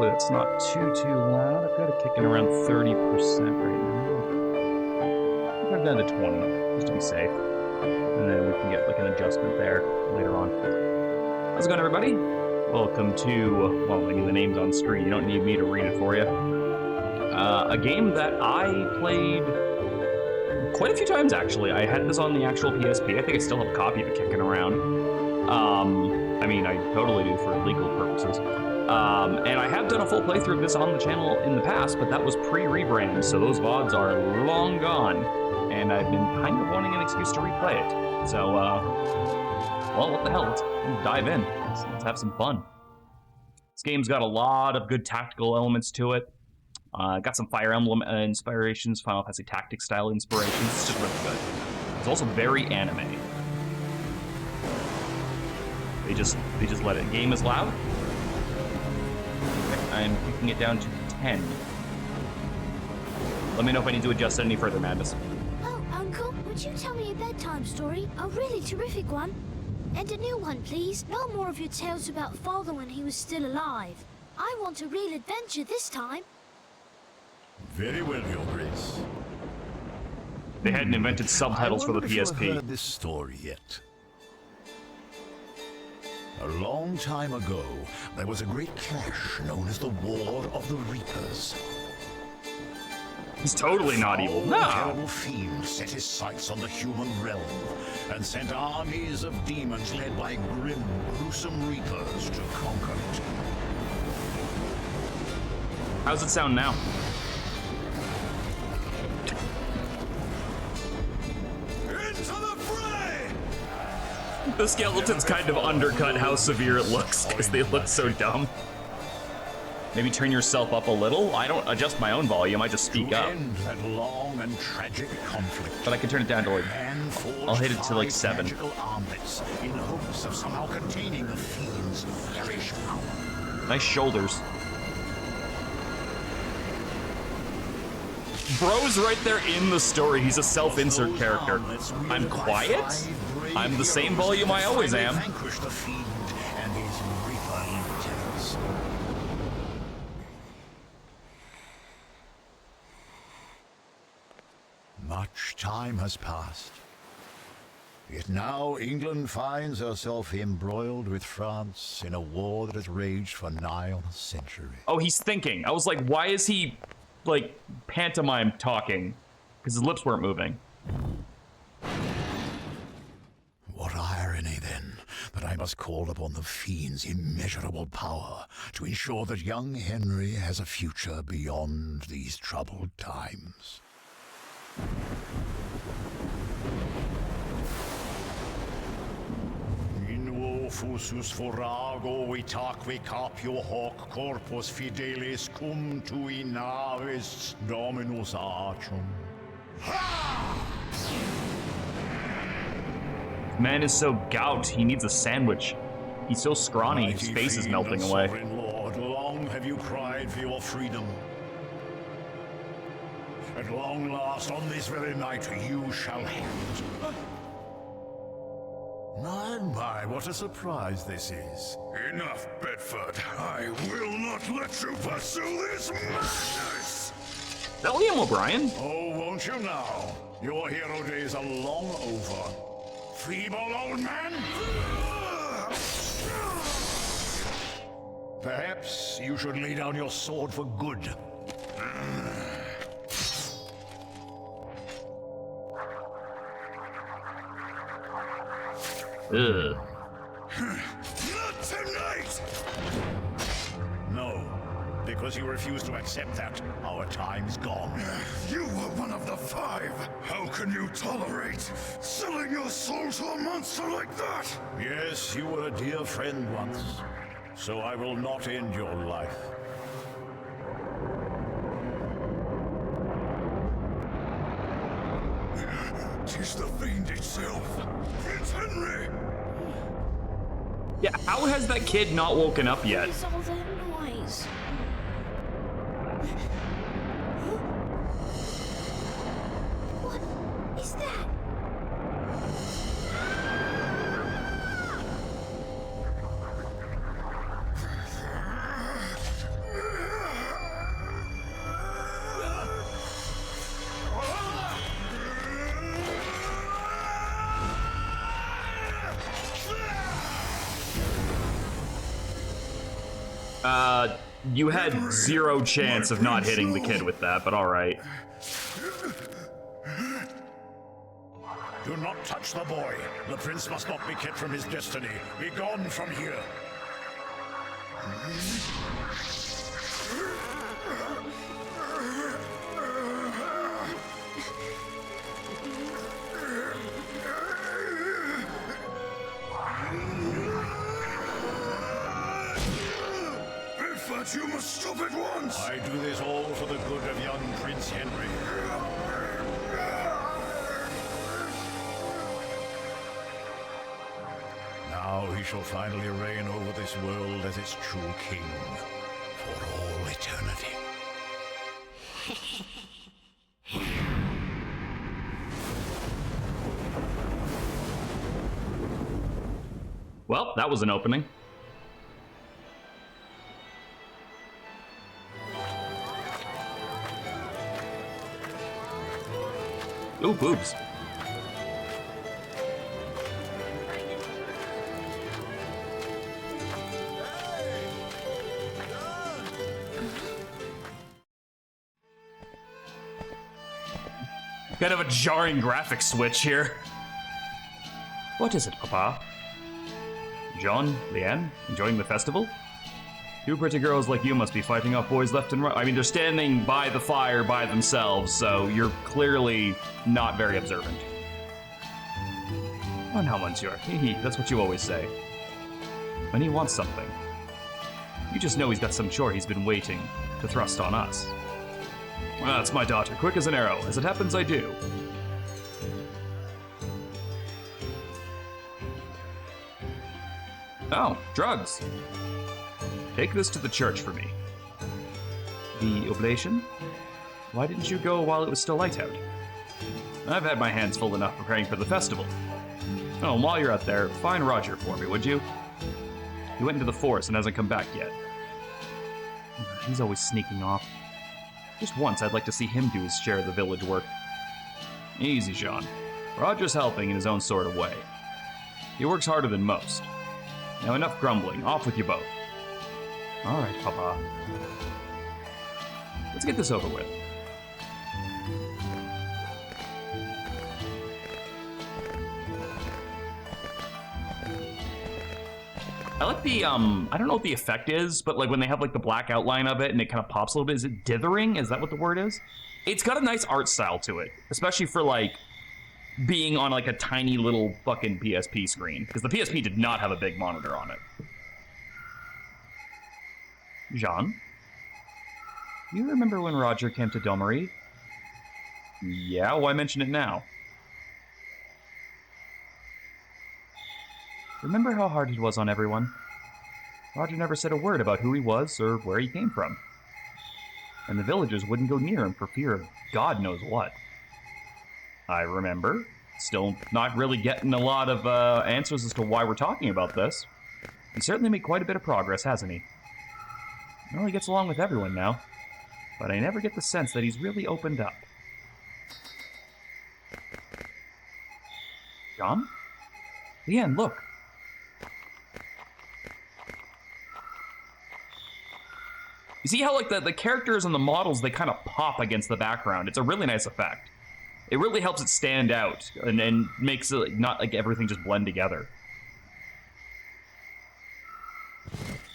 hopefully that's not too loud. I've got it kicking around 30% right now. I'll drive down to 20, just to be safe. And then we can get like an adjustment there later on. How's it going, everybody? Welcome to, well, I knew the name's on screen. You don't need me to read it for you. A game that I played quite a few times, actually. I had this on the actual PSP. I think I still have a copy of it kicking around. I mean, I totally do for legal purposes. And I have done a full playthrough of this on the channel in the past, but that was pre-rebrand, so those VODs are long gone. And I've been kind of wanting an excuse to replay it. So, well, what the hell? Let's dive in. Let's have some fun. This game's got a lot of good tactical elements to it. Got some Fire Emblem inspirations, Final Fantasy Tactics style inspirations. It's just really good. It's also very anime. They just let it. Game is loud. I'm kicking it down to 10. Let me know if I need to adjust it any further, Madness. Oh, Uncle, would you tell me a bedtime story? A really terrific one. And a new one, please. No more of your tales about Father when he was still alive. I want a real adventure this time. Very well, Your Grace. They hadn't invented subtitles for the PSP. I wonder if you have heard this story yet. A long time ago, there was a great clash known as the War of the Reapers. He's totally not evil. The No. terrible fiend set his sights on the human realm and sent armies of demons led by grim, gruesome reapers to conquer it. How's it sound now? The skeletons kind of undercut how severe it looks because they look so dumb. Maybe turn yourself up a little. I don't adjust my own volume, I just speak up. End that long and tragic conflict. But I can turn it down to like, I'll hit it to like 7. Magical armlets in hopes of somehow containing the fiend's hellish power. Nice shoulders. Bro's right there in the story. He's a self-insert character. I'm quiet. I'm the same volume I always am. Vanquish the fiend and his reaper lieutenants. Much time has passed. Yet now England finds herself embroiled with France in a war that has raged for nigh on a century. Oh, he's thinking. I was like, why is he, like, pantomime talking? Because his lips weren't moving. What irony, then, that I must call upon the fiend's immeasurable power to ensure that young Henry has a future beyond these troubled times. In fusus forago itaque capio hoc corpus fidelis cum tui navis dominus archum. Man is so gout, he needs a sandwich. He's so scrawny, his Mighty face is fiend melting and away. sovereign Lord, long have you cried for your freedom. At long last, on this very night, you shall have it. My, what a surprise this is. Enough, Bedford. I will not let you pursue this madness! Is that Liam O'Brien? Oh, won't you now? Your hero days are long over. Feeble old man? Perhaps you should lay down your sword for good. Ugh. Not tonight! No, because you refuse to accept that. Our time's gone. You were one of the 5. How can you tolerate selling your soul to a monster like that? Yes, you were a dear friend once, so I will not end your life. Tis the fiend itself. Prince Henry! Yeah, how has that kid not woken up yet? What is all that noise? What is that? You had zero chance of not hitting the kid with that, but alright. Do not touch the boy. The prince must not be kept from his destiny. Be gone from here. But you must stop at once! I do this all for the good of young Prince Henry. Now he shall finally reign over this world as its true king for all eternity. Well, that was an opening. Ooh, boobs. Kind of a jarring graphic switch here. What is it, Papa? Jeanne, Leanne, enjoying the festival? Two pretty girls like you must be fighting off boys left and right. I mean, they're standing by the fire by themselves, so you're clearly not very observant. Oh, now, monsieur. Hee, that's what you always say. When he wants something. You just know he's got some chore he's been waiting to thrust on us. Well, that's my daughter, quick as an arrow. As it happens, I do. Oh, drugs. Take this to the church for me. The oblation? Why didn't you go while it was still light out? I've had my hands full enough preparing for the festival. Oh, and while you're out there, find Roger for me, would you? He went into the forest and hasn't come back yet. He's always sneaking off. Just once, I'd like to see him do his share of the village work. Easy, Jeanne. Roger's helping in his own sort of way. He works harder than most. Now enough grumbling, off with you both. All right, Papa. Let's get this over with. I like the, I don't know what the effect is, but like when they have like the black outline of it and it kind of pops a little bit, is it dithering? Is that what the word is? It's got a nice art style to it, especially for like being on like a tiny little fucking PSP screen, because the PSP did not have a big monitor on it. Jeanne? You remember when Roger came to Domery? Yeah, why mention it now? Remember how hard it was on everyone? Roger never said a word about who he was or where he came from. And the villagers wouldn't go near him for fear of God knows what. I remember. Still not really getting a lot of answers as to why we're talking about this. He's certainly made quite a bit of progress, hasn't he? Well, he gets along with everyone now. But I never get the sense that he's really opened up. Jeanne? Leanne, look. You see how like the characters and the models, they kind of pop against the background. It's a really nice effect. It really helps it stand out and makes it not like everything just blend together.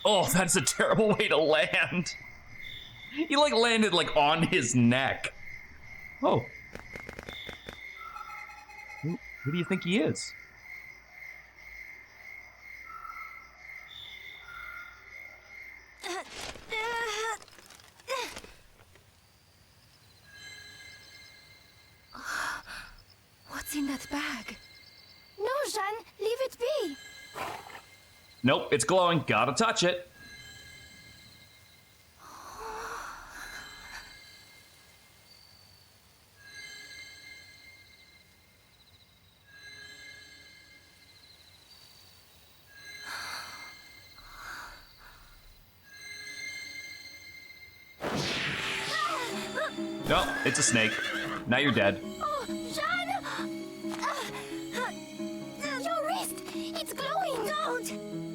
Oh, that's a terrible way to land. He like landed like on his neck. Oh. Who do you think he is? What's in that bag? No, Jeanne, leave it be. Nope, it's glowing. Gotta touch it. No, it's a snake. Now you're dead. Oh, Jeanne! Your wrist! It's glowing! Don't!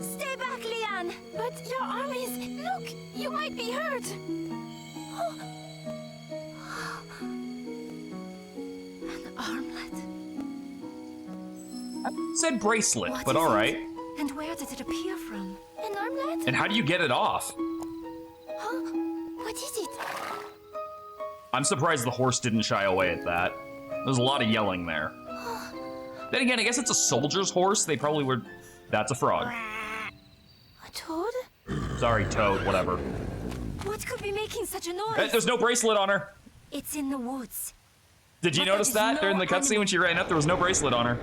Stay back, Leanne! But your arm is... Look! You might be hurt. An armlet. I said bracelet, What but is all it? right. And where did it appear from? An armlet? And how do you get it off? Huh? What is it? I'm surprised the horse didn't shy away at that. There's a lot of yelling there. Then again, I guess it's a soldier's horse. They probably were... That's a frog. A toad? Sorry, toad, whatever. What could be making such a noise? Hey, there's no bracelet on her. It's in the woods. Did you But notice there is that during the no cutscene when she ran up? There was no bracelet on her.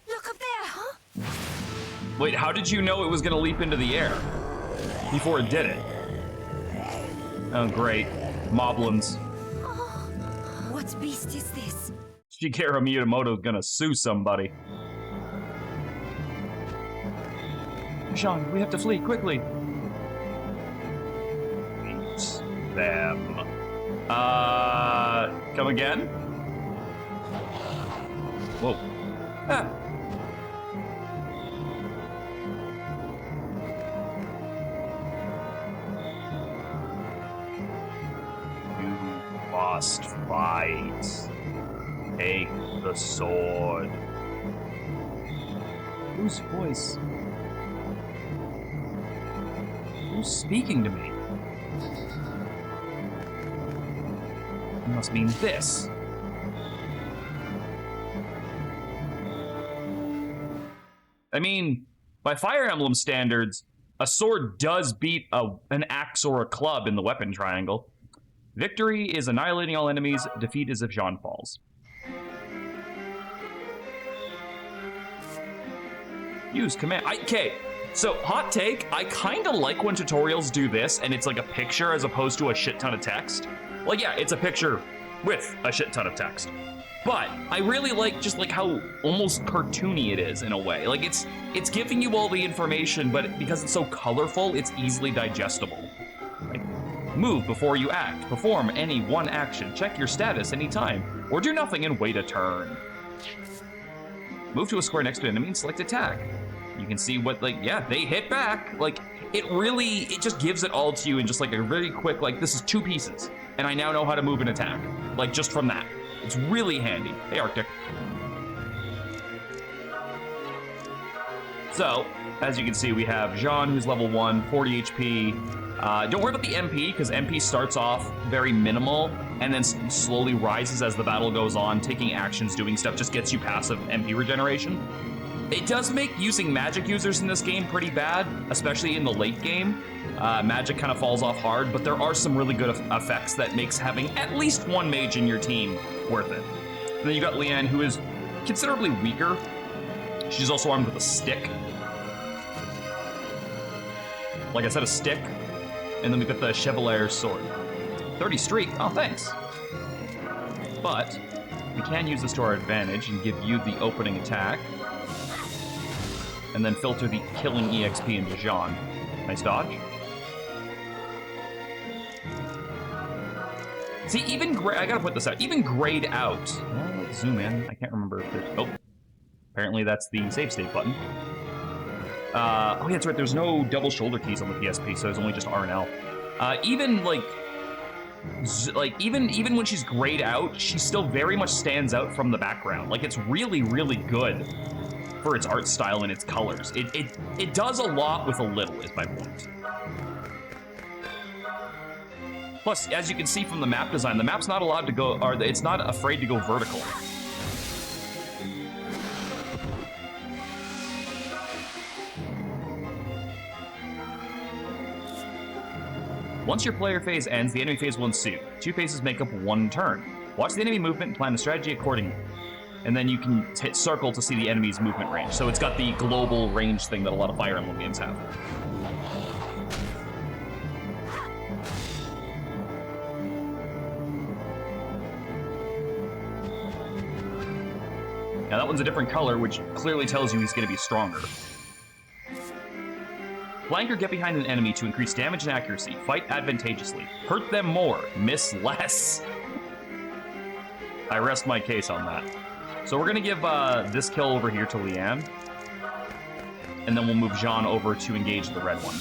Look up there, huh? Wait, how did you know it was gonna leap into the air? Before it did it. Oh, great. Moblins. What beast is this? Shigeru Miyamoto's gonna sue somebody. Jeanne, we have to flee, quickly. Meet them. Come again? Whoa. Ah. You must fight. Take the sword. Whose voice? Who's speaking to me? It must mean this. I mean, by Fire Emblem standards, a sword does beat an axe or a club in the weapon triangle. Victory is annihilating all enemies, defeat is if Jeanne falls. Use command. Okay, so hot take, I kind of like when tutorials do this and it's like a picture as opposed to a shit ton of text. Like, yeah, it's a picture with a shit ton of text. But I really like just like how almost cartoony it is in a way. Like it's giving you all the information, but because it's so colorful, it's easily digestible. Like, move before you act, perform any one action, check your status anytime, or do nothing and wait a turn. Move to a square next to an enemy and select attack. You can see what, like, yeah, they hit back. Like, it just gives it all to you in just like a very quick, like, this is 2 pieces, and I now know how to move and attack. Like, just from that. It's really handy. Hey, Arctic. So, as you can see, we have Jeanne, who's level 1, 40 HP. Don't worry about the MP, because MP starts off very minimal, and then slowly rises as the battle goes on. Taking actions, doing stuff, just gets you passive MP regeneration. It does make using magic users in this game pretty bad, especially in the late game. Magic kind of falls off hard, but there are some really good effects that makes having at least one mage in your team worth it. And then you got Leanne, who is considerably weaker. She's also armed with a stick. Like I said, a stick. And then we got the Chevalier's sword. 30 streak, oh thanks. But we can use this to our advantage and give you the opening attack. And then filter the killing EXP into Jeanne. Nice dodge. See, even I gotta put this out. Even grayed out. Well, let's zoom in. I can't remember if there's. Oh, apparently that's the save state button. Oh yeah, that's right. There's no double shoulder keys on the PSP, so there's only just R and L. Even even when she's grayed out, she still very much stands out from the background. Like it's really, really good for its art style and its colors. It does a lot with a little, is my point. Plus, as you can see from the map design, the map's not allowed to go, or it's not afraid to go vertical. Once your player phase ends, the enemy phase will ensue. 2 phases make up 1 turn. Watch the enemy movement and plan the strategy accordingly. And then you can hit circle to see the enemy's movement range. So it's got the global range thing that a lot of Fire Emblem games have. Now that one's a different color, which clearly tells you he's going to be stronger. Flank or get behind an enemy to increase damage and accuracy. Fight advantageously. Hurt them more. Miss less. I rest my case on that. So we're going to give this kill over here to Leanne. and then we'll move Jeanne over to engage the red one.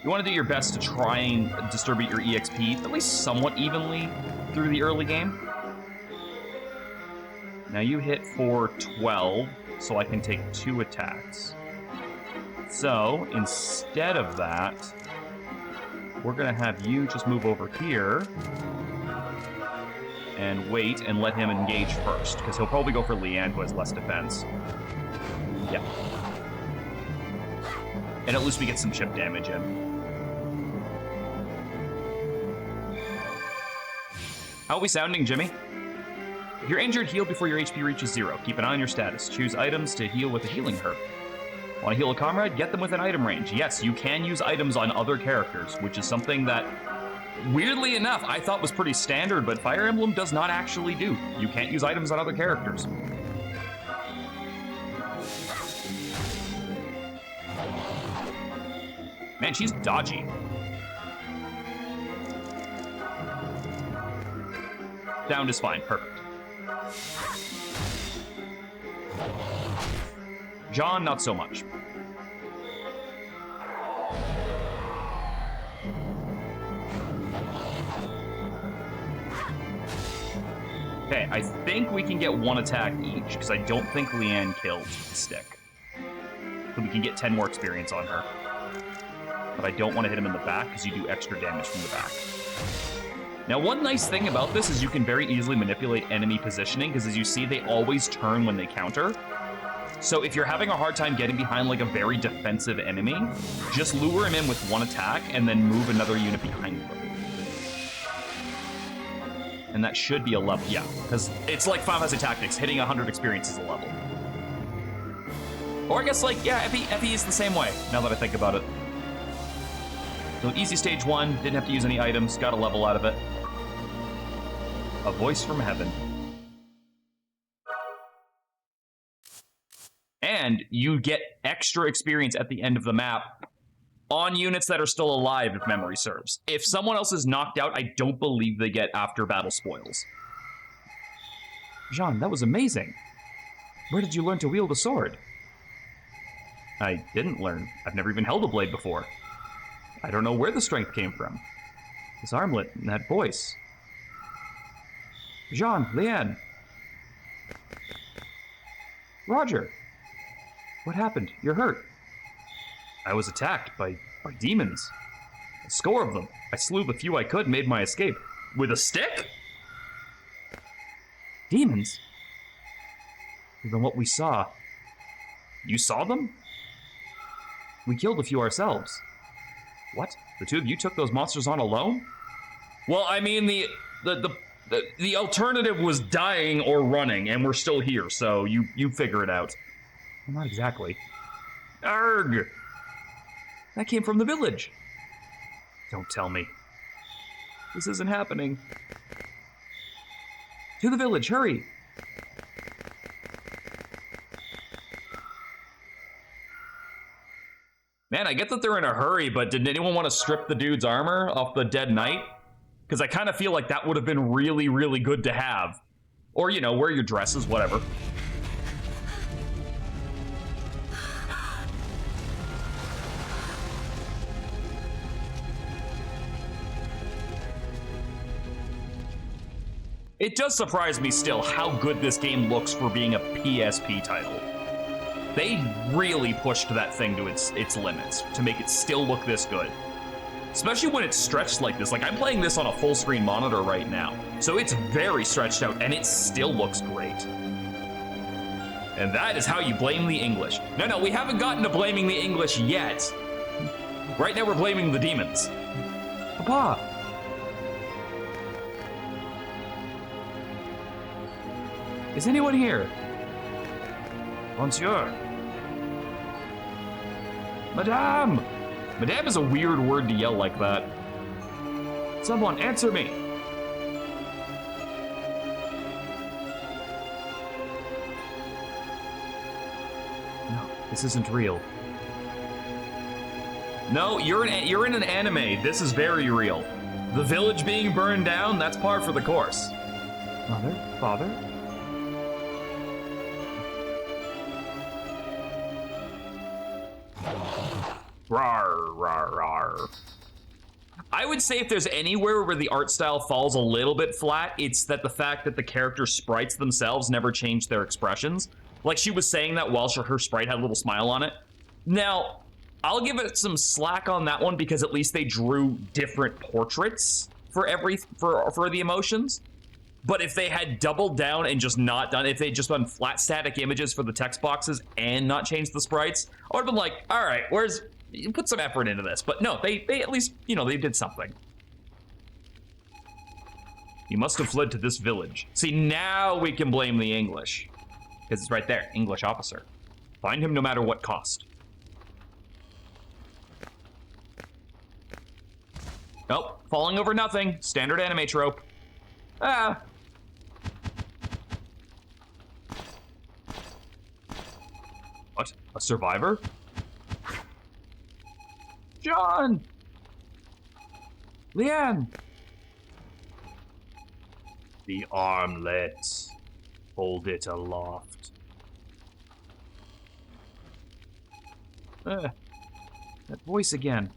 You want to do your best to try and distribute your EXP at least somewhat evenly through the early game. Now you hit for 12, so I can take 2 attacks. So, instead of that, we're going to have you just move over here and wait and let him engage first, because he'll probably go for Leanne, who has less defense. Yeah. And at least we get some chip damage in. How are we sounding, Jimmy? If you're injured, heal before your HP reaches 0. Keep an eye on your status. Choose items to heal with a healing herb. Want to heal a comrade? Get them within item range. Yes, you can use items on other characters, which is something that, weirdly enough, I thought was pretty standard, but Fire Emblem does not actually do. You can't use items on other characters. Man, she's dodgy. Downed is fine. Perfect. Jeanne, not so much. Okay, I think we can get 1 attack each, because I don't think Leanne killed the stick. So we can get 10 more experience on her. But I don't want to hit him in the back, because you do extra damage from the back. Now, one nice thing about this is you can very easily manipulate enemy positioning, because as you see, they always turn when they counter. So if you're having a hard time getting behind like a very defensive enemy, just lure him in with 1 attack and then move another unit behind him. And that should be a level, yeah, because it's like Final Fantasy Tactics, hitting 100 experience is a level. Or I guess like, yeah, FE is the same way, now that I think about it. So easy stage 1, didn't have to use any items, got a level out of it. A voice from heaven. And you get extra experience at the end of the map on units that are still alive, if memory serves. If someone else is knocked out, I don't believe they get after battle spoils. Jeanne, that was amazing. Where did you learn to wield a sword? I didn't learn. I've never even held a blade before. I don't know where the strength came from. This armlet and that voice. Jeanne, Leanne. Roger. What happened? You're hurt. I was attacked by demons. A score of them. I slew the few I could and made my escape. With a stick? Demons? Even what we saw. You saw them? We killed a few ourselves. What? The 2 of you took those monsters on alone? Well, I mean, the alternative was dying or running, and we're still here, so you figure it out. Well, not exactly. Arrgh! That came from the village. Don't tell me. This isn't happening. To the village, hurry! Man, I get that they're in a hurry, but did anyone want to strip the dude's armor off the dead knight? Because I kind of feel like that would have been really, really good to have. Or, you know, wear your dresses, whatever. It does surprise me still how good this game looks for being a PSP title. They really pushed that thing to its limits to make it still look this good. Especially when it's stretched like this. Like, I'm playing this on a full screen monitor right now, so it's very stretched out and it still looks great. And that is how you blame the English. No, we haven't gotten to blaming the English yet. Right now we're blaming the demons. Papa! Is anyone here? Monsieur. Madame! Madame is a weird word to yell like that. Someone answer me! No, this isn't real. No, you're in an anime. This is very real. The village being burned down, that's par for the course. Mother? Father? Rar, rar, rar. I would say if there's anywhere where the art style falls a little bit flat, it's that the fact that the character sprites themselves never changed their expressions. Like, she was saying that while her sprite had a little smile on it. Now, I'll give it some slack on that one because at least they drew different portraits for the emotions. But if they had doubled down and just not done, if they'd just done flat static images for the text boxes and not changed the sprites, I would've been like, all right, put some effort into this. But no, they at least, you know, they did something. You must have fled to this village. See, now we can blame the English. Because it's right there, English officer. Find him no matter what cost. Nope, falling over nothing. Standard anime trope. Ah. What? A survivor? Jeanne! Leanne! The armlet. Hold it aloft. That voice again.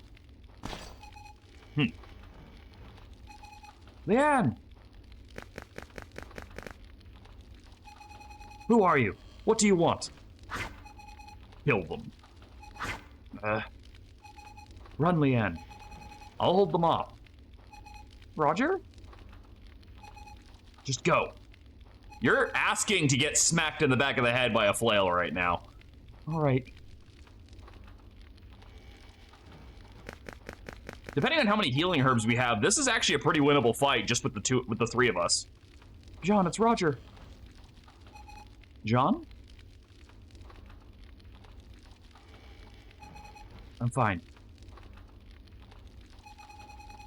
Leanne! Who are you? What do you want? Kill them. Run, Leanne. I'll hold them off. Roger? Just go. You're asking to get smacked in the back of the head by a flail right now. All right. Depending on how many healing herbs we have, this is actually a pretty winnable fight just with the three of us. Jeanne, it's Roger. Jeanne? I'm fine.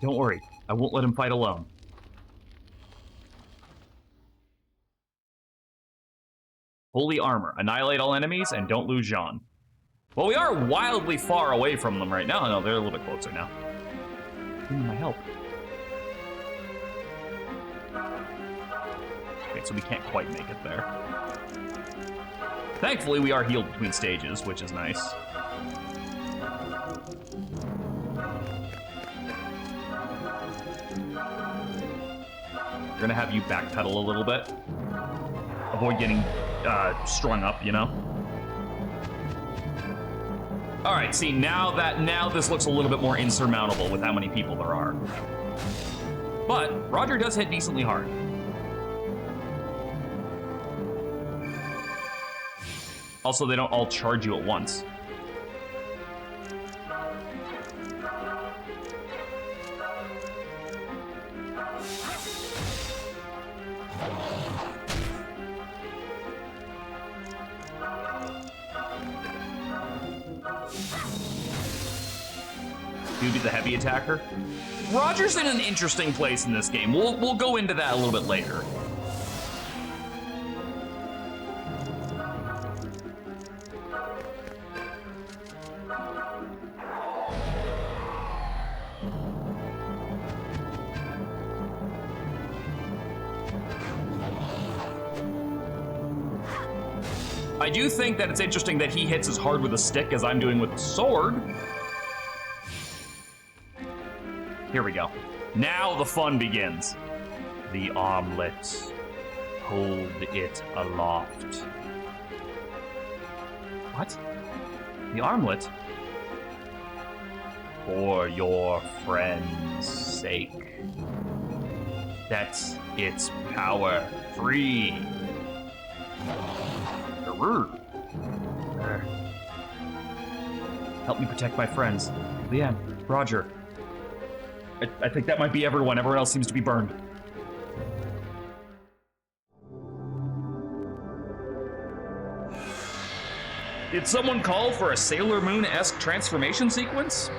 Don't worry, I won't let him fight alone. Holy armor. Annihilate all enemies and don't lose Jeanne. Well, we are wildly far away from them right now. No, they're a little bit closer now. Give me my help. Okay, so we can't quite make it there. Thankfully, we are healed between stages, which is nice. We're gonna have you backpedal a little bit. Avoid getting strung up, you know? All right, see, now this looks a little bit more insurmountable with how many people there are. But Roger does hit decently hard. Also, they don't all charge you at once. You be the heavy attacker. Roger's in an interesting place in this game. We'll go into that a little bit later. I do think that it's interesting that he hits as hard with a stick as I'm doing with a sword. Here we go. Now the fun begins. The armlet. Hold it aloft. What? The armlet? For your friend's sake. That's its power. Free. Help me protect my friends. Leanne, Roger. I think that might be everyone. Everyone else seems to be burned. Did someone call for a Sailor Moon-esque transformation sequence?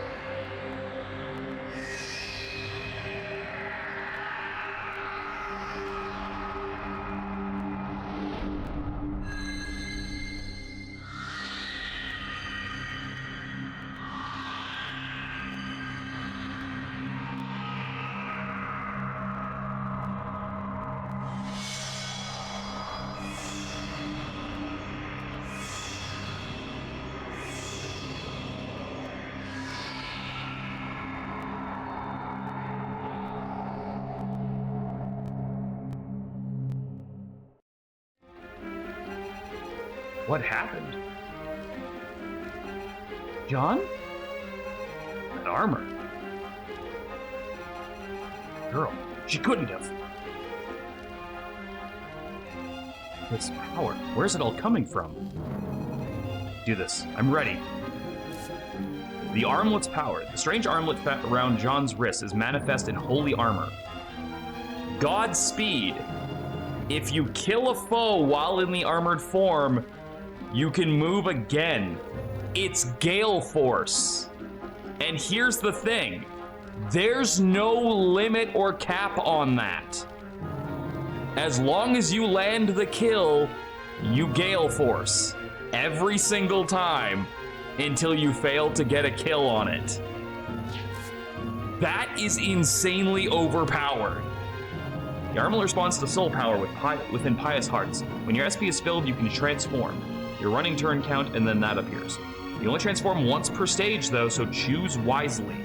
What happened? John? That armor. Girl, she couldn't have. This power, where's it all coming from? Do this. I'm ready. The armlet's power. The strange armlet around Jeanne's wrist is manifest in holy armor. Godspeed. If you kill a foe while in the armored form, you can move again. It's Gale Force. And here's the thing. There's no limit or cap on that. As long as you land the kill, you Gale Force. Every single time until you fail to get a kill on it. That is insanely overpowered. The armor responds to soul power within pious hearts. When your SP is filled, you can transform. Your running turn count, and then that appears. You only transform once per stage, though, so choose wisely.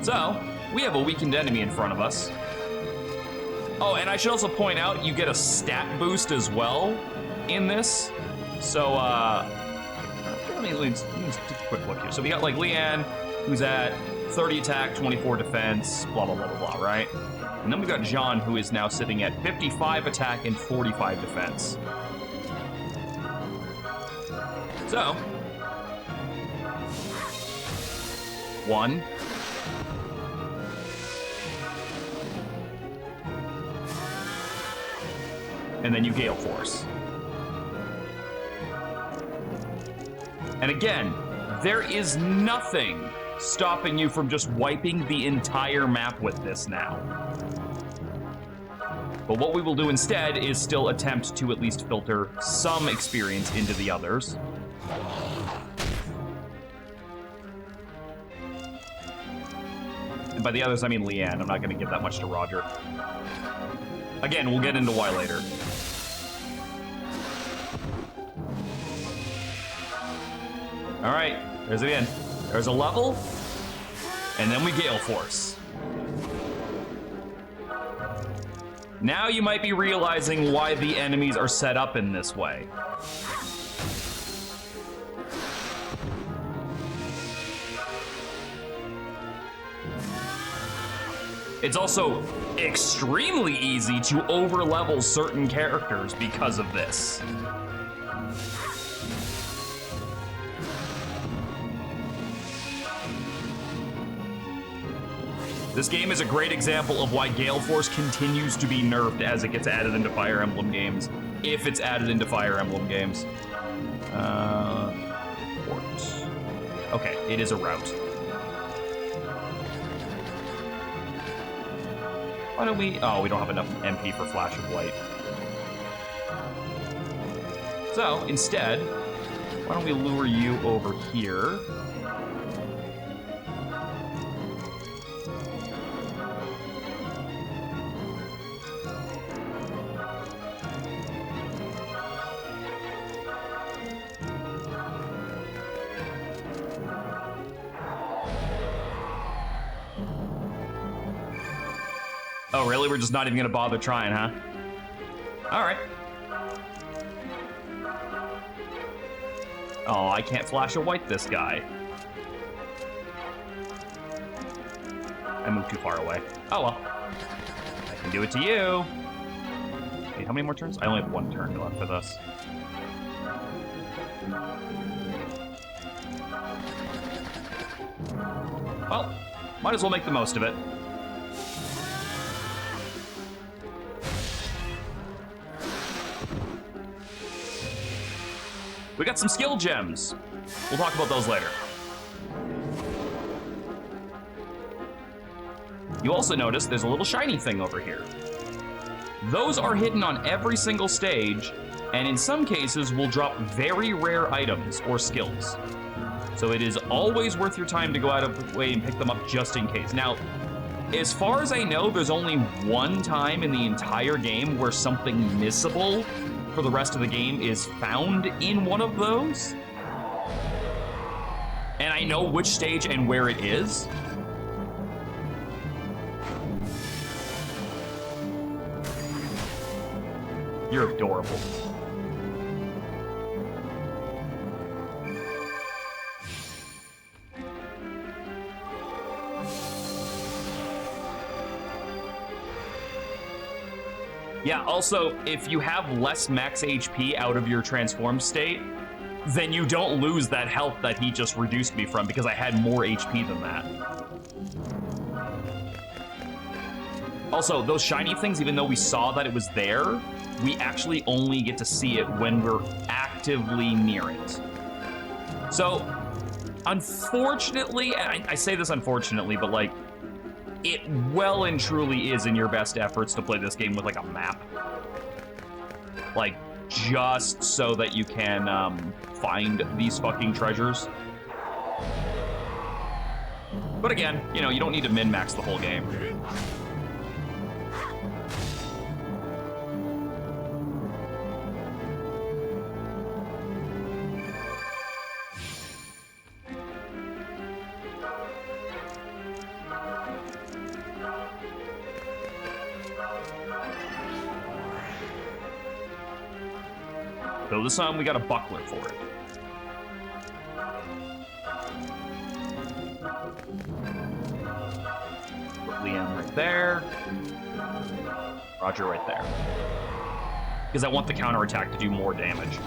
So, we have a weakened enemy in front of us. Oh, and I should also point out, you get a stat boost as well in this. So, let me just take a quick look here. So we got, like, Leanne, who's at 30 attack, 24 defense, blah, blah, blah, blah, blah, right? And then we got Jeanne, who is now sitting at 55 attack and 45 defense. So, 1. And then you Gale Force. And again, there is nothing stopping you from just wiping the entire map with this now. But what we will do instead is still attempt to at least filter some experience into the others. And by the others, I mean Leanne. I'm not going to give that much to Roger. Again, we'll get into why later. All right, there's it again. There's a level, and then we Gale Force. Now you might be realizing why the enemies are set up in this way. It's also extremely easy to overlevel certain characters because of this. This game is a great example of why Gale Force continues to be nerfed as it gets added into Fire Emblem games, if it's added into Fire Emblem games. Port. Okay, it is a route. Why don't we... Oh, we don't have enough MP for Flash of Light. So, instead, why don't we lure you over here? Oh, really? We're just not even gonna bother trying, huh? All right. Oh, I can't Flash of White this guy. I moved too far away. Oh, well. I can do it to you. Wait, how many more turns? I only have 1 turn left for this. Well, might as well make the most of it. We got some skill gems. We'll talk about those later. You also notice there's a little shiny thing over here. Those are hidden on every single stage, and in some cases will drop very rare items or skills. So it is always worth your time to go out of the way and pick them up just in case. Now, as far as I know, there's only 1 time in the entire game where something missable for the rest of the game is found in one of those. And I know which stage and where it is. You're adorable. Yeah, also, if you have less max HP out of your transformed state, then you don't lose that health that he just reduced me from because I had more HP than that. Also, those shiny things, even though we saw that it was there, we actually only get to see it when we're actively near it. So, unfortunately, and I say this unfortunately, but like, it well and truly is in your best efforts to play this game with like a map. Like, just so that you can find these fucking treasures. But again, you know, you don't need to min-max the whole game. So this time we got a buckler for it. Put Liam right there. Roger right there. Because I want the counterattack to do more damage.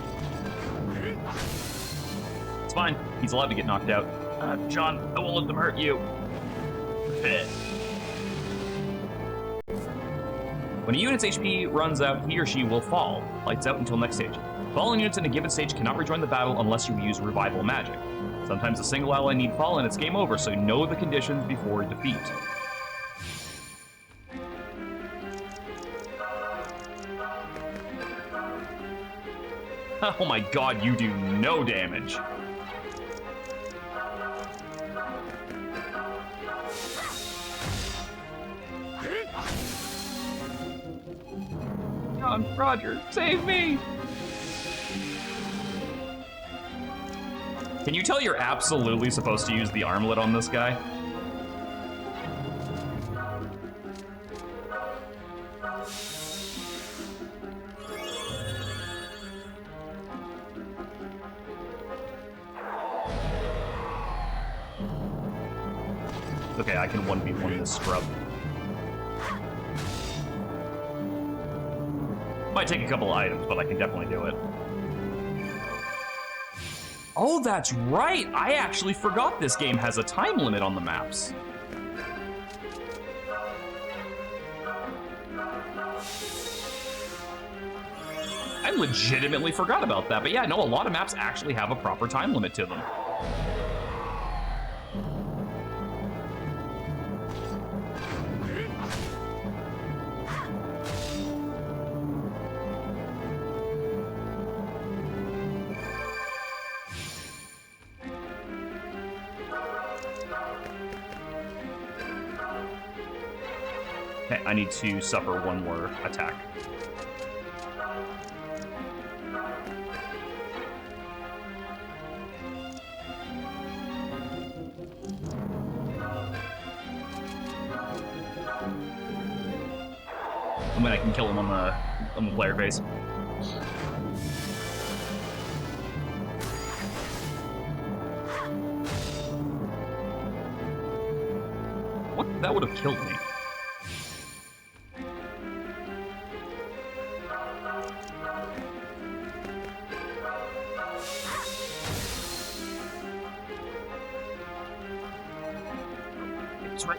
It's fine. He's allowed to get knocked out. John, I won't let them hurt you. When a unit's HP runs out, he or she will fall. Lights out until next stage. Fallen units in a given stage cannot rejoin the battle unless you use revival magic. Sometimes a single ally need fall and it's game over, so know the conditions before defeat. Oh my god, you do no damage. Roger, save me! Can you tell you're absolutely supposed to use the armlet on this guy? Okay, I can 1v1 this scrub. Might take a couple of items, but I can definitely do it. Oh, that's right! I actually forgot this game has a time limit on the maps. I legitimately forgot about that, but yeah, no, a lot of maps actually have a proper time limit to them. Okay, I need to suffer one more attack. I mean, I can kill him on the player face. What? That would have killed me.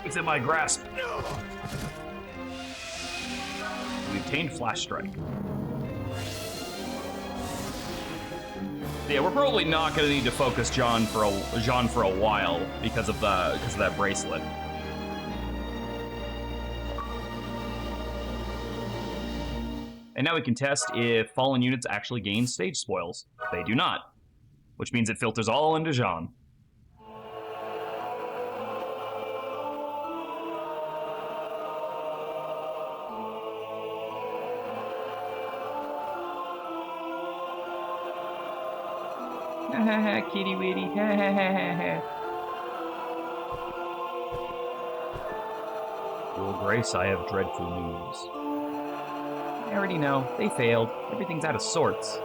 It's in my grasp. We obtained Flash Strike. Yeah, we're probably not going to need to focus Jeanne for a while because of that bracelet. And now we can test if fallen units actually gain stage spoils. They do not, which means it filters all into Jeanne. Kitty witty. Your Grace, I have dreadful news. I already know. They failed. Everything's out of sorts.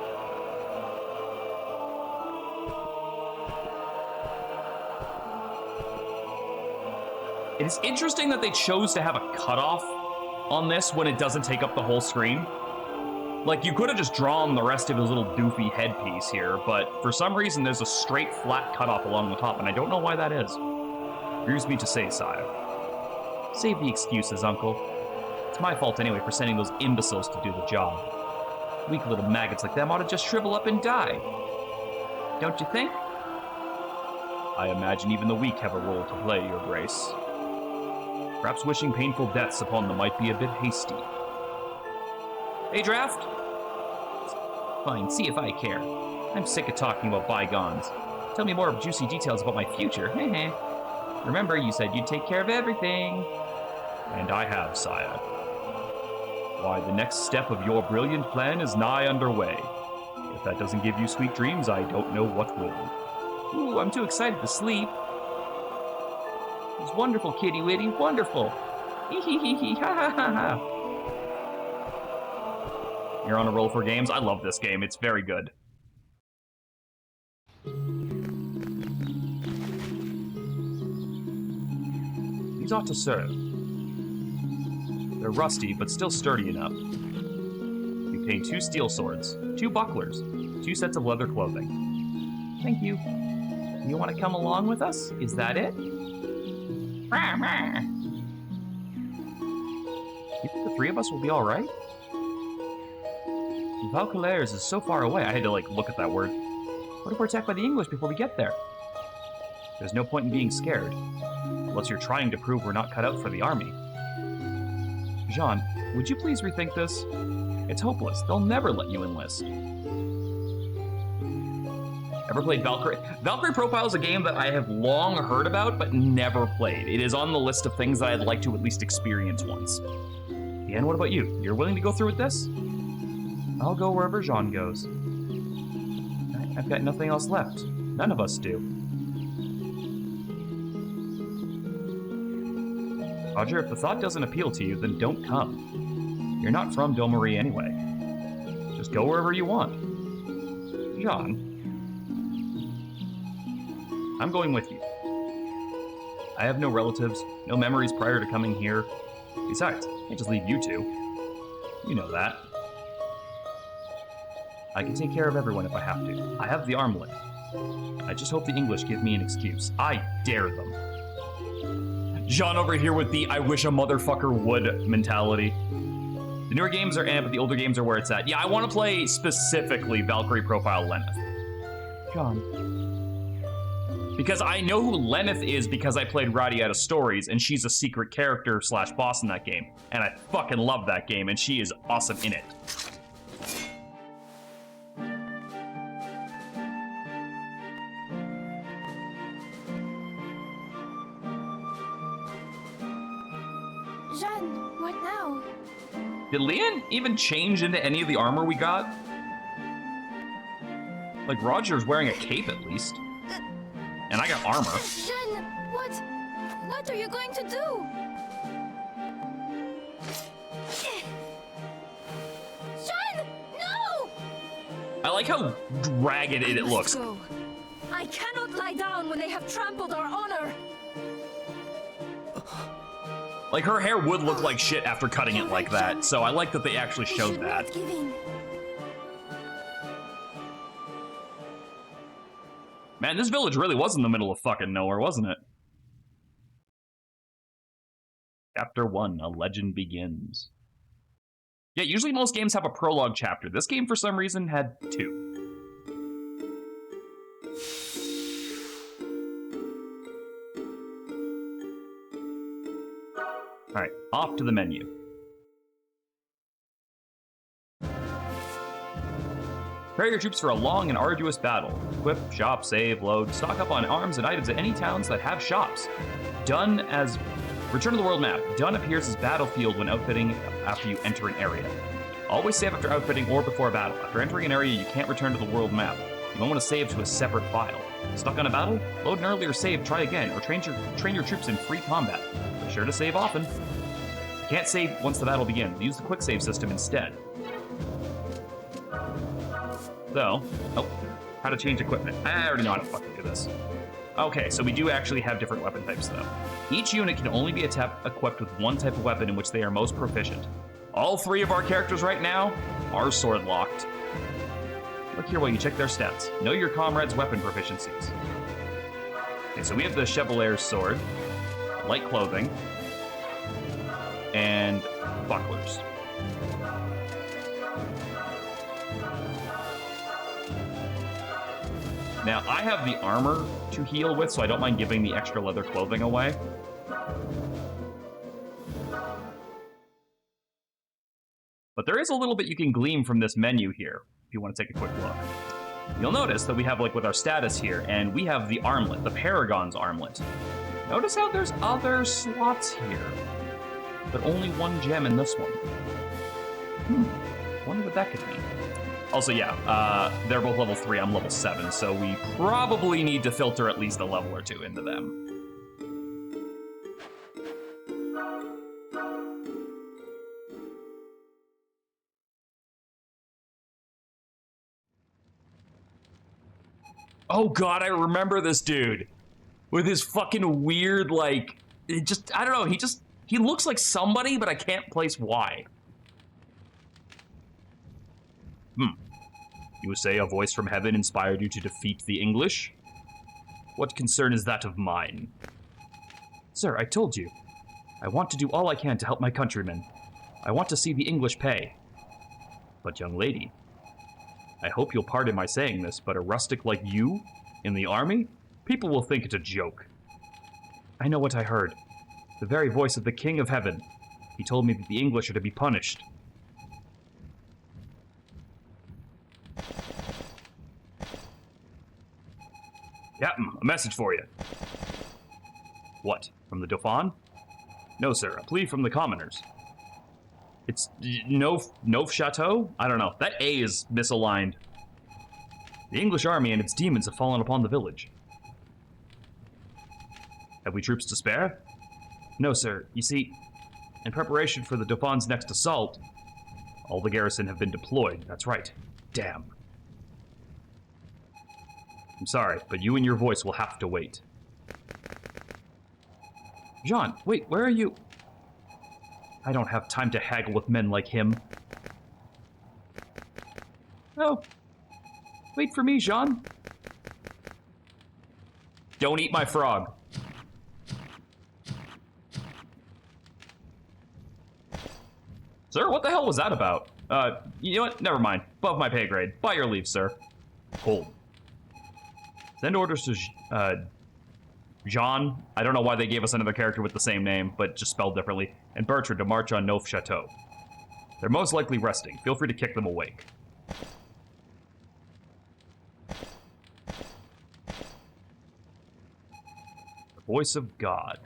It is interesting that they chose to have a cutoff on this when it doesn't take up the whole screen. Like, you could have just drawn the rest of his little doofy headpiece here, but for some reason there's a straight, flat cutoff along the top, and I don't know why that is. Grieves me to say, sire. Save the excuses, uncle. It's my fault anyway for sending those imbeciles to do the job. Weak little maggots like them ought to just shrivel up and die. Don't you think? I imagine even the weak have a role to play, your grace. Perhaps wishing painful deaths upon them might be a bit hasty. Hey, Draft? Fine, see if I care. I'm sick of talking about bygones. Tell me more juicy details about my future. Heh. Remember, you said you'd take care of everything. And I have, sire. Why, the next step of your brilliant plan is nigh underway. If that doesn't give you sweet dreams, I don't know what will. Ooh, I'm too excited to sleep. It's wonderful, kitty witty, wonderful. Hee hee hee hee, ha ha ha ha. You're on a roll for games? I love this game, it's very good. These ought to serve. They're rusty, but still sturdy enough. You obtain 2 steel swords, 2 bucklers, 2 sets of leather clothing. Thank you. You want to come along with us? Is that it? You think the 3 of us will be all right? Valcalaires is so far away. I had to, look at that word. What if we're attacked by the English before we get there? There's no point in being scared. Unless you're trying to prove we're not cut out for the army. Jeanne, would you please rethink this? It's hopeless. They'll never let you enlist. Ever played Valkyrie? Valkyrie Profile is a game that I have long heard about, but never played. It is on the list of things that I'd like to at least experience once. Jeanne, what about you? You're willing to go through with this? I'll go wherever Jeanne goes. I've got nothing else left. None of us do. Roger, if the thought doesn't appeal to you, then don't come. You're not from Dole-Marie anyway. Just go wherever you want. Jeanne, I'm going with you. I have no relatives, no memories prior to coming here. Besides, I can't just leave you two. You know that. I can take care of everyone if I have to. I have the armlet. I just hope the English give me an excuse. I dare them. Jeanne over here with the I wish a motherfucker would mentality. The newer games are but the older games are where it's at. Yeah, I want to play specifically Valkyrie Profile Lenneth. Jeanne. Because I know who Lenneth is because I played Radiata Stories, and she's a secret character / boss in that game. And I fucking love that game, and she is awesome in it. Jeanne, what now? Did Leon even change into any of the armor we got? Like, Roger's wearing a cape at least. And I got armor. Jeanne, what are you going to do? Jeanne, no! I like how ragged it looks. Go. I cannot lie down when they have trampled our honor. Like, her hair would look like shit after cutting it like that, so I like that they actually showed that. Not give in. Man, this village really was in the middle of fucking nowhere, wasn't it? Chapter 1, A Legend Begins. Yeah, usually most games have a prologue chapter. This game, for some reason, had 2. Alright, off to the menu. Prepare your troops for a long and arduous battle. Equip, shop, save, load, stock up on arms and items at any towns that have shops. Done as... Return to the world map. Done appears as battlefield when outfitting after you enter an area. Always save after outfitting or before a battle. After entering an area, you can't return to the world map. You might want to save to a separate file. Stuck on a battle? Load an earlier save, try again, or train your troops in free combat. Be sure to save often. You can't save once the battle begins. Use the quick save system instead. So, oh, how to change equipment. I already know how to fucking do this. Okay, so we do actually have different weapon types, though. Each unit can only be equipped with one type of weapon in which they are most proficient. All 3 of our characters right now are sword locked. Look here while you check their stats. Know your comrades' weapon proficiencies. Okay, so we have the Chevalier's sword, light clothing, and bucklers. Now, I have the armor to heal with, so I don't mind giving the extra leather clothing away. But there is a little bit you can glean from this menu here, if you want to take a quick look. You'll notice that we have, like, with our status here, and we have the armlet, the Paragon's armlet. Notice how there's other slots here, but only 1 gem in this one. Wonder what that could be. Also, yeah, they're both level 3, I'm level 7, so we probably need to filter at least a level or 2 into them. Oh god, I remember this dude. With his fucking weird, like, I don't know, he looks like somebody, but I can't place why. You say a voice from heaven inspired you to defeat the English? What concern is that of mine? Sir, I told you. I want to do all I can to help my countrymen. I want to see the English pay. But young lady, I hope you'll pardon my saying this, but a rustic like you, in the army, people will think it a joke. I know what I heard. The very voice of the King of Heaven. He told me that the English are to be punished. Captain, a message for you. What, from the Dauphin? No, sir, a plea from the commoners. It's Neuf Chateau? I don't know. That A is misaligned. The English army and its demons have fallen upon the village. Have we troops to spare? No, sir. You see, in preparation for the Dauphin's next assault, all the garrison have been deployed. That's right. Damn. I'm sorry, but you and your voice will have to wait. Jeanne, wait, where are you? I don't have time to haggle with men like him. Oh. Wait for me, Jeanne. Don't eat my frog. Sir, what the hell was that about? You know what? Never mind. Above my pay grade. By your leave, sir. Hold. Send orders to, Jeanne. I don't know why they gave us another character with the same name, but just spelled differently. And Bertrand to march on Neuf Chateau. They're most likely resting. Feel free to kick them awake. The voice of God.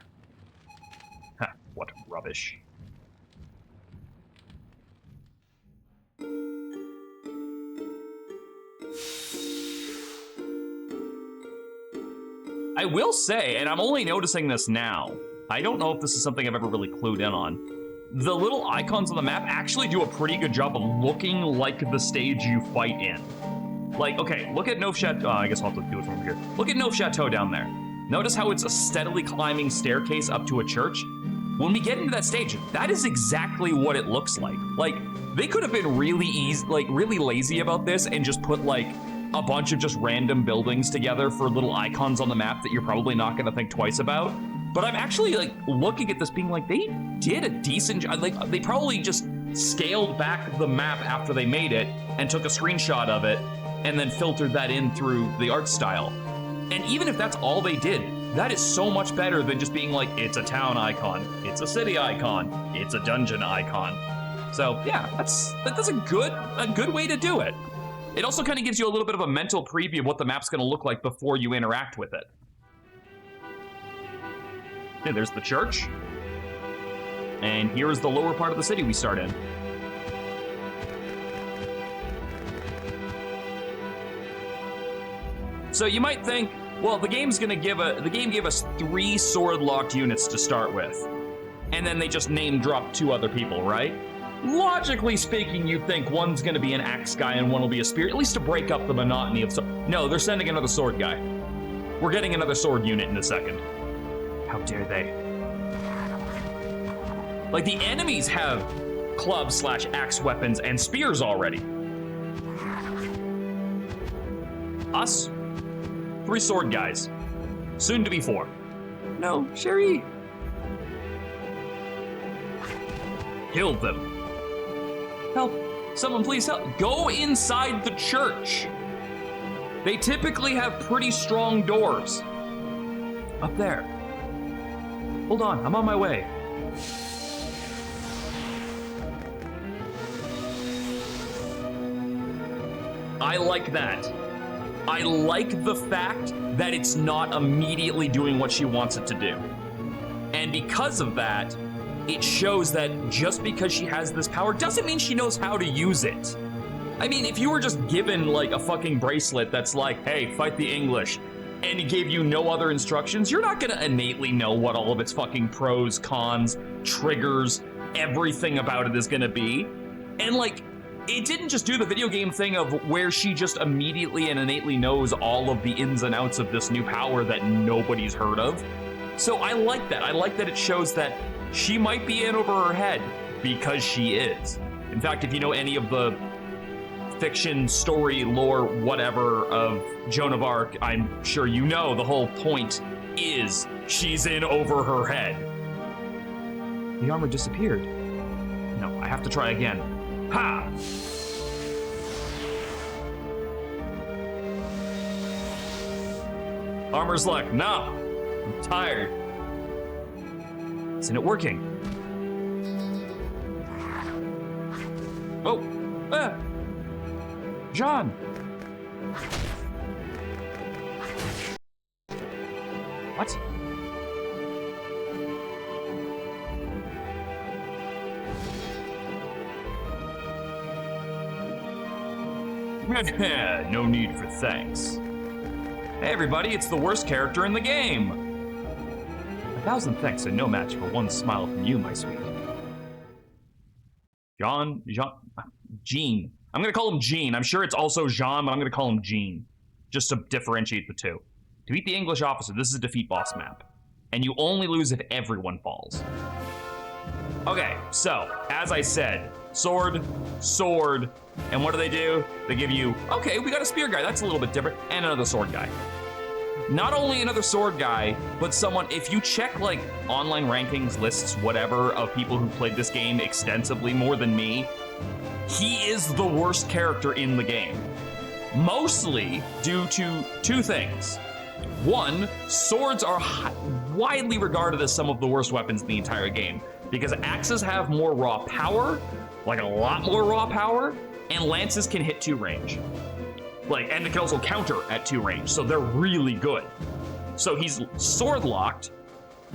Ha, what rubbish. I will say, and I'm only noticing this now, I don't know if this is something I've ever really clued in on. The little icons on the map actually do a pretty good job of looking like the stage you fight in. Like, okay, look at Neuf Chateau. I guess I'll have to do it from here. Look at Neuf Chateau down there. Notice how it's a steadily climbing staircase up to a church? When we get into that stage, that is exactly what it looks like. Like, they could have been really really lazy about this and just put, like, a bunch of just random buildings together for little icons on the map that you're probably not gonna think twice about. But I'm actually, like, looking at this being like, they did a decent job. Like, they probably just scaled back the map after they made it and took a screenshot of it and then filtered that in through the art style. And even if that's all they did, that is so much better than just being like, it's a town icon, it's a city icon, it's a dungeon icon. So yeah, that's a good way to do it. It also kind of gives you a little bit of a mental preview of what the map's going to look like before you interact with it. Okay, there's the church. And here is the lower part of the city we start in. So you might think, well, the game gave us 3 sword locked units to start with. And then they just name dropped 2 other people, right? logically speaking, you'd think one's going to be an axe guy and one will be a spear, at least to break up the monotony of... No, they're sending another sword guy. We're getting another sword unit in a second. How dare they? Like, the enemies have club/axe weapons and spears already. Us? 3 sword guys. Soon to be 4. No, Sherry. Kill them. Help. Someone please help. Go inside the church. They typically have pretty strong doors. Up there. Hold on, I'm on my way. I like that. I like the fact that it's not immediately doing what she wants it to do. And because of that, it shows that just because she has this power doesn't mean she knows how to use it. I mean, if you were just given like a fucking bracelet that's like, hey, fight the English, and it gave you no other instructions, you're not gonna innately know what all of its fucking pros, cons, triggers, everything about it is gonna be. And like, it didn't just do the video game thing of where she just immediately and innately knows all of the ins and outs of this new power that nobody's heard of. So I like that. I like that it shows that she might be in over her head because she is. In fact, if you know any of the fiction, story, lore, whatever of Joan of Arc, I'm sure you know the whole point is she's in over her head. The armor disappeared. No, I have to try again. Ha! Armor's like, no, I'm tired. Isn't it working? Oh, Jeanne. What? No need for thanks. Hey everybody, it's the worst character in the game. 1,000 thanks and no match for one smile from you, my sweet. Jeanne. I'm gonna call him Jeanne. I'm sure it's also Jeanne, but I'm gonna call him Jeanne, just to differentiate the two. Defeat the English officer. This is a defeat boss map, and you only lose if everyone falls. Okay, so as I said, sword, and what do? They give you, okay, we got a spear guy, that's a little bit different, and another sword guy. Not only another sword guy, but someone, if you check like online rankings, lists, whatever, of people who played this game extensively more than me, he is the worst character in the game. Mostly due to 2 things. One, swords are widely regarded as some of the worst weapons in the entire game, because axes have more raw power, like a lot more raw power, and lances can hit 2 range. Like, and they can also counter at 2 range, so they're really good. So he's sword locked,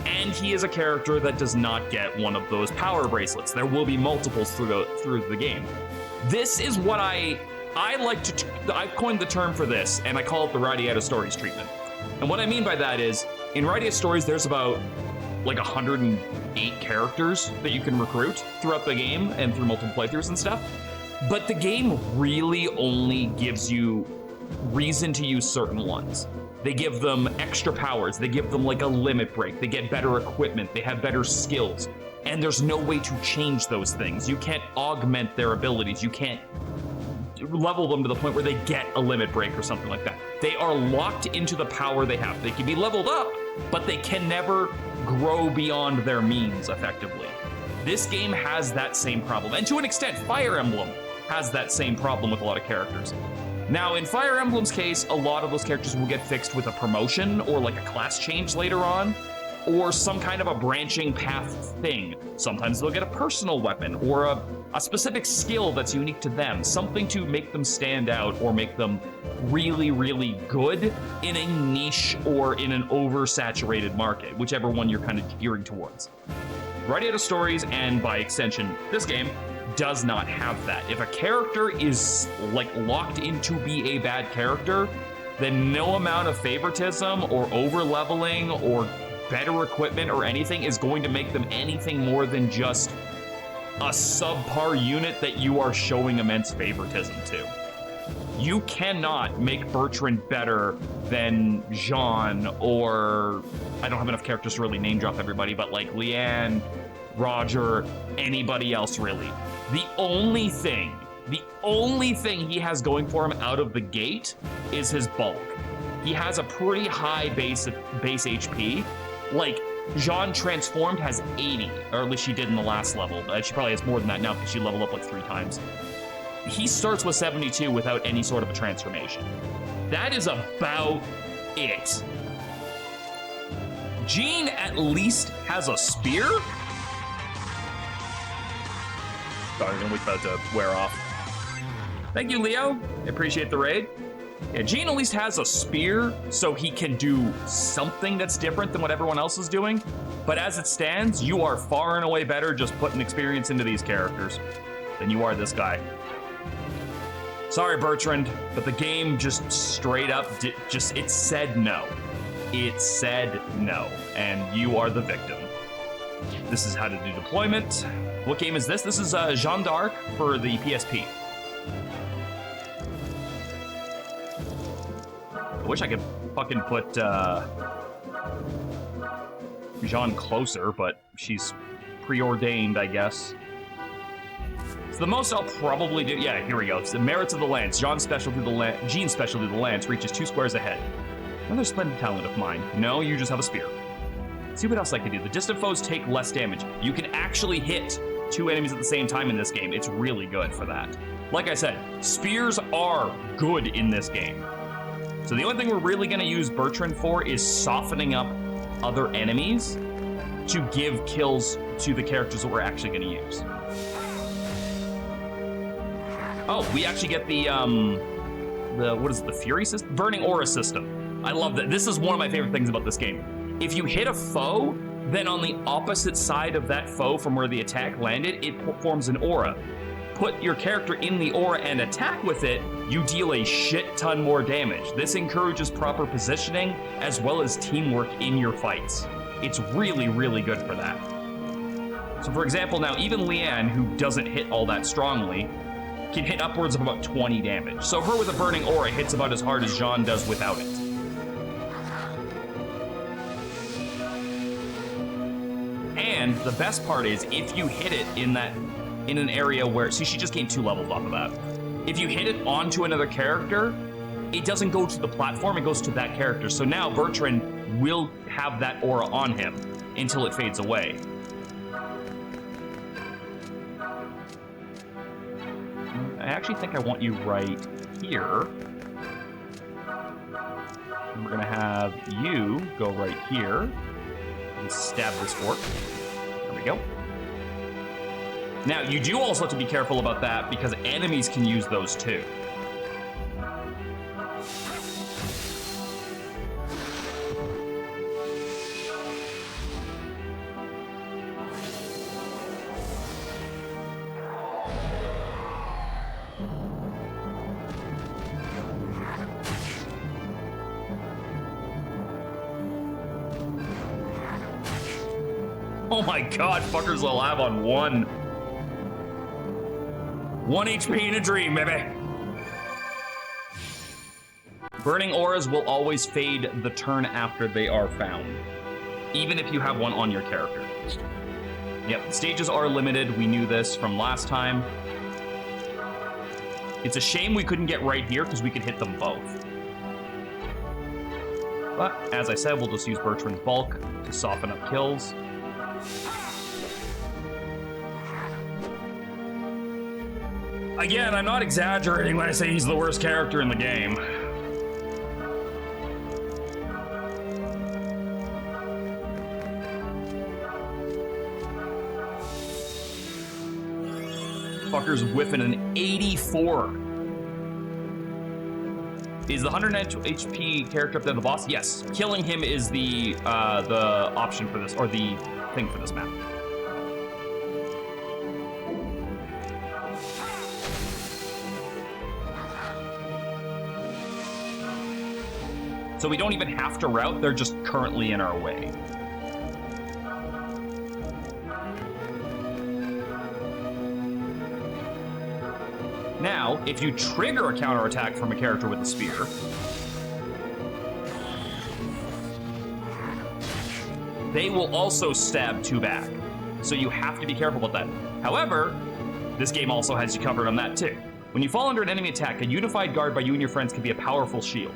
and he is a character that does not get one of those power bracelets. There will be multiples through the game. This is what I like to, I've coined the term for this, and I call it the Radiata Stories treatment. And what I mean by that is, in Radiata Stories, there's about like 108 characters that you can recruit throughout the game and through multiple playthroughs and stuff. But the game really only gives you reason to use certain ones. They give them extra powers, they give them like a limit break, they get better equipment, they have better skills, and there's no way to change those things. You can't augment their abilities, you can't level them to the point where they get a limit break or something like that. They are locked into the power they have. They can be leveled up, but they can never grow beyond their means effectively. This game has that same problem, and to an extent, Fire Emblem has that same problem with a lot of characters. Now, in Fire Emblem's case, a lot of those characters will get fixed with a promotion or like a class change later on, or some kind of a branching path thing. Sometimes they'll get a personal weapon or a specific skill that's unique to them, something to make them stand out or make them really, really good in a niche or in an oversaturated market, whichever one you're kind of gearing towards. Radiata Stories, and by extension, this game, does not have that. If a character is like locked in to be a bad character, then no amount of favoritism or over leveling or better equipment or anything is going to make them anything more than just a subpar unit that you are showing immense favoritism to. You cannot make Bertrand better than Jeanne, or I don't have enough characters to really name drop everybody, but like Leanne, Roger, anybody else really. The only thing he has going for him out of the gate is his bulk. He has a pretty high base HP. Like, Jeanne transformed has 80, or at least she did in the last level. She probably has more than that now because she leveled up like 3 times. He starts with 72 without any sort of a transformation. That is about it. Jeanne at least has a spear. Sorry, I'm gonna wait for that to wear off. Thank you, Leo. I appreciate the raid. Yeah, Jeanne at least has a spear, so he can do something that's different than what everyone else is doing. But as it stands, you are far and away better just putting experience into these characters than you are this guy. Sorry, Bertrand, but the game just straight up, it said no. It said no, and you are the victim. This is how to do deployment. What game is this? This is Jeanne d'Arc for the PSP. I wish I could fucking put Jeanne closer, but she's preordained, I guess. So the most I'll probably do, yeah, here we go. It's the merits of the lance. Jeanne's special to the lance reaches 2 squares ahead. Another splendid talent of mine. No, you just have a spear. See what else I can do. The distant foes take less damage. You can actually hit 2 enemies at the same time in this game. It's really good for that. Like I said, spears are good in this game. So the only thing we're really going to use Bertrand for is softening up other enemies to give kills to the characters that we're actually going to use. Oh, we actually get the what is it, the Fury system? Burning Aura system. I love that. This is one of my favorite things about this game. If you hit a foe, then on the opposite side of that foe from where the attack landed, it forms an aura. Put your character in the aura and attack with it, you deal a shit ton more damage. This encourages proper positioning as well as teamwork in your fights. It's really, really good for that. So for example, now even Leanne, who doesn't hit all that strongly, can hit upwards of about 20 damage. So her with a burning aura hits about as hard as Jeanne does without it. And the best part is if you hit it in an area where, see, she just gained 2 levels off of that. If you hit it onto another character, it doesn't go to the platform, it goes to that character. So now Bertrand will have that aura on him until it fades away. I actually think I want you right here. And we're gonna have you go right here and stab this orc. There we go. Now, you do also have to be careful about that because enemies can use those too. Oh my god, fuckers will have on 1 HP in a dream, baby. Burning auras will always fade the turn after they are found, even if you have one on your character. Yep, stages are limited. We knew this from last time. It's a shame we couldn't get right here because we could hit them both. But as I said, we'll just use Bertrand's bulk to soften up kills. Again, I'm not exaggerating when I say he's the worst character in the game. Fucker's whiffing an 84. Is the 100 HP character up there the boss? Yes. Killing him is the option for this, or the thing for this map. So we don't even have to route, they're just currently in our way. Now, if you trigger a counterattack from a character with a spear, they will also stab 2 back. So you have to be careful about that. However, this game also has you covered on that too. When you fall under an enemy attack, a unified guard by you and your friends can be a powerful shield.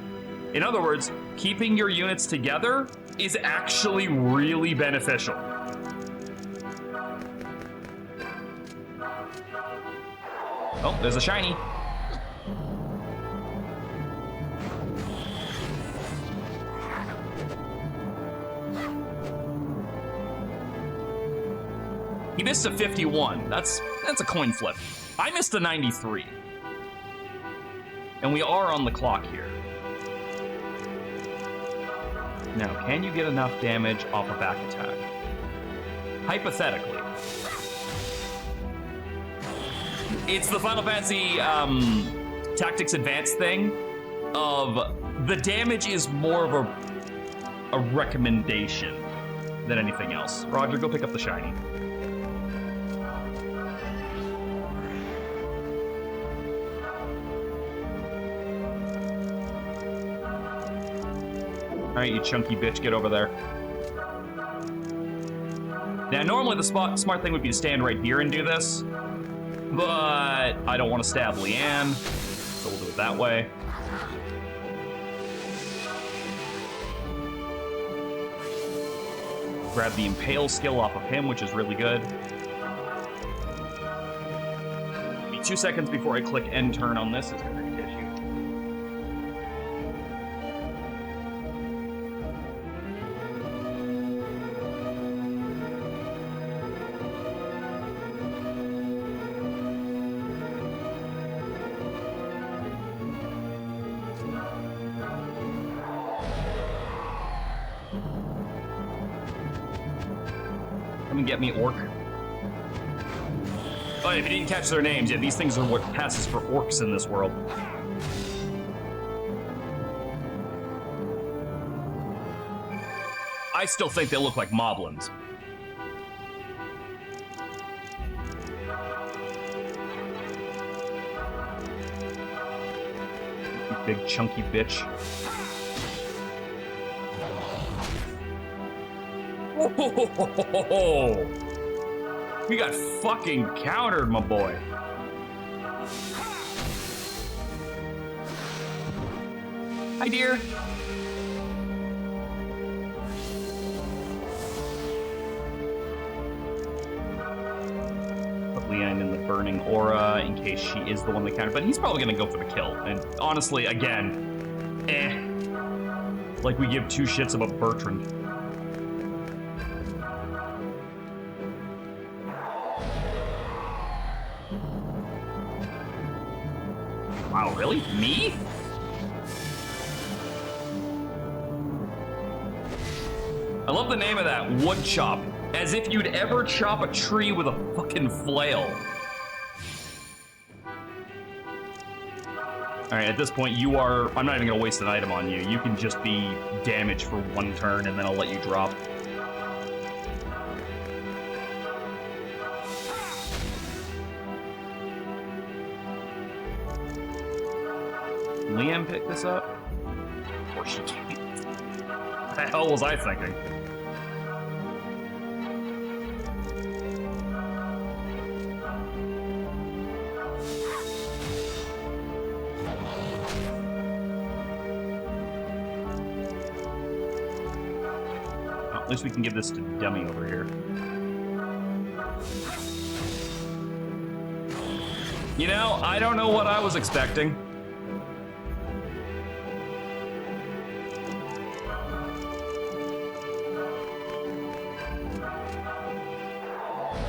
In other words, keeping your units together is actually really beneficial. Oh, there's a shiny. He missed a 51. That's a coin flip. I missed a 93. And we are on the clock here. Now, can you get enough damage off a back attack? Hypothetically. It's the Final Fantasy Tactics Advanced thing of the damage is more of a recommendation than anything else. Roger, go pick up the shiny. All right, you chunky bitch, get over there. Now, normally the smart thing would be to stand right here and do this, but I don't want to stab Leanne, so we'll do it that way. Grab the Impale skill off of him, which is really good. Be 2 seconds before I click end turn on this. It's going to hit you. Come and get me, orc. Oh, if you didn't catch their names, yeah, these things are what passes for orcs in this world. I still think they look like moblins. You big chunky bitch. Oh, we got fucking countered, my boy. Hi, dear. Put Leanne in the burning aura in case she is the one that countered, but he's probably gonna go for the kill. And honestly, again, like we give 2 shits about Bertrand. Wow, really? Me? I love the name of that, wood chop. As if you'd ever chop a tree with a fucking flail. Alright, at this point you are... I'm not even gonna waste an item on you. You can just be damaged for 1 turn and then I'll let you drop. Liam pick this up? Or she can't. What the hell was I thinking? Well, at least we can give this to Dummy over here. You know, I don't know what I was expecting.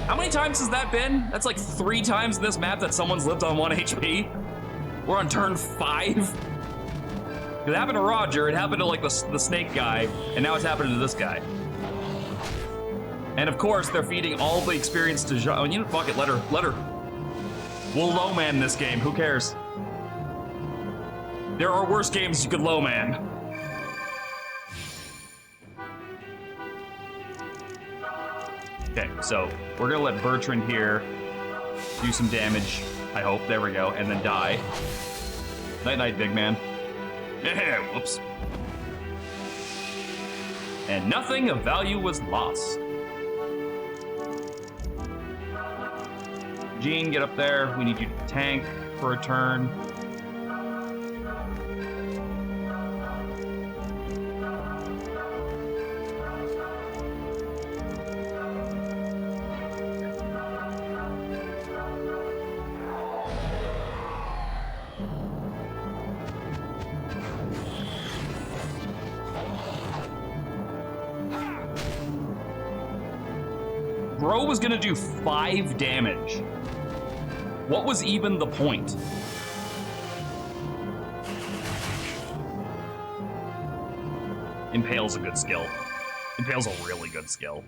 How many times has that been? That's like 3 times in this map that someone's lived on 1 HP. We're on turn 5. It happened to Roger, it happened to like the snake guy, and now it's happening to this guy. And of course, they're feeding all the experience to Jeanne. Oh, you know, fuck it, let her. We'll low man this game, who cares? There are worse games you could low man. Okay, so we're gonna let Bertrand here do some damage I hope. There we go. And then die. Night-night, big man. Whoops. And nothing of value was lost. Jeanne, get up there. We need you to tank for a turn. Bro was gonna do 5 damage. What was even the point? Impale's a good skill. Impale's a really good skill.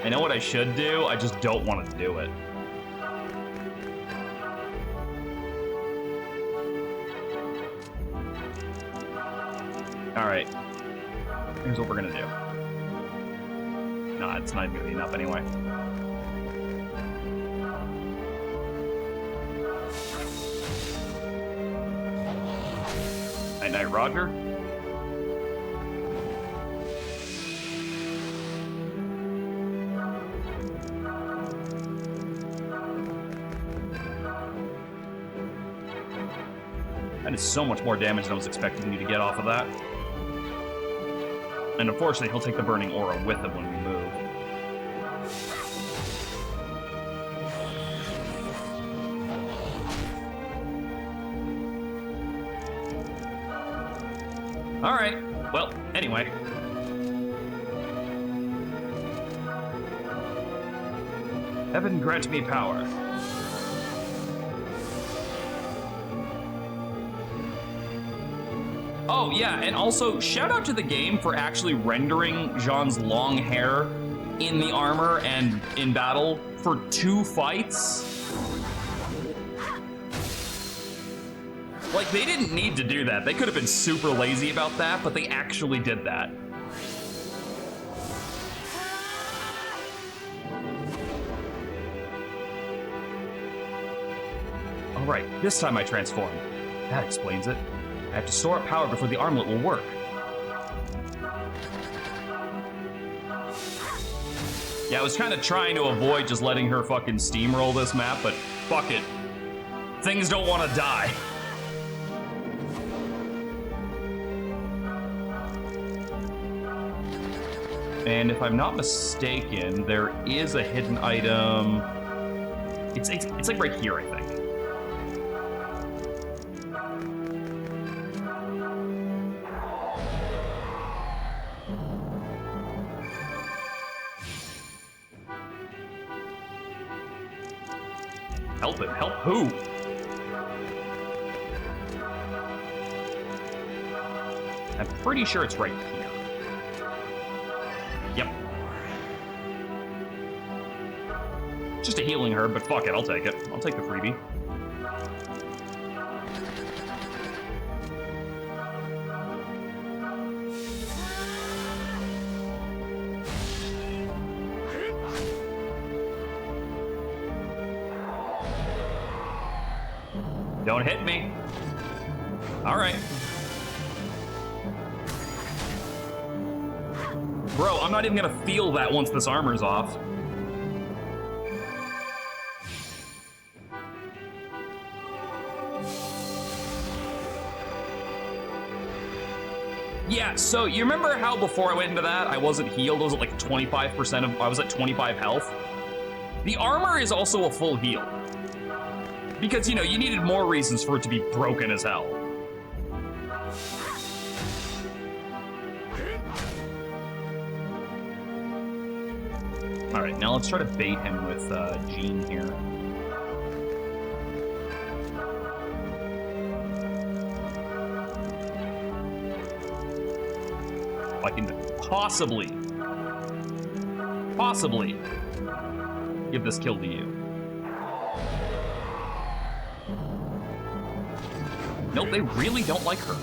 I know what I should do, I just don't want to do it. Alright. Here's what we're gonna do. Nah, it's not even gonna be enough anyway. Night-night, Roger. That is so much more damage than I was expecting you to get off of that. And unfortunately, he'll take the burning aura with him when we move. Alright, well, anyway. Heaven grant me power. Oh, yeah, and also, shout out to the game for actually rendering Jeanne's long hair in the armor and in battle for 2 fights. Like, they didn't need to do that. They could have been super lazy about that, but they actually did that. All right, this time I transformed. That explains it. I have to store up power before the armlet will work. Yeah, I was kind of trying to avoid just letting her fucking steamroll this map, but fuck it. Things don't want to die. And if I'm not mistaken, there is a hidden item. It's like right here, I think. Help him. Help who? I'm pretty sure it's right here. Yep. Just a healing herb, but fuck it, I'll take it. I'll take the freebie. Don't hit me. All right. Bro, I'm not even gonna feel that once this armor's off. Yeah, so you remember how before I went into that, I wasn't healed? I was at like 25% of, I was at 25 health. The armor is also a full heal. Because, you know, you needed more reasons for it to be broken as hell. All right, now let's try to bait him with Jeanne here. I can possibly give this kill to you. Nope, they really don't like her.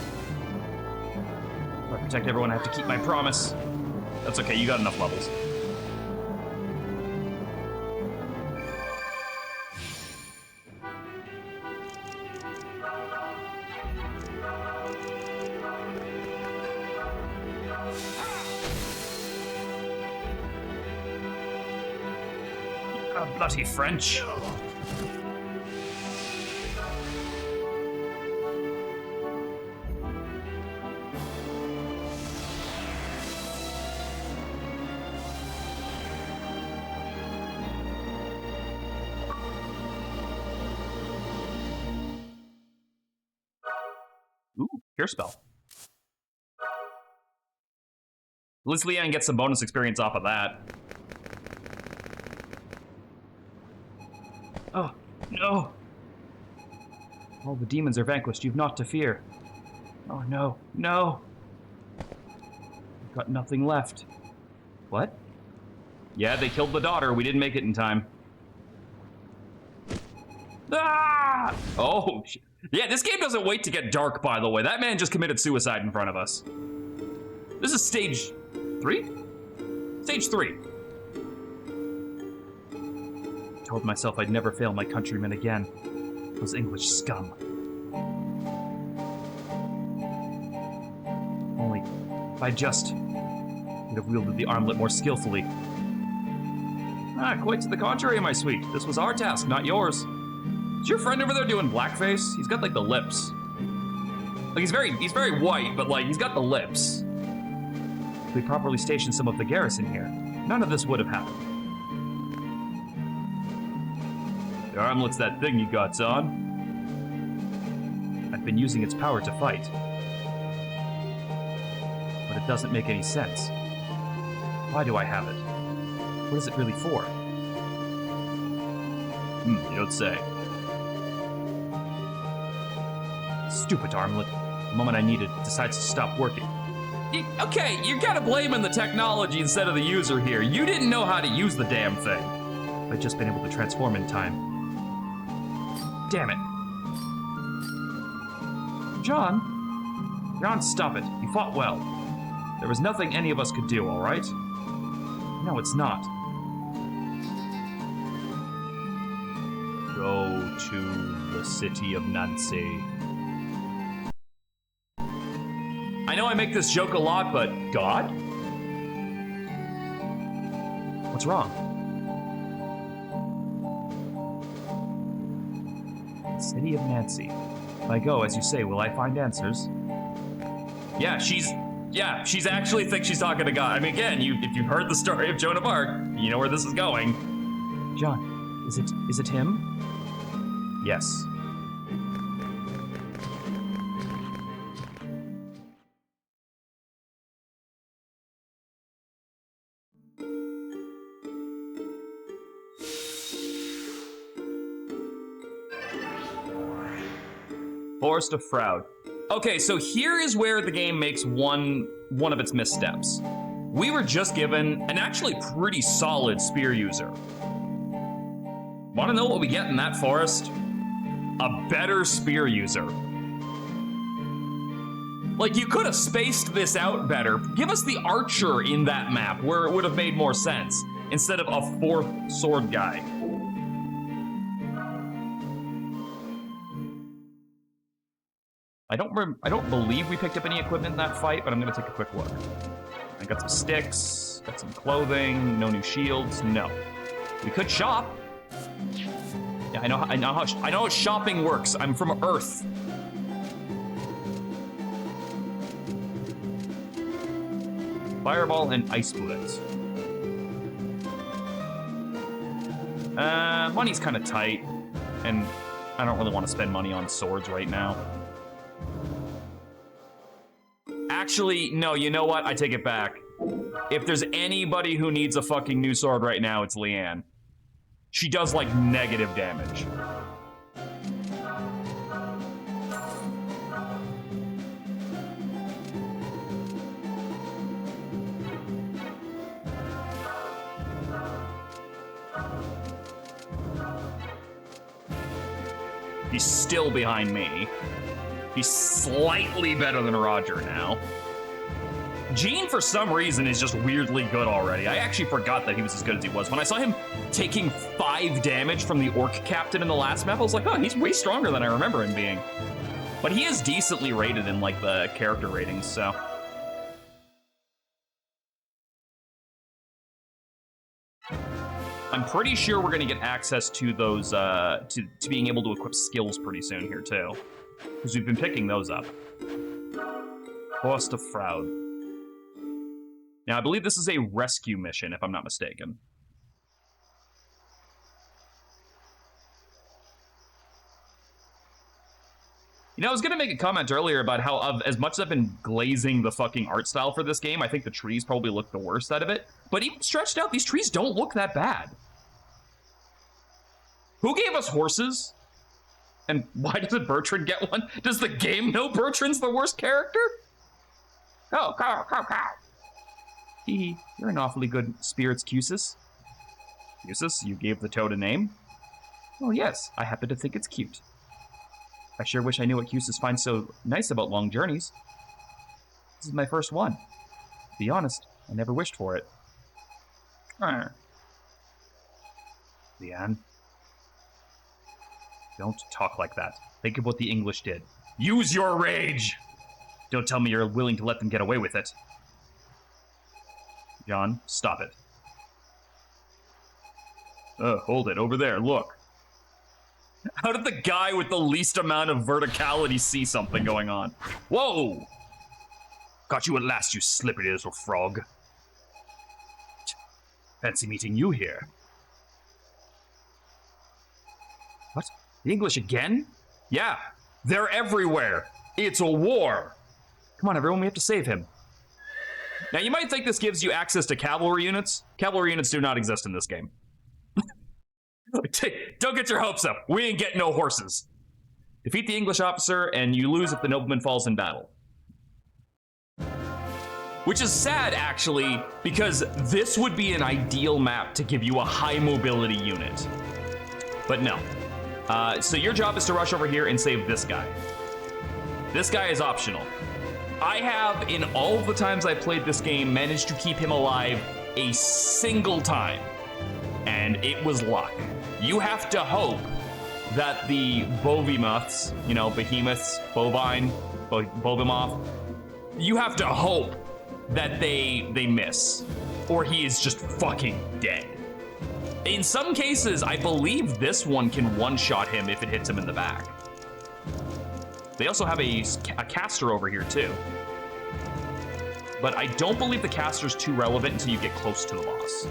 I protect everyone, I have to keep my promise. That's okay, you got enough levels. Bloody French. Ooh, Cure Spell. At least Leanne gets some bonus experience off of that. Oh, no! All the demons are vanquished, you've naught to fear. Oh no, no! I've got nothing left. What? Yeah, they killed the daughter, we didn't make it in time. Ah! Oh, yeah, this game doesn't wait to get dark, by the way. That man just committed suicide in front of us. This is stage 3? Stage 3. Told myself I'd never fail my countrymen again. Those English scum. Only if I just would have wielded the armlet more skillfully. Ah, quite to the contrary, my sweet. This was our task, not yours. Is your friend over there doing blackface? He's got like the lips. Like he's very white, but like he's got the lips. If we properly stationed some of the garrison here, none of this would have happened. The armlet's that thing you got, son. I've been using its power to fight. But it doesn't make any sense. Why do I have it? What is it really for? You don't say. Stupid armlet. The moment I need it, it decides to stop working. Okay, you're kind of blaming the technology instead of the user here. You didn't know how to use the damn thing. If I'd just been able to transform in time. Damn it. John, stop it. You fought well. There was nothing any of us could do, all right? No, it's not. Go to the city of Nancy. I know I make this joke a lot, but God? What's wrong? City of Nancy. If I go, as you say, will I find answers? Yeah, she's actually thinks she's talking to God. I mean, again, if you've heard the story of Joan of Arc, you know where this is going. John, is it him? Yes. Forest of Froud. Okay, so here is where the game makes one of its missteps. We were just given an actually pretty solid spear user. Want to know what we get in that forest? A better spear user. Like, you could have spaced this out better. Give us the archer in that map where it would have made more sense instead of a fourth sword guy. I don't believe we picked up any equipment in that fight, but I'm gonna take a quick look. I got some sticks, got some clothing, no new shields, no. We could shop. Yeah, I know how shopping works. I'm from Earth. Fireball and ice bullets. Money's kind of tight, and I don't really want to spend money on swords right now. Actually, no, you know what? I take it back. If there's anybody who needs a fucking new sword right now, it's Leanne. She does, like, negative damage. He's still behind me. He's slightly better than Roger now. Jeanne, for some reason, is just weirdly good already. I actually forgot that he was as good as he was. When I saw him taking 5 damage from the orc captain in the last map, I was like, oh, he's way stronger than I remember him being. But he is decently rated in, like, the character ratings, so... I'm pretty sure we're gonna get access to those, to being able to equip skills pretty soon here, too. Because we've been picking those up. Cost of Fraud. Now, I believe this is a rescue mission, if I'm not mistaken. You know, I was gonna make a comment earlier about how, as much as I've been glazing the fucking art style for this game, I think the trees probably look the worst out of it. But even stretched out, these trees don't look that bad. Who gave us horses? And why doesn't Bertrand get one? Does the game know Bertrand's the worst character? Oh, cow. Hee, you're an awfully good spirits, Cusis. Cusis, you gave the toad a name? Oh yes, I happen to think it's cute. I sure wish I knew what Cusis finds so nice about long journeys. This is my first one. To be honest, I never wished for it. Leanne. Don't talk like that. Think of what the English did. Use your rage! Don't tell me you're willing to let them get away with it. Jeanne, stop it. Hold it, over there, look. How did the guy with the least amount of verticality see something going on? Whoa! Got you at last, you slippery little frog. Fancy meeting you here. What? The English again? Yeah, they're everywhere. It's a war. Come on, everyone, we have to save him. Now, you might think this gives you access to cavalry units. Cavalry units do not exist in this game. Don't get your hopes up. We ain't getting no horses. Defeat the English officer, and you lose if the nobleman falls in battle. Which is sad, actually, because this would be an ideal map to give you a high mobility unit. But no. So your job is to rush over here and save this guy. This guy is optional. I have, in all of the times I've played this game, managed to keep him alive a single time. And it was luck. You have to hope that the Bovimuths, you know, behemoths, bovine, Bovimoth, you have to hope that they miss, or he is just fucking dead. In some cases, I believe this one can one-shot him if it hits him in the back. They also have a caster over here, too. But I don't believe the caster's too relevant until you get close to the boss.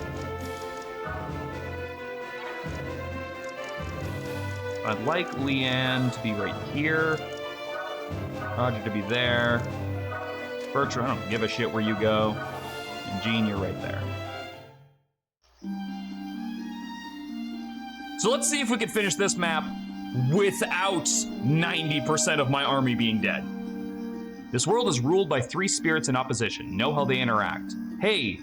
I'd like Leanne to be right here. Roger to be there. Bertrand, I don't give a shit where you go. And Jeanne, you're right there. So let's see if we can finish this map without 90% of my army being dead. This world is ruled by 3 spirits in opposition. Know how they interact. Hey,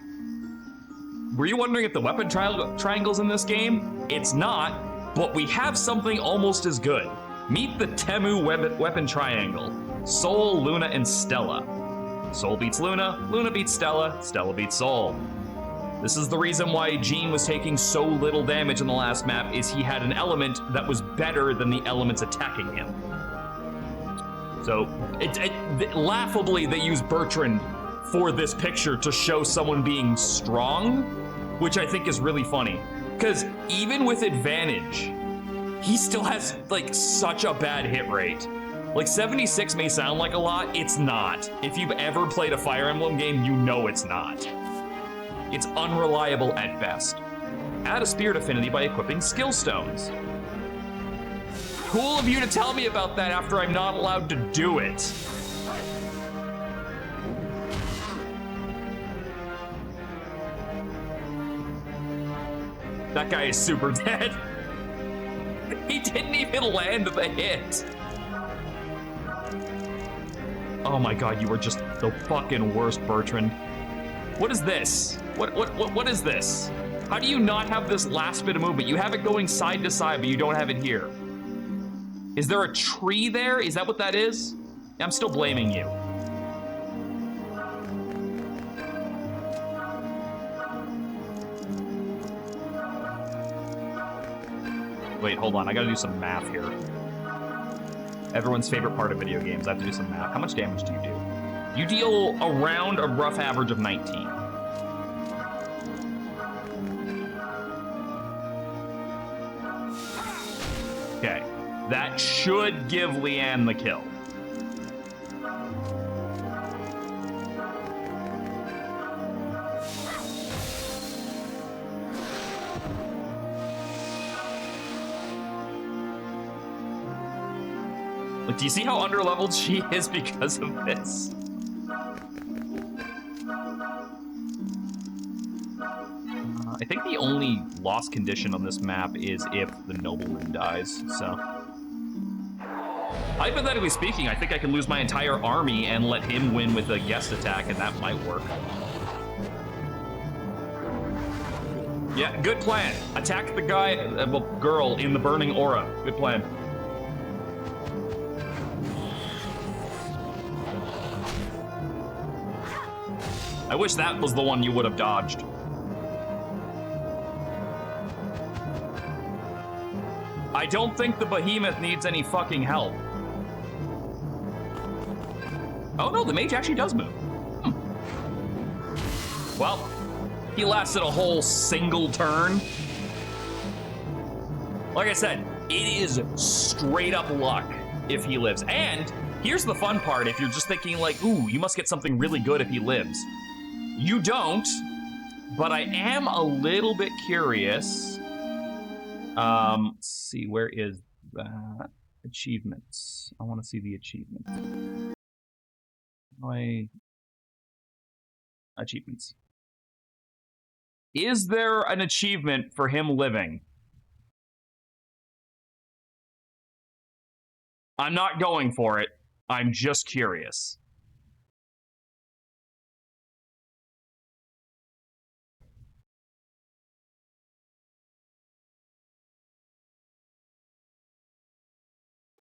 were you wondering if the weapon triangle's in this game? It's not, but we have something almost as good. Meet the Temu weapon triangle. Sol, Luna, and Stella. Sol beats Luna, Luna beats Stella, Stella beats Sol. This is the reason why Jeanne was taking so little damage in the last map, is he had an element that was better than the elements attacking him. So, laughably, they use Bertrand for this picture to show someone being strong, which I think is really funny. Because even with advantage, he still has, like, such a bad hit rate. Like, 76 may sound like a lot, it's not. If you've ever played a Fire Emblem game, you know it's not. It's unreliable at best. Add a spirit affinity by equipping skill stones. Cool of you to tell me about that after I'm not allowed to do it. That guy is super dead. He didn't even land the hit. Oh my god, you were just the fucking worst, Bertrand. What is this? What is this? How do you not have this last bit of movement? You have it going side to side, but you don't have it here. Is there a tree there? Is that what that is? I'm still blaming you. Wait, hold on. I gotta do some math here. Everyone's favorite part of video games. I have to do some math. How much damage do you do? You deal around a rough average of 19. Okay. That should give Leanne the kill. Like, do you see how underleveled she is because of this? I think the only lost condition on this map is if the nobleman dies, so. Hypothetically speaking, I think I can lose my entire army and let him win with a guest attack, and that might work. Yeah, good plan. Attack the guy, well, girl in the burning aura. Good plan. I wish that was the one you would have dodged. I don't think the behemoth needs any fucking help. Oh no, the mage actually does move. Well, he lasted a whole single turn. Like I said, it is straight up luck if he lives. And here's the fun part, if you're just thinking like, ooh, you must get something really good if he lives. You don't, but I am a little bit curious. Let's see, where is that? Achievements. I want to see the achievements. Achievements. Is there an achievement for him living? I'm not going for it. I'm just curious.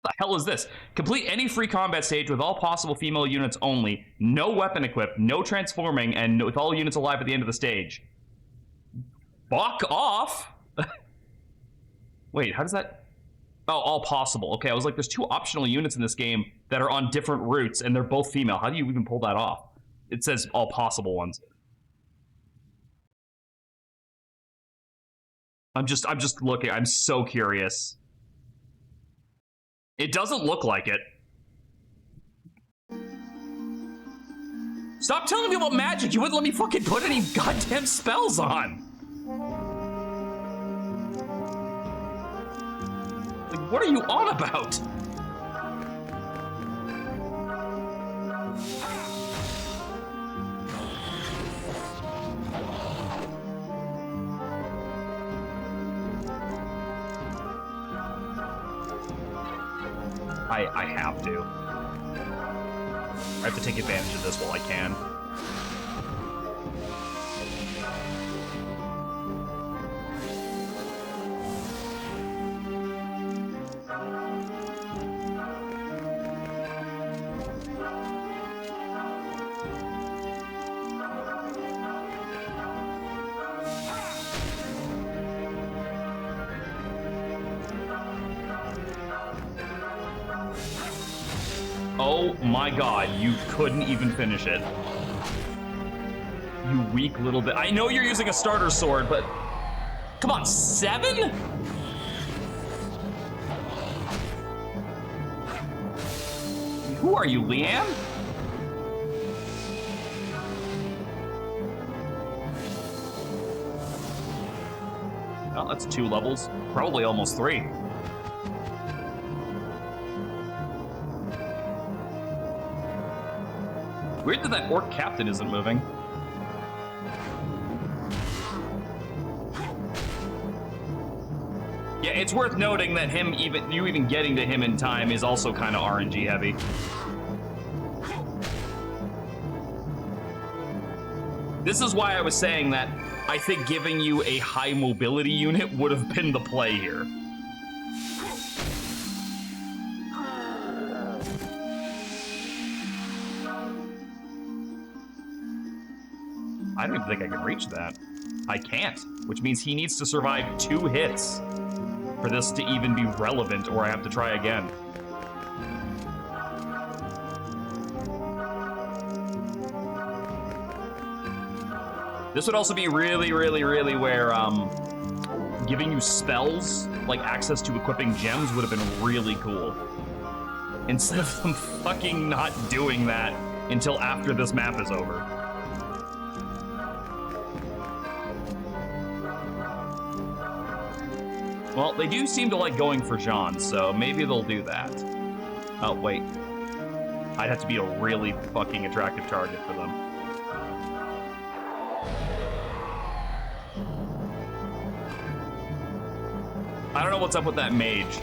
The hell is this? Complete any free combat stage with all possible female units only, no weapon equipped, no transforming, and with all units alive at the end of the stage. Fuck off! Wait, how does that... Oh, all possible. Okay, I was like, there's 2 optional units in this game that are on different routes, and they're both female. How do you even pull that off? It says all possible ones. I'm just looking. I'm so curious. It doesn't look like it. Stop telling me about magic. You wouldn't let me fucking put any goddamn spells on. Like, what are you on about? I have to. I have to take advantage of this while I can. Oh my god, you couldn't even finish it. You weak little bit. I know you're using a starter sword, but... Come on, 7? Who are you, Leanne? Oh, that's 2 levels. Probably almost 3. Weird that that orc captain isn't moving. Yeah, it's worth noting that you even getting to him in time is also kind of RNG heavy. This is why I was saying that I think giving you a high mobility unit would have been the play here. I don't even think I can reach that. I can't, which means he needs to survive 2 hits. for this to even be relevant, or I have to try again. This would also be really, really, really where giving you spells, like access to equipping gems, would have been really cool. Instead of them fucking not doing that until after this map is over. Well, they do seem to like going for Jeanne, so maybe they'll do that. Oh, wait. I'd have to be a really fucking attractive target for them. I don't know what's up with that mage.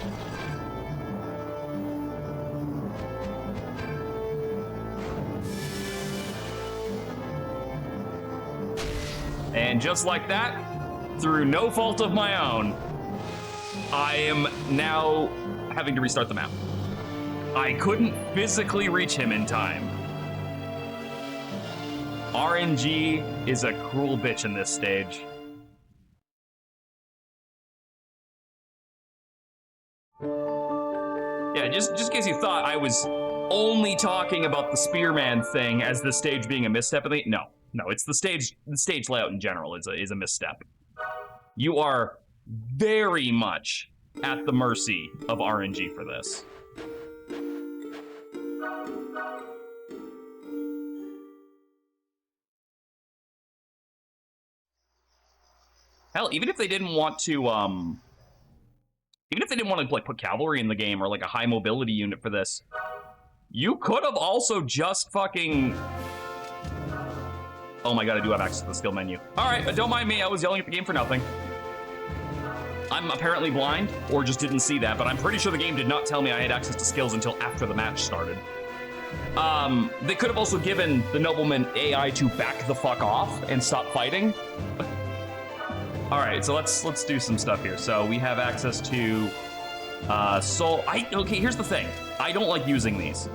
And just like that, through no fault of my own, I am now having to restart the map. I couldn't physically reach him in time. RNG is a cruel bitch in this stage. Yeah, just in case you thought I was only talking about the Spearman thing as the stage being a misstep. No, it's the stage layout in general is a misstep. You are very much at the mercy of RNG for this. Hell, even if they didn't want to, like put cavalry in the game or like a high mobility unit for this, you could have also just fucking. Oh my god, I do have access to the skill menu. All right, don't mind me. I was yelling at the game for nothing. I'm apparently blind or just didn't see that, but I'm pretty sure the game did not tell me I had access to skills until after the match started. They could have also given the nobleman AI to back the fuck off and stop fighting. All right, so let's do some stuff here. So we have access to soul. Okay, here's the thing. I don't like using these.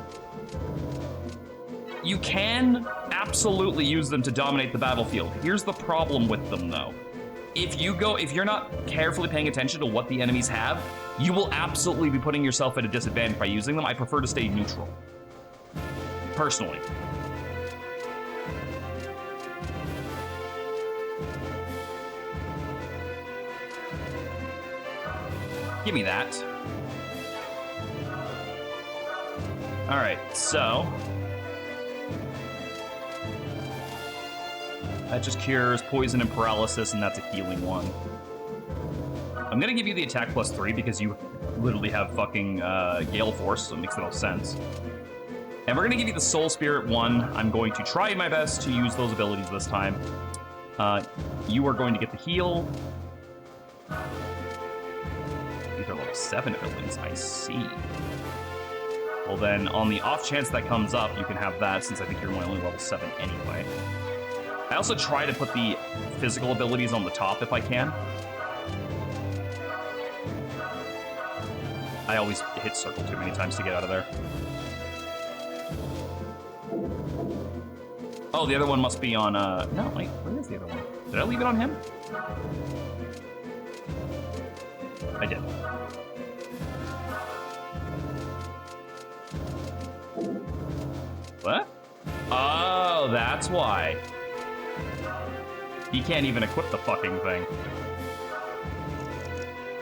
You can absolutely use them to dominate the battlefield. Here's the problem with them, though. If you're not carefully paying attention to what the enemies have, you will absolutely be putting yourself at a disadvantage by using them. I prefer to stay neutral, personally. Give me that. All right, so that just cures poison and paralysis, and that's a healing one. I'm gonna give you the attack +3 because you literally have fucking Gale Force, so it makes the most sense. And we're gonna give you the Soul Spirit 1. I'm going to try my best to use those abilities this time. You are going to get the heal. These are level 7 abilities, I see. Well then, on the off chance that comes up, you can have that, since I think you're only level 7 anyway. I also try to put the physical abilities on the top if I can. I always hit circle too many times to get out of there. Oh, the other one must be on, no, wait, where is the other one? Did I leave it on him? I did. What? Oh, that's why. He can't even equip the fucking thing.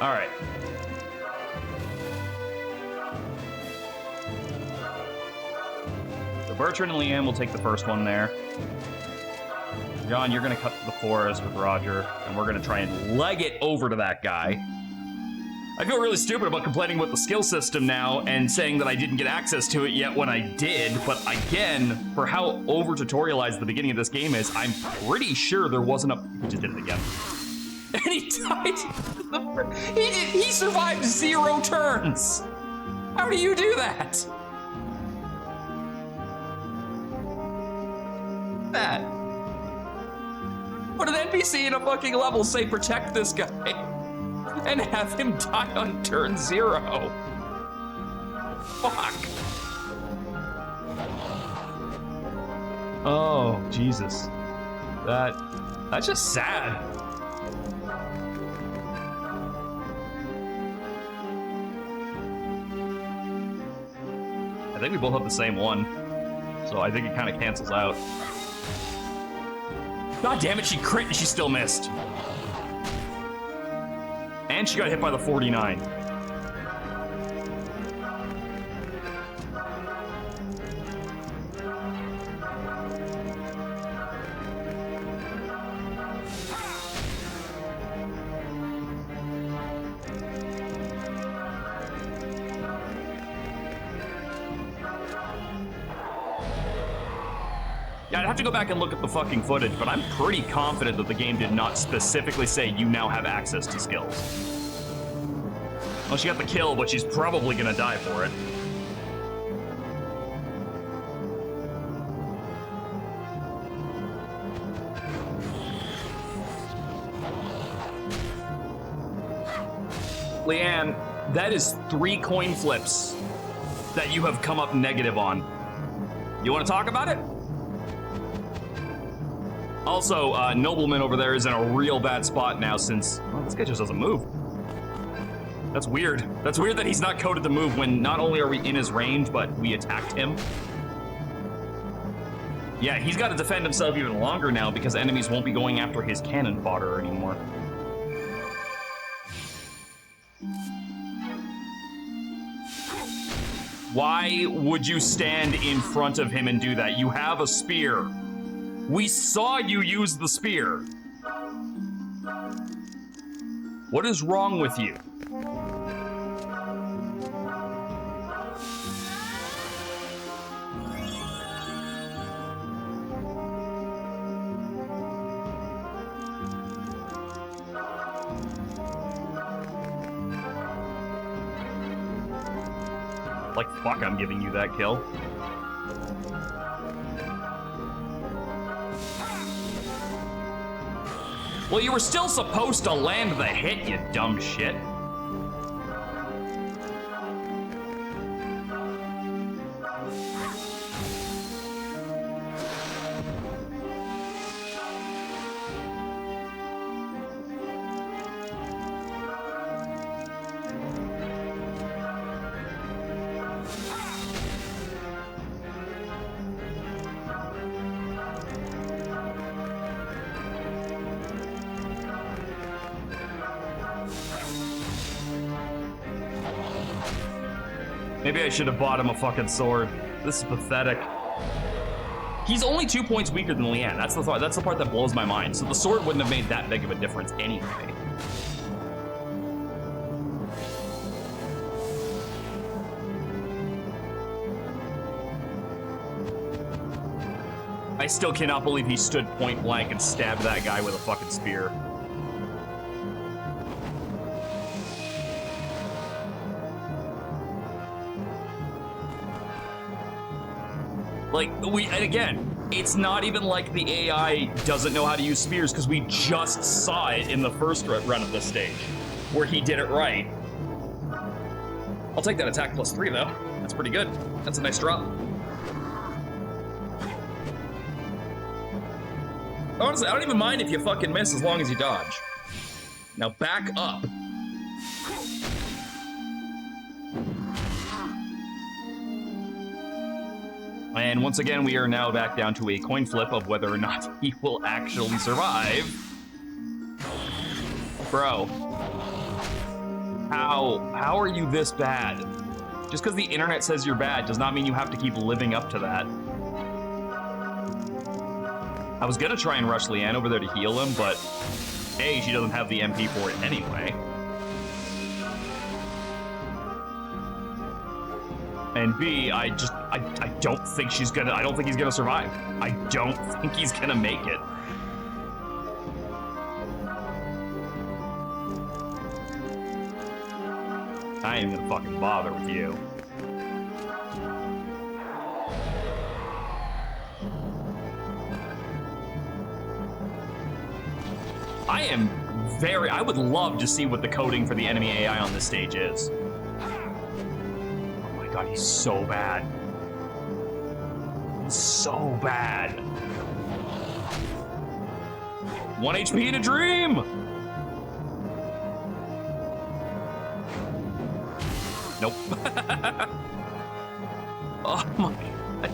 All right. So Bertrand and Leanne will take the first one there. John, you're gonna cut to the forest with Roger, and we're gonna try and leg it over to that guy. I feel really stupid about complaining about the skill system now and saying that I didn't get access to it yet when I did, but again, for how over-tutorialized the beginning of this game is, I'm pretty sure there wasn't a... We just did it again. And he died! He survived 0 turns! How do you do that? That. Put an NPC in a fucking level, say protect this guy. And have him die on turn 0. Fuck. Oh, Jesus. That's just sad. I think we both have the same one. So I think it kind of cancels out. God damn it, she crit and she still missed. And she got hit by the 49. Yeah, I'd have to go back and look at the fucking footage, but I'm pretty confident that the game did not specifically say you now have access to skills. Well, she got the kill, but she's probably gonna die for it. Leanne, that is 3 coin flips that you have come up negative on. You want to talk about it? Also, Nobleman over there is in a real bad spot now since... Well, this guy just doesn't move. That's weird. That's weird that he's not coded to move when not only are we in his range, but we attacked him. Yeah, he's got to defend himself even longer now because enemies won't be going after his cannon fodder anymore. Why would you stand in front of him and do that? You have a spear. We saw you use the spear. What is wrong with you? Like, fuck, I'm giving you that kill. Well, you were still supposed to land the hit, you dumb shit. Maybe I should have bought him a fucking sword. This is pathetic. He's only 2 points weaker than Leanne. That's the part that blows my mind. So the sword wouldn't have made that big of a difference anyway. I still cannot believe he stood point blank and stabbed that guy with a fucking spear. Like, and again, it's not even like the AI doesn't know how to use spears, because we just saw it in the first run of this stage, where he did it right. I'll take that attack +3, though. That's pretty good. That's a nice drop. Honestly, I don't even mind if you fucking miss as long as you dodge. Now back up. And once again, we are now back down to a coin flip of whether or not he will actually survive. Bro. How are you this bad? Just because the internet says you're bad does not mean you have to keep living up to that. I was gonna try and rush Leanne over there to heal him, but A, she doesn't have the MP for it anyway. And B, I don't think he's gonna survive. I don't think he's gonna make it. I ain't gonna fucking bother with you. I would love to see what the coding for the enemy AI on this stage is. Oh my god, he's so bad. He's so bad. 1 HP in a dream! Nope. Oh my god.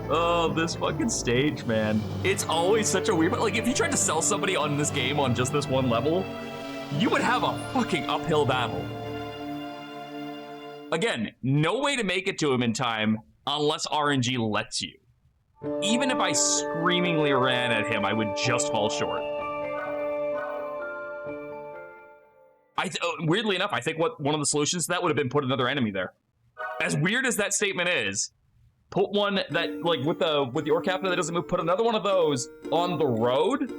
Oh, this fucking stage, man. It's always such a weird, like, if you tried to sell somebody on this game on just this one level, you would have a fucking uphill battle. Again, no way to make it to him in time unless RNG lets you. Even if I screamingly ran at him, I would just fall short. Weirdly enough, I think one of the solutions to that would have been put another enemy there. As weird as that statement is, put one that, like, with the Orc Captain that doesn't move, put another one of those on the road,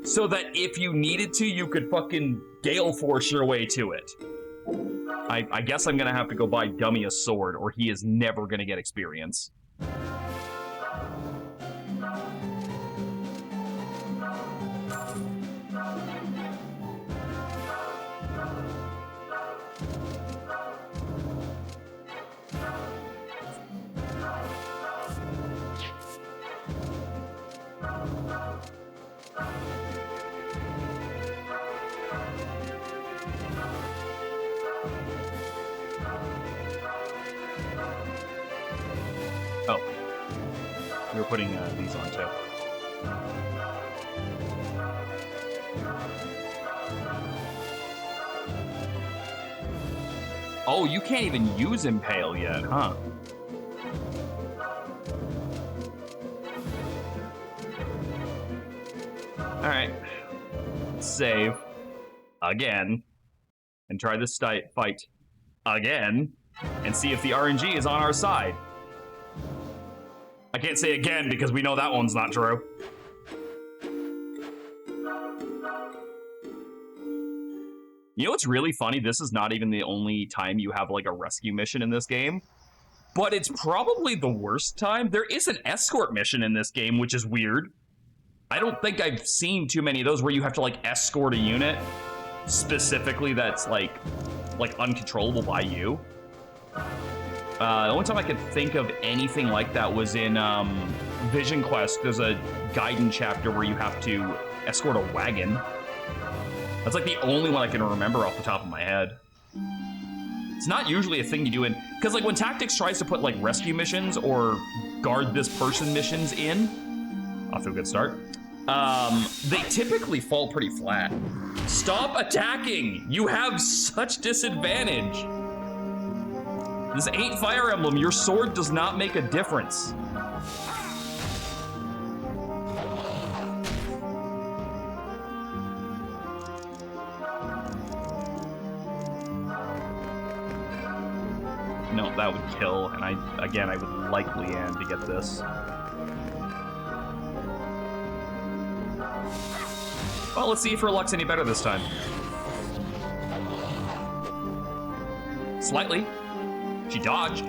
so that if you needed to, you could fucking gale force your way to it. I guess I'm gonna have to go buy Dummy a sword, or he is never gonna get experience. Oh. We were putting these on too. Oh, you can't even use Impale yet, huh? Alright. Save. Again. And try this fight. Again. And see if the RNG is on our side. I can't say again because we know that one's not true. You know what's really funny? This is not even the only time you have, like, a rescue mission in this game. But it's probably the worst time. There is an escort mission in this game, which is weird. I don't think I've seen too many of those where you have to, like, escort a unit specifically that's, like uncontrollable by you. The only time I could think of anything like that was in Vision Quest. There's a Gaiden chapter where you have to escort a wagon. That's like the only one I can remember off the top of my head. It's not usually a thing you do in, because like when Tactics tries to put like rescue missions or guard this person missions in, off to a good start, they typically fall pretty flat. Stop attacking! You have such disadvantage. This ain't Fire Emblem. Your sword does not make a difference. No, that would kill, and I would like Leanne to get this. Well, let's see if her luck's any better this time. Slightly. She dodged.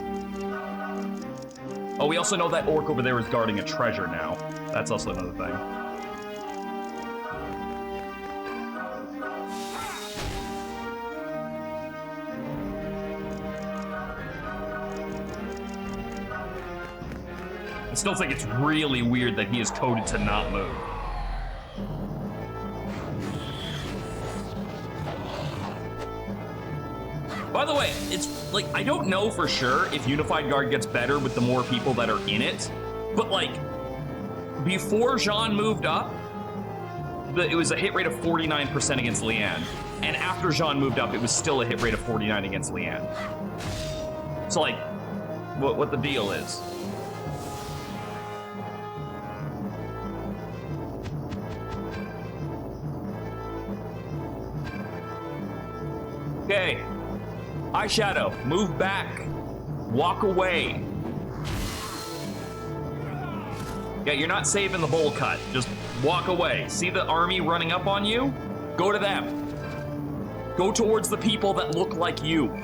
Oh, we also know that orc over there is guarding a treasure now. That's also another thing. I still think it's really weird that he is coded to not move. By the way, it's like, I don't know for sure if Unified Guard gets better with the more people that are in it, but like, before Jeanne moved up, it was a hit rate of 49% against Leanne, and after Jeanne moved up, it was still a hit rate of 49 against Leanne. So like, what the deal is. Okay. Eyeshadow, move back. Walk away. Yeah, you're not saving the bowl cut. Just walk away. See the army running up on you? Go to them. Go towards the people that look like you.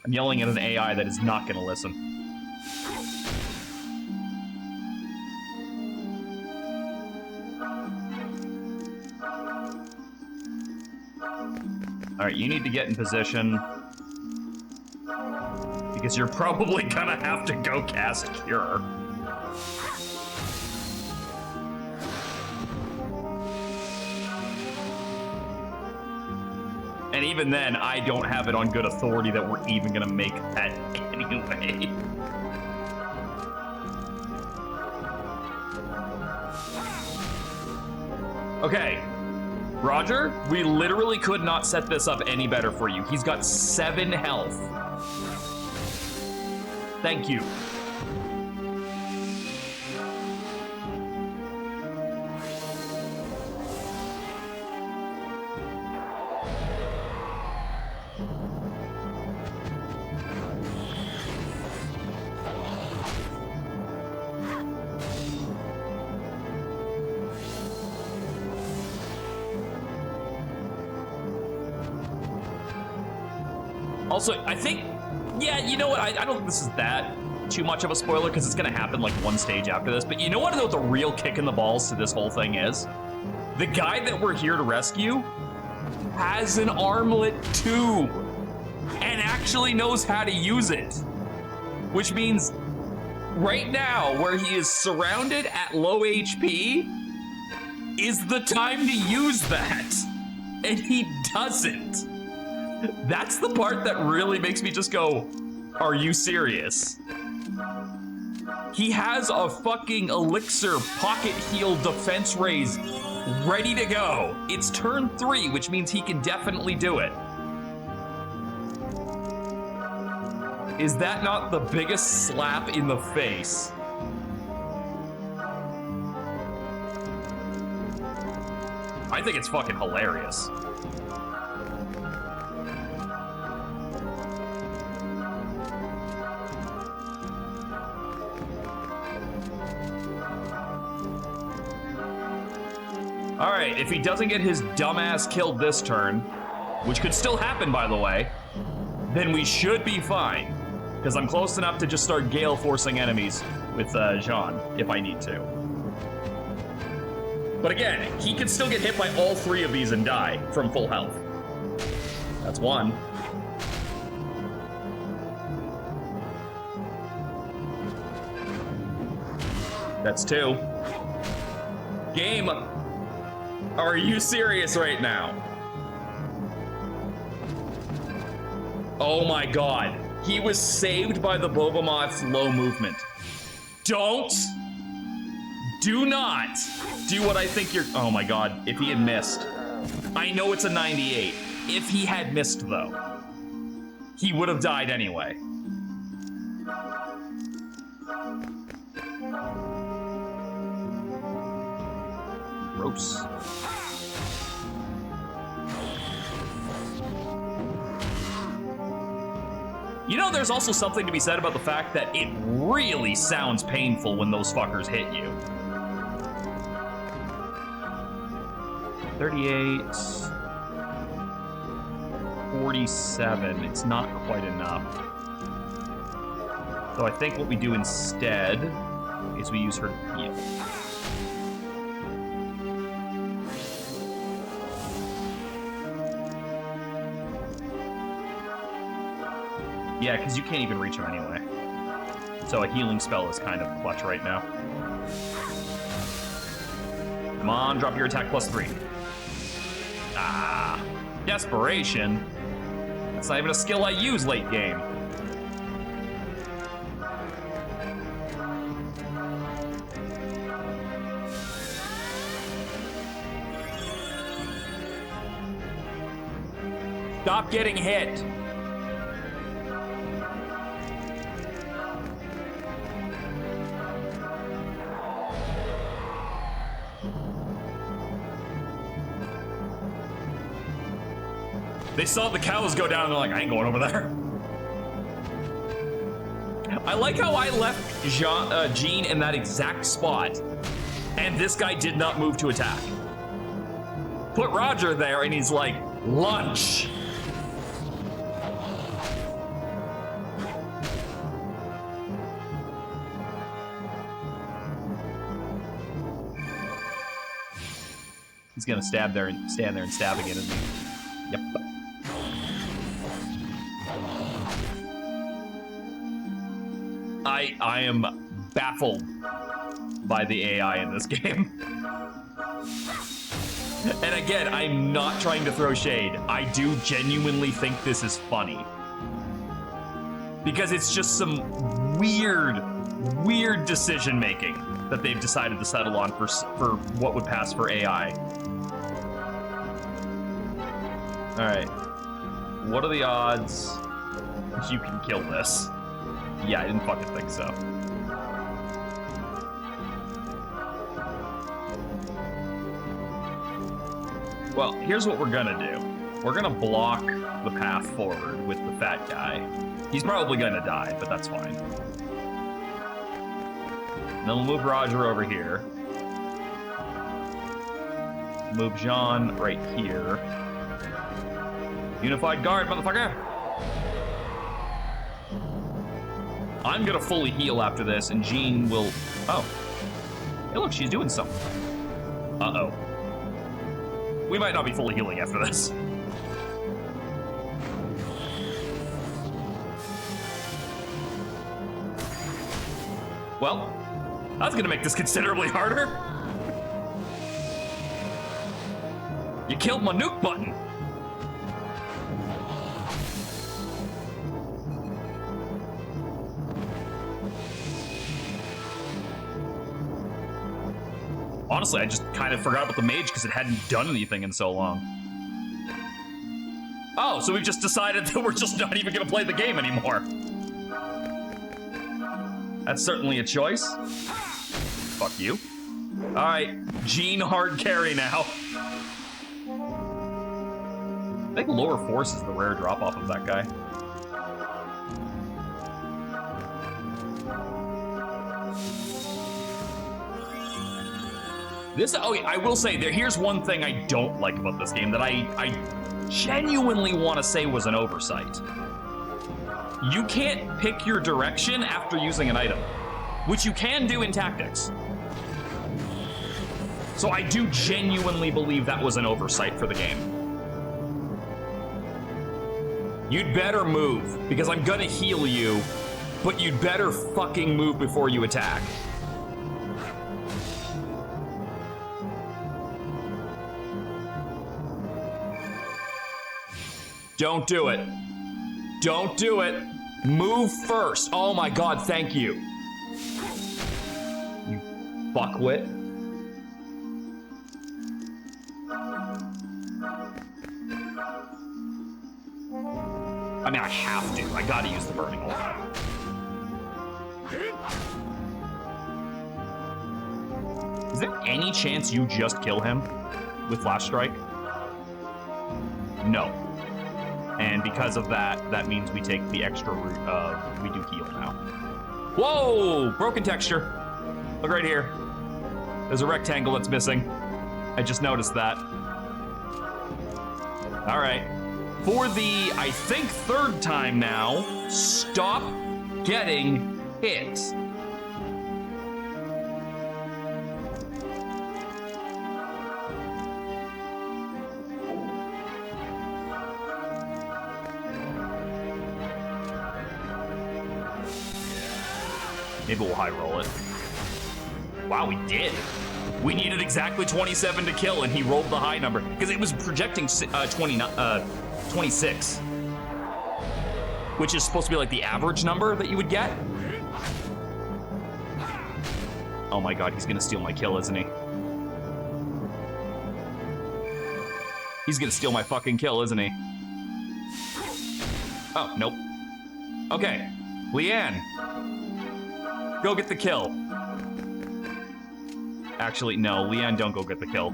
I'm yelling at an AI that is not gonna listen. All right, you need to get in position because you're probably gonna have to go cast Cure. And even then, I don't have it on good authority that we're even gonna make that anyway. Okay, Roger, we literally could not set this up any better for you. He's got 7 health. Thank you. Also, I think, yeah, you know what? I don't think this is that too much of a spoiler because it's going to happen like one stage after this. But you know what the real kick in the balls to this whole thing is? The guy that we're here to rescue has an armlet too and actually knows how to use it. Which means right now, where he is surrounded at low HP, is the time to use that. And he doesn't. That's the part that really makes me just go, are you serious? He has a fucking elixir pocket heal defense raise ready to go. It's turn 3, which means he can definitely do it. Is that not the biggest slap in the face? I think it's fucking hilarious. All right, if he doesn't get his dumbass killed this turn, which could still happen, by the way, then we should be fine. Because I'm close enough to just start gale forcing enemies with Jeanne, if I need to. But again, he could still get hit by all 3 of these and die from full health. That's 1. That's 2. Game. Are you serious right now? Oh my god. He was saved by the Bobomoth's low movement. Do not do what I think you're... Oh my god, if he had missed. I know it's a 98. If he had missed, though, he would have died anyway. Gross. You know, there's also something to be said about the fact that it really sounds painful when those fuckers hit you. 38, 47, it's not quite enough. So I think what we do instead is we use her to heal. Yeah, because you can't even reach him anyway. So a healing spell is kind of clutch right now. Come on, drop your attack +3. Ah, desperation. That's not even a skill I use late game. Stop getting hit. They saw the cows go down and they're like, I ain't going over there. I like how I left Jeanne in that exact spot and this guy did not move to attack. Put Roger there and he's like, lunch. He's gonna stand there and stab again, isn't he? Yep. I am baffled by the AI in this game. And again, I'm not trying to throw shade. I do genuinely think this is funny. Because it's just some weird decision-making that they've decided to settle on for what would pass for AI. Alright. What are the odds you can kill this? Yeah, I didn't fucking think so. Well, here's what we're gonna do. We're gonna block the path forward with the fat guy. He's probably gonna die, but that's fine. Then we'll move Roger over here. Move Jeanne right here. Unified guard, motherfucker! I'm gonna fully heal after this, and Jeanne will... Oh. Hey, look, she's doing something. Uh-oh. We might not be fully healing after this. Well, that's gonna make this considerably harder. You killed my nuke button. Honestly, I just kind of forgot about the mage because it hadn't done anything in so long. Oh, so we've just decided that we're just not even gonna play the game anymore. That's certainly a choice. Fuck you. All right, Jeanne hard carry now. I think lower force is the rare drop off of that guy. This, oh, I will say, here's one thing I don't like about this game that I genuinely want to say was an oversight. You can't pick your direction after using an item, which you can do in tactics. So I do genuinely believe that was an oversight for the game. You'd better move, because I'm gonna heal you, but you'd better fucking move before you attack. Don't do it. Don't do it. Move first. Oh my god, thank you. You fuckwit. I mean, I have to. I gotta use the burning ult. Is there any chance you just kill him with Flash Strike? No. And because of that, that means we take the extra route of we do heal now. Whoa! Broken texture. Look right here. There's a rectangle that's missing. I just noticed that. All right. For the, I think, third time now, stop getting hit. Maybe we'll high roll it. Wow, we did. We needed exactly 27 to kill, and he rolled the high number because it was projecting 26, which is supposed to be like the average number that you would get. Oh my god, he's gonna steal my kill, isn't he? He's gonna steal my fucking kill, isn't he? Oh, nope. Okay, Leanne. Go get the kill. Actually, no, Leanne, don't go get the kill.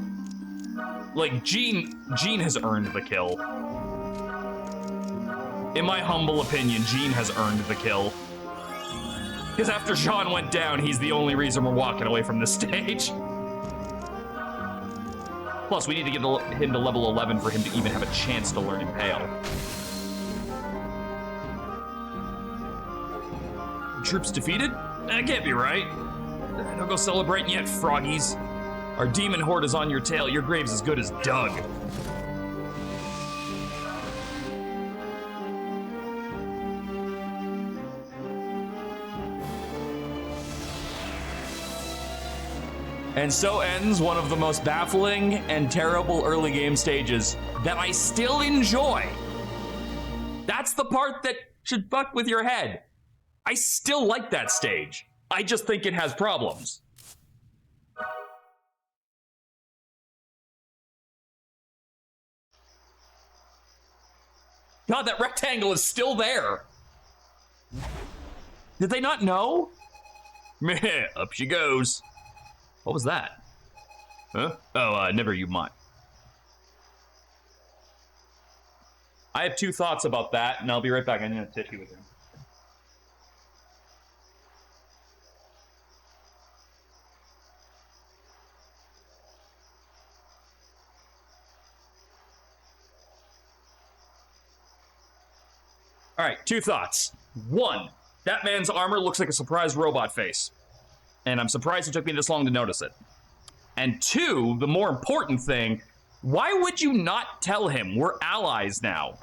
Like, Jeanne has earned the kill. In my humble opinion, Jeanne has earned the kill. Because after Jeanne went down, he's the only reason we're walking away from this stage. Plus, we need to get him to level 11 for him to even have a chance to learn Impale. Troops defeated? That can't be right. Don't go celebrating yet, froggies. Our demon horde is on your tail. Your grave's as good as dug. And so ends one of the most baffling and terrible early game stages that I still enjoy. That's the part that should fuck with your head. I still like that stage. I just think it has problems. God, that rectangle is still there. Did they not know? Meh, up she goes. What was that? Huh? Oh, never you mind. I have two thoughts about that, and I'll be right back. I need a tissue with him. All right, two thoughts. One, that man's armor looks like a surprised robot face. And I'm surprised it took me this long to notice it. And two, the more important thing, why would you not tell him we're allies now?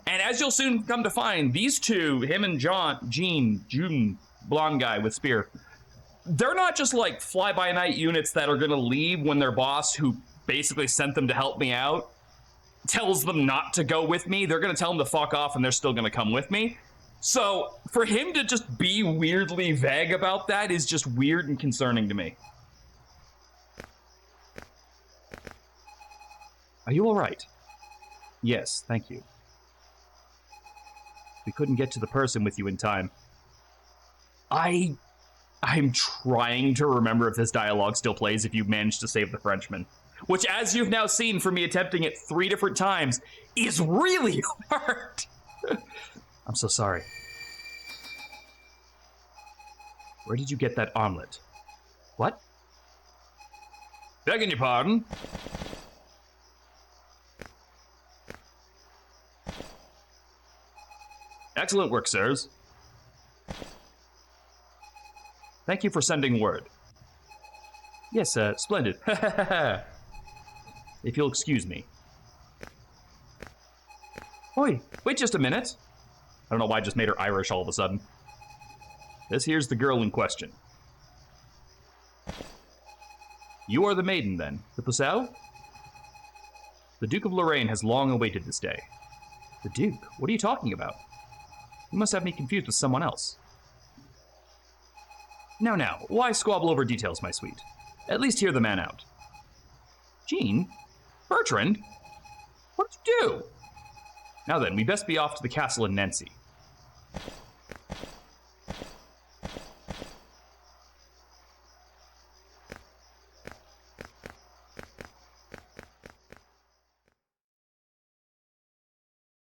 And as you'll soon come to find, these two, him and Jeanne, blonde guy with spear, they're not just like fly-by-night units that are gonna leave when their boss, who basically sent them to help me out, tells them not to go with me. They're gonna tell them to fuck off and they're still gonna come with me. So for him to just be weirdly vague about that is just weird and concerning to me. Are you all right? Yes, thank you. We couldn't get to the person with you in time. I'm trying to remember if this dialogue still plays if you managed to save the Frenchman. Which, as you've now seen from me attempting it 3 different times, is really hard. I'm so sorry. Where did you get that omelet? What? Begging your pardon? Excellent work, sirs. Thank you for sending word. Yes, splendid. If you'll excuse me. Oi, wait just a minute. I don't know why I just made her Irish all of a sudden. This here's the girl in question. You are the maiden, then, the Pucelle? The Duke of Lorraine has long awaited this day. The Duke? What are you talking about? You must have me confused with someone else. Now, why squabble over details, my sweet? At least hear the man out. Jeanne? Bertrand? What did you do? Now then, we best be off to the castle in Nancy.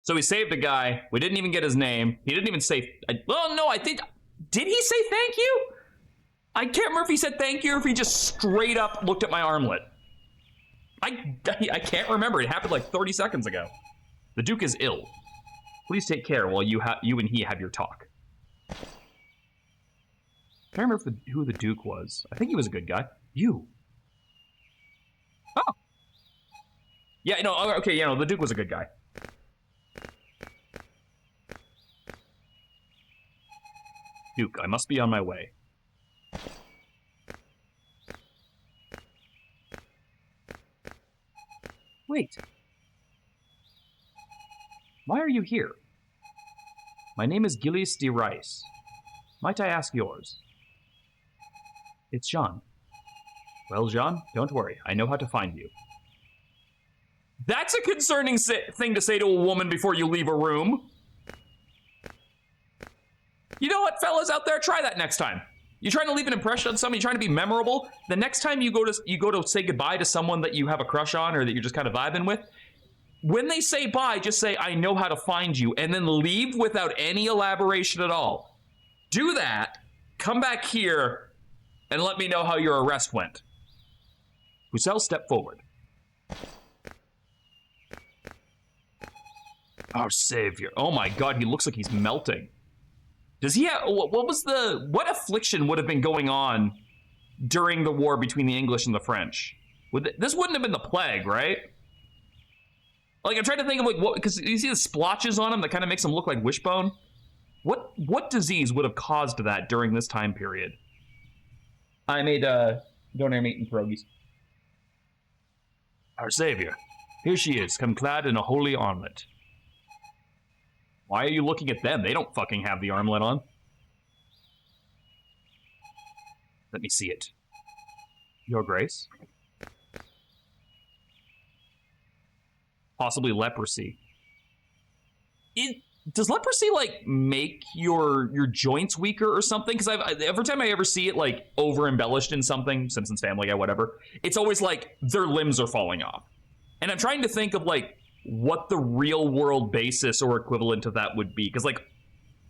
So we saved a guy. We didn't even get his name. He didn't even say... Well, no, I think... Did he say thank you? I can't remember if he said thank you or if he just straight up looked at my armlet. I can't remember. It happened like 30 seconds ago. The Duke is ill. Please take care while you and he have your talk. I can't remember who the Duke was. I think he was a good guy. You. Oh. Yeah, no, okay, the Duke was a good guy. Duke, I must be on my way. Wait. Why are you here? My name is Gilles de Rice. Might I ask yours? It's Jeanne. Well, Jeanne, don't worry. I know how to find you. That's a concerning thing to say to a woman before you leave a room. You know what, fellas out there? Try that next time. You're trying to leave an impression on someone, you're trying to be memorable. The next time you go to say goodbye to someone that you have a crush on or that you're just kind of vibing with, when they say bye, just say, I know how to find you, and then leave without any elaboration at all. Do that, come back here, and let me know how your arrest went. Pucelle, step forward. Our savior. Oh my god, he looks like he's melting. Does he have, what affliction would have been going on during the war between the English and the French? This wouldn't have been the plague, right? Like, I'm trying to think of, like, what, because you see the splotches on him that kind of makes him look like wishbone? What disease would have caused that during this time period? I made Don't air meat and pierogies. Our savior. Here she is, come clad in a holy armlet. Why are you looking at them? They don't fucking have the armlet on. Let me see it. Your Grace? Possibly leprosy. Does leprosy, like, make your joints weaker or something? Because every time I ever see it, like, over-embellished in something, Simpsons Family Guy, whatever, it's always like their limbs are falling off. And I'm trying to think of, like, what the real-world basis or equivalent of that would be. Because, like,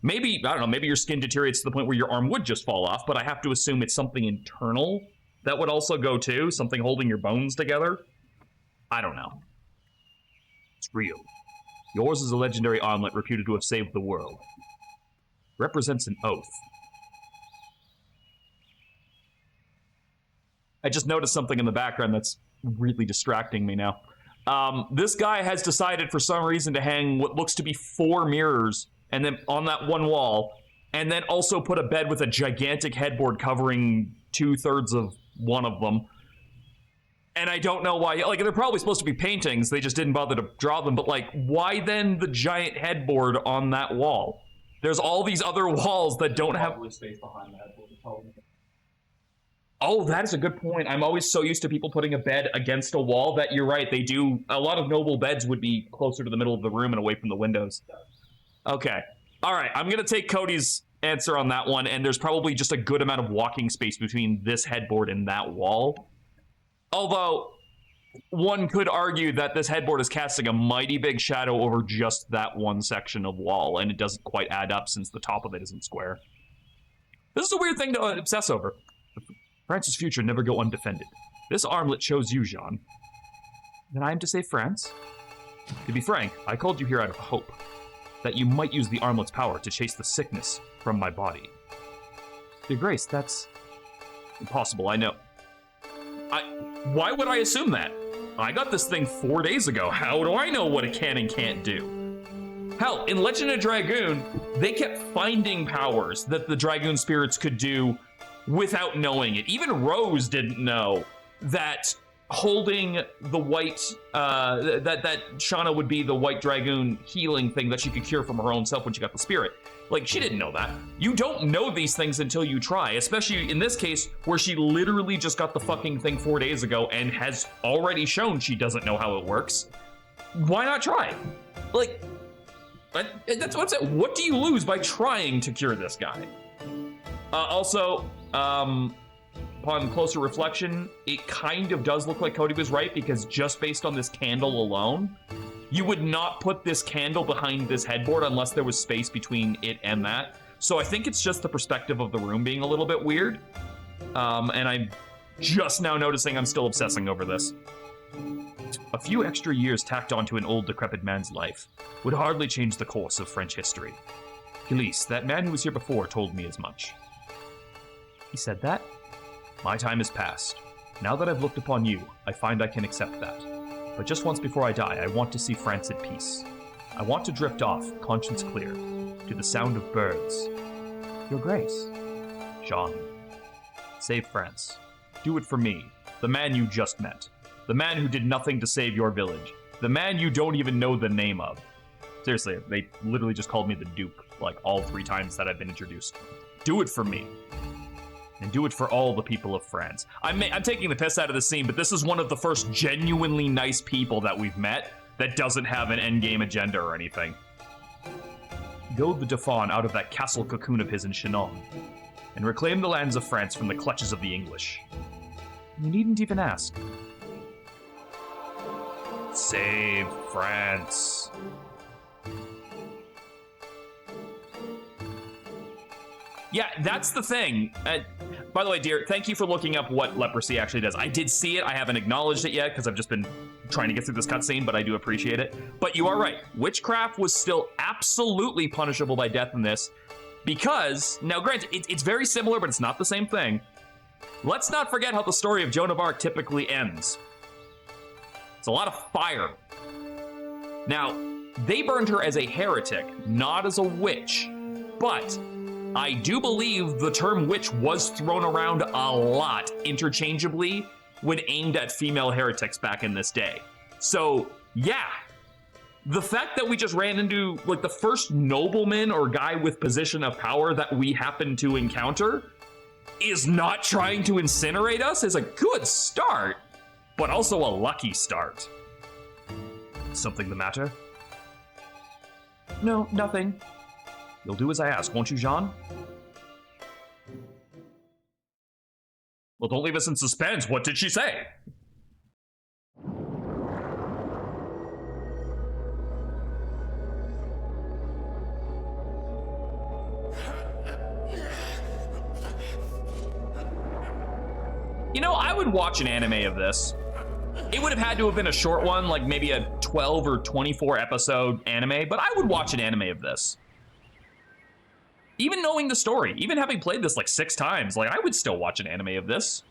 maybe, I don't know, maybe your skin deteriorates to the point where your arm would just fall off, but I have to assume it's something internal that would also go too, something holding your bones together. I don't know. It's real. Yours is a legendary armlet reputed to have saved the world. Represents an oath. I just noticed something in the background that's really distracting me now. This guy has decided for some reason to hang what looks to be 4 mirrors and then on that one wall, and then also put a bed with a gigantic headboard covering 2/3 of one of them. And I don't know why, like, they're probably supposed to be paintings, they just didn't bother to draw them, but, like, why then the giant headboard on that wall? There's all these other walls that don't have... space behind the headboard. Oh, that is a good point. I'm always so used to people putting a bed against a wall that you're right, they do... A lot of noble beds would be closer to the middle of the room and away from the windows. Okay. Alright, I'm gonna take Cody's answer on that one, and there's probably just a good amount of walking space between this headboard and that wall. Although, one could argue that this headboard is casting a mighty big shadow over just that one section of wall, and it doesn't quite add up since the top of it isn't square. This is a weird thing to obsess over. France's future never go undefended. This armlet chose you, Jeanne. Then I am to save France? To be frank, I called you here out of hope, that you might use the armlet's power to chase the sickness from my body. Your Grace, that's impossible, I know. Why would I assume that? I got this thing 4 days ago. How do I know what it can and can't do? Hell, in Legend of Dragoon, they kept finding powers that the Dragoon spirits could do without knowing it. Even Rose didn't know that holding the white, that Shauna would be the white Dragoon healing thing that she could cure from her own self when she got the spirit. Like, she didn't know that. You don't know these things until you try, especially in this case where she literally just got the fucking thing 4 days ago and has already shown she doesn't know how it works. Why not try? Like, that's what's it. What do you lose by trying to cure this guy? Also, upon closer reflection, it kind of does look like Cody was right, because just based on this candle alone, you would not put this candle behind this headboard unless there was space between it and that. So I think it's just the perspective of the room being a little bit weird. And I'm just now noticing I'm still obsessing over this. A few extra years tacked onto an old decrepit man's life would hardly change the course of French history. Gilles, that man who was here before, told me as much. He said that? My time is past. Now that I've looked upon you, I find I can accept that. But just once before I die, I want to see France at peace. I want to drift off, conscience clear, to the sound of birds. Your Grace. Jeanne. Save France. Do it for me, the man you just met. The man who did nothing to save your village. The man you don't even know the name of. Seriously, they literally just called me the Duke, like, all 3 times that I've been introduced. Do it for me. And do it for all the people of France. I'm taking the piss out of the scene, but this is one of the first genuinely nice people that we've met that doesn't have an endgame agenda or anything. Goad the Dauphin out of that castle cocoon of his in Chinon, and reclaim the lands of France from the clutches of the English. You needn't even ask. Save France. Yeah, that's the thing. By the way, dear, thank you for looking up what leprosy actually does. I did see it. I haven't acknowledged it yet because I've just been trying to get through this cutscene, but I do appreciate it. But you are right. Witchcraft was still absolutely punishable by death in this because, now granted, it's very similar, but it's not the same thing. Let's not forget how the story of Joan of Arc typically ends. It's a lot of fire. Now, they burned her as a heretic, not as a witch, but I do believe the term witch was thrown around a lot interchangeably when aimed at female heretics back in this day. So, yeah. The fact that we just ran into, like, the first nobleman or guy with position of power that we happen to encounter is not trying to incinerate us is a good start, but also a lucky start. Something the matter? No, nothing. You'll do as I ask, won't you, Jeanne? Well, don't leave us in suspense. What did she say? You know, I would watch an anime of this. It would have had to have been a short one, like maybe a 12 or 24 episode anime, but I would watch an anime of this. Even knowing the story, even having played this like 6 times, like I would still watch an anime of this.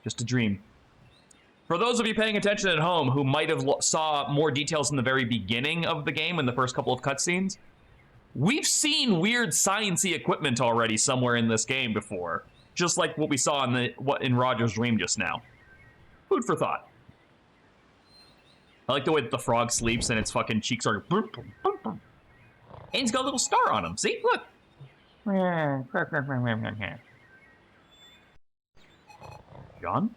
Just a dream. For those of you paying attention at home who might have saw more details in the very beginning of the game in the first couple of cutscenes, we've seen weird science-y equipment already somewhere in this game before. Just like what we saw in Roger's dream just now. Food for thought. I like the way that the frog sleeps and its fucking cheeks are... And he's got a little star on him. See? Look. Jeanne?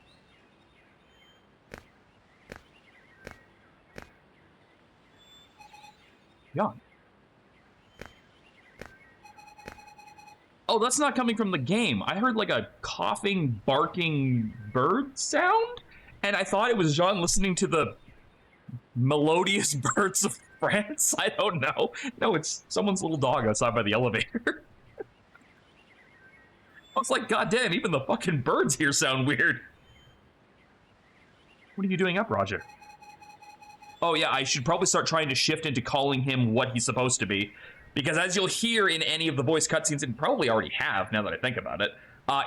Jeanne? Oh, that's not coming from the game. I heard like a coughing, barking bird sound, and I thought it was Jeanne listening to the melodious birds of France. I don't know. No, it's someone's little dog outside by the elevator. I was like, God damn, even the fucking birds here sound weird. What are you doing up, Roger? Oh yeah, I should probably start trying to shift into calling him what he's supposed to be. Because as you'll hear in any of the voice cutscenes, and probably already have now that I think about it,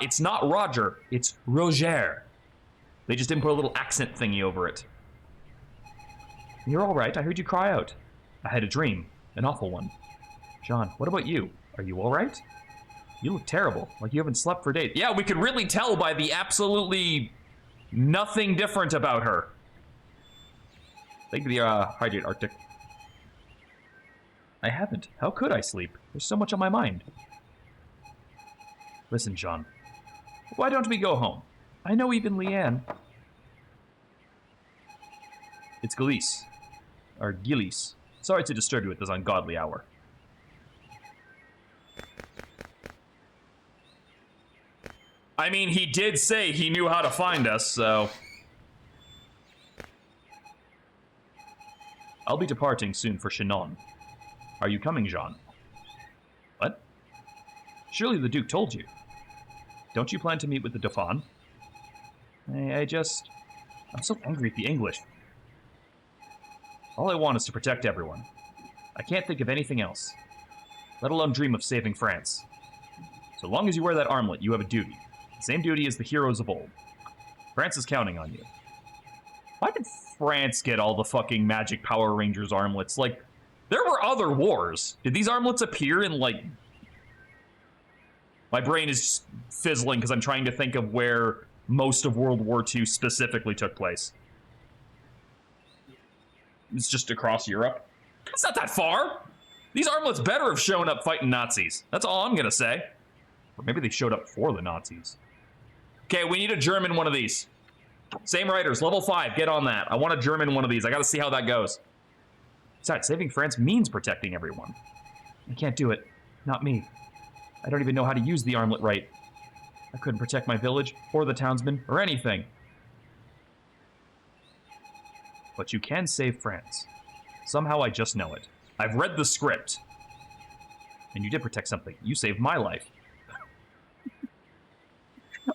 it's not Roger, it's Roger. They just didn't put a little accent thingy over it. You're all right, I heard you cry out. I had a dream, an awful one. Jeanne, what about you? Are you all right? You look terrible, like you haven't slept for days. Yeah, we could really tell by the absolutely nothing different about her. Thank you, Hydrate Arctic. I haven't. How could I sleep? There's so much on my mind. Listen, Jeanne. Why don't we go home? I know even Leanne. It's Gilles. Or Gilles. Sorry to disturb you at this ungodly hour. I mean, he did say he knew how to find us, so... I'll be departing soon for Chinon. Are you coming, Jeanne? What? Surely the Duke told you. Don't you plan to meet with the Dauphin? I'm so angry at the English. All I want is to protect everyone. I can't think of anything else. Let alone dream of saving France. So long as you wear that armlet, you have a duty. The same duty as the heroes of old. France is counting on you. Why did France get all the fucking Magic Power Rangers armlets? Like, there were other wars. Did these armlets appear in, like... My brain is fizzling because I'm trying to think of where most of World War II specifically took place. It's just across Europe. It's not that far. These armlets better have shown up fighting Nazis. That's all I'm gonna say. Or maybe they showed up for the Nazis. Okay, we need a German one of these. Same writers, level 5, get on that. I want a German one of these. I gotta see how that goes. Besides, saving France means protecting everyone. I can't do it. Not me. I don't even know how to use the armlet right. I couldn't protect my village, or the townsmen, or anything. But you can save France. Somehow I just know it. I've read the script. And you did protect something. You saved my life.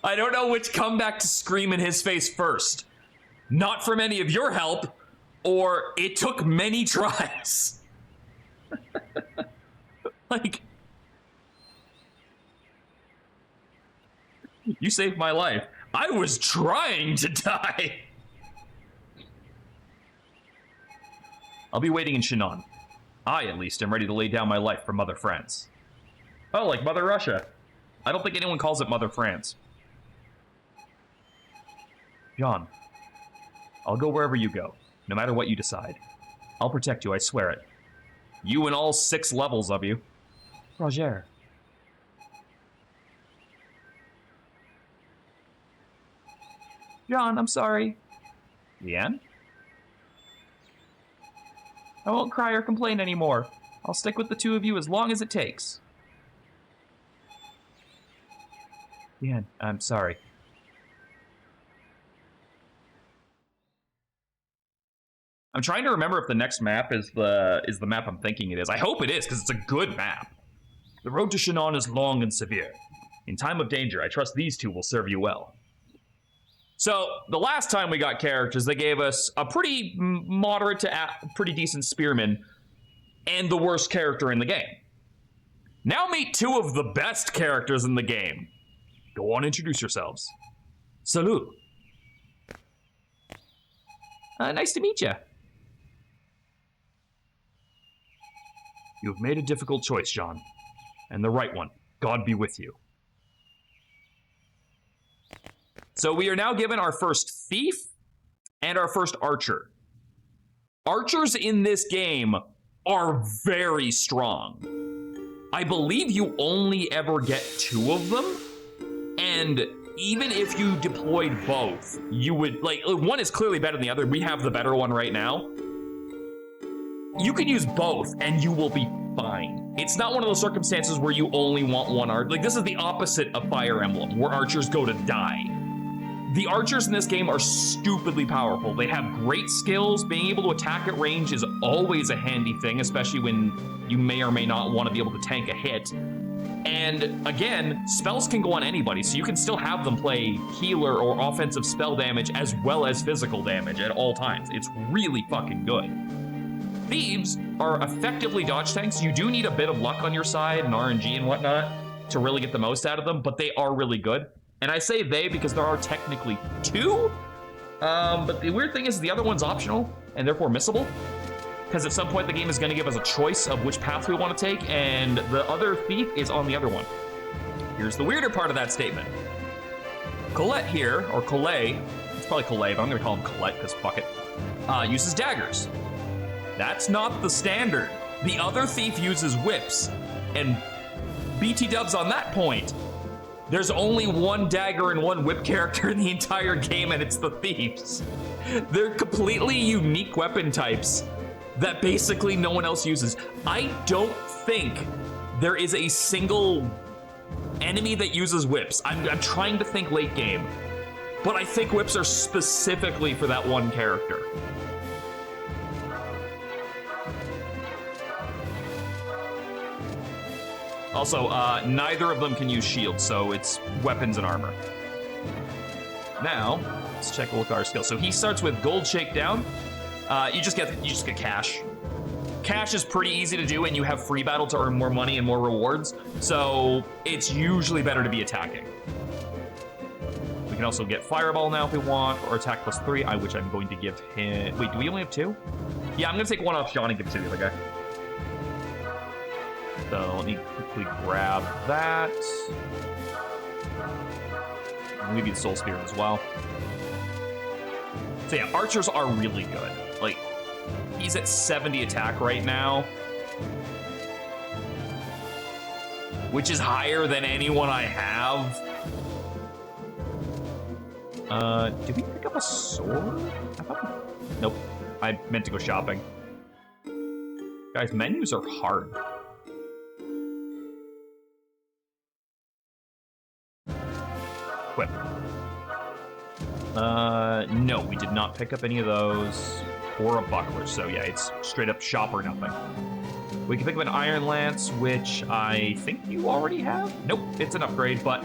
I don't know which comeback to scream in his face first. Not from any of your help, or it took many tries. Like, you saved my life. I was trying to die. I'll be waiting in Chinon. I, at least, am ready to lay down my life for Mother France. Oh, like Mother Russia. I don't think anyone calls it Mother France. Jeanne, I'll go wherever you go, no matter what you decide. I'll protect you, I swear it. You and all 6 levels of you. Roger. Jeanne, I'm sorry. Jeanne? I won't cry or complain anymore. I'll stick with the 2 of you as long as it takes. Jeanne, I'm sorry. I'm trying to remember if the next map is the map I'm thinking it is. I hope it is, because it's a good map. The road to Shannon is long and severe. In time of danger, I trust these 2 will serve you well. So, the last time we got characters, they gave us a pretty moderate to pretty decent spearman and the worst character in the game. Now meet 2 of the best characters in the game. Go on, introduce yourselves. Salut. Nice to meet you. You have made a difficult choice, Jeanne. And the right one. God be with you. So we are now given our first thief and our first archer. Archers in this game are very strong. I believe you only ever get 2 of them. And even if you deployed both, you would, like, one is clearly better than the other. We have the better one right now. You can use both and you will be fine. It's not one of those circumstances where you only want one archer. Like, this is the opposite of Fire Emblem, where archers go to die. The archers in this game are stupidly powerful. They have great skills. Being able to attack at range is always a handy thing, especially when you may or may not want to be able to tank a hit. And again, spells can go on anybody, so you can still have them play healer or offensive spell damage as well as physical damage at all times. It's really fucking good. Thieves are effectively dodge tanks. You do need a bit of luck on your side and RNG and whatnot to really get the most out of them, but they are really good. And I say they because there are technically 2, but the weird thing is the other one's optional and therefore missable. Because at some point the game is going to give us a choice of which path we want to take, and the other thief is on the other one. Here's the weirder part of that statement. Colette here, or Colette, it's probably Colette, but I'm going to call him Colette because fuck it, uses daggers. That's not the standard. The other thief uses whips, and BT dubs on that point. There's only 1 dagger and 1 whip character in the entire game, and it's the thieves. They're completely unique weapon types that basically no one else uses. I don't think there is a single enemy that uses whips. I'm trying to think late game, but I think whips are specifically for that 1 character. Also, neither of them can use shields, so it's weapons and armor. Now, let's check a look at our skills. So he starts with gold shakedown. You just get cash. Cash is pretty easy to do, and you have free battle to earn more money and more rewards. So it's usually better to be attacking. We can also get fireball now if we want, or attack +3, which I'm going to give him. Wait, do we only have 2? Yeah, I'm gonna take 1 off Jeanne and give it to the other guy. So let me quickly grab that. I'll give you the soul spear as well. So yeah, archers are really good. Like, he's at 70 attack right now, which is higher than anyone I have. Did we pick up a sword? Nope. I meant to go shopping. Guys, menus are hard. Equip. No, we did not pick up any of those or a buckler, so yeah, it's straight up shop or nothing. We can pick up an iron lance, which I think you already have? Nope, it's an upgrade, but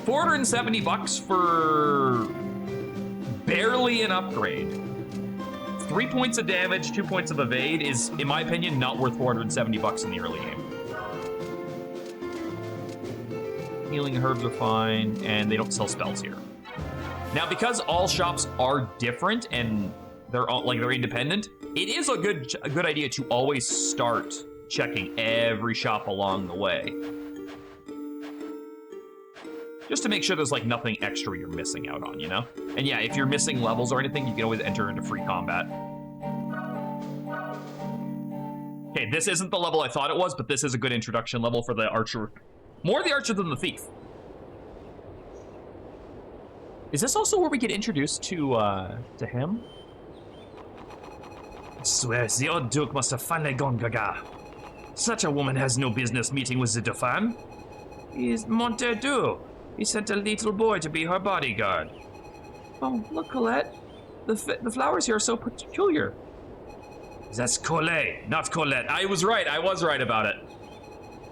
470 bucks for barely an upgrade. 3 points of damage, 2 points of evade is, in my opinion, not worth 470 bucks in the early game. Healing herbs are fine, and they don't sell spells here. Now, because all shops are different and they're independent, it is a good idea to always start checking every shop along the way. Just to make sure there's like nothing extra you're missing out on, you know? And yeah, if you're missing levels or anything, you can always enter into free combat. Okay, this isn't the level I thought it was, but this is a good introduction level for the archer. More the archer than the thief. Is this also where we get introduced to him? I swear, the old Duke must have finally gone gaga. Such a woman has no business meeting with the Dauphin. He's Montaigu. He sent a little boy to be her bodyguard. Oh, look, Colette. The flowers here are so peculiar. That's Colette, not Colette. I was right about it.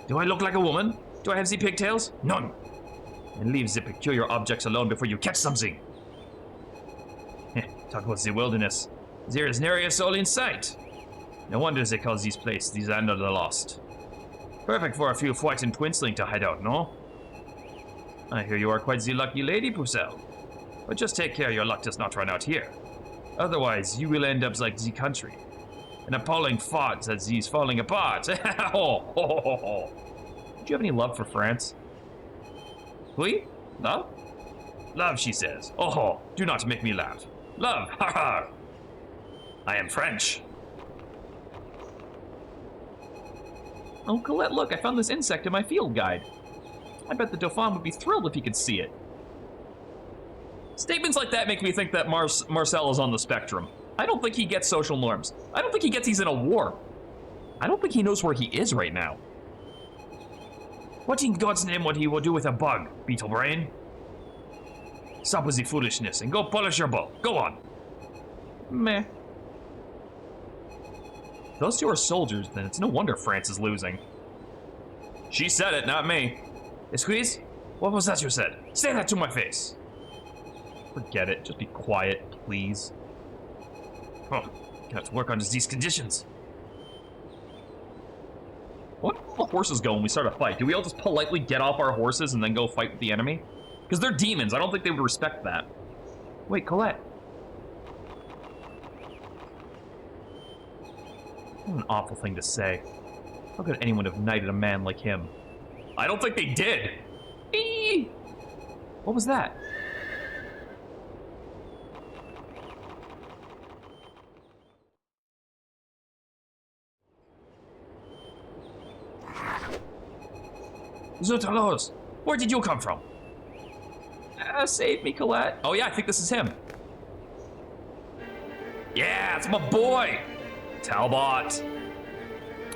Do I look like a woman? Do I have the pigtails? None. And leave the peculiar objects alone before you catch something. Talk about the wilderness. There is nary a soul in sight. No wonder they call this place the Land of the Lost. Perfect for a few frightened twinsling to hide out, no? I hear you are quite the lucky lady, Pucelle. But just take care your luck does not run out here. Otherwise, you will end up like the country. An appalling thought that he's falling apart. Do you have any love for France? Oui? Love? Love, she says. Oh, do not make me laugh. Love, ha ha. I am French. Oh, Colette, look, I found this insect in my field guide. I bet the Dauphin would be thrilled if he could see it. Statements like that make me think that Marcel is on the spectrum. I don't think he gets social norms. I don't think he gets he's in a war. I don't think he knows where he is right now. What in God's name would he do with a bug, beetle brain? Stop with the foolishness and go polish your bow. Go on. Meh. Those two are soldiers, then it's no wonder France is losing. She said it, not me. Excuse? What was that you said? Say that to my face. Forget it. Just be quiet, please. Oh, I have to work under these conditions. What do the horses go when we start a fight? Do we all just politely get off our horses and then go fight with the enemy? Because they're demons. I don't think they would respect that. Wait, Colette. What an awful thing to say. How could anyone have knighted a man like him? I don't think they did. Eee! What was that? Zoutalos, where did you come from? Save me, Colette. Oh yeah, I think this is him. Yeah, it's my boy, Talbot.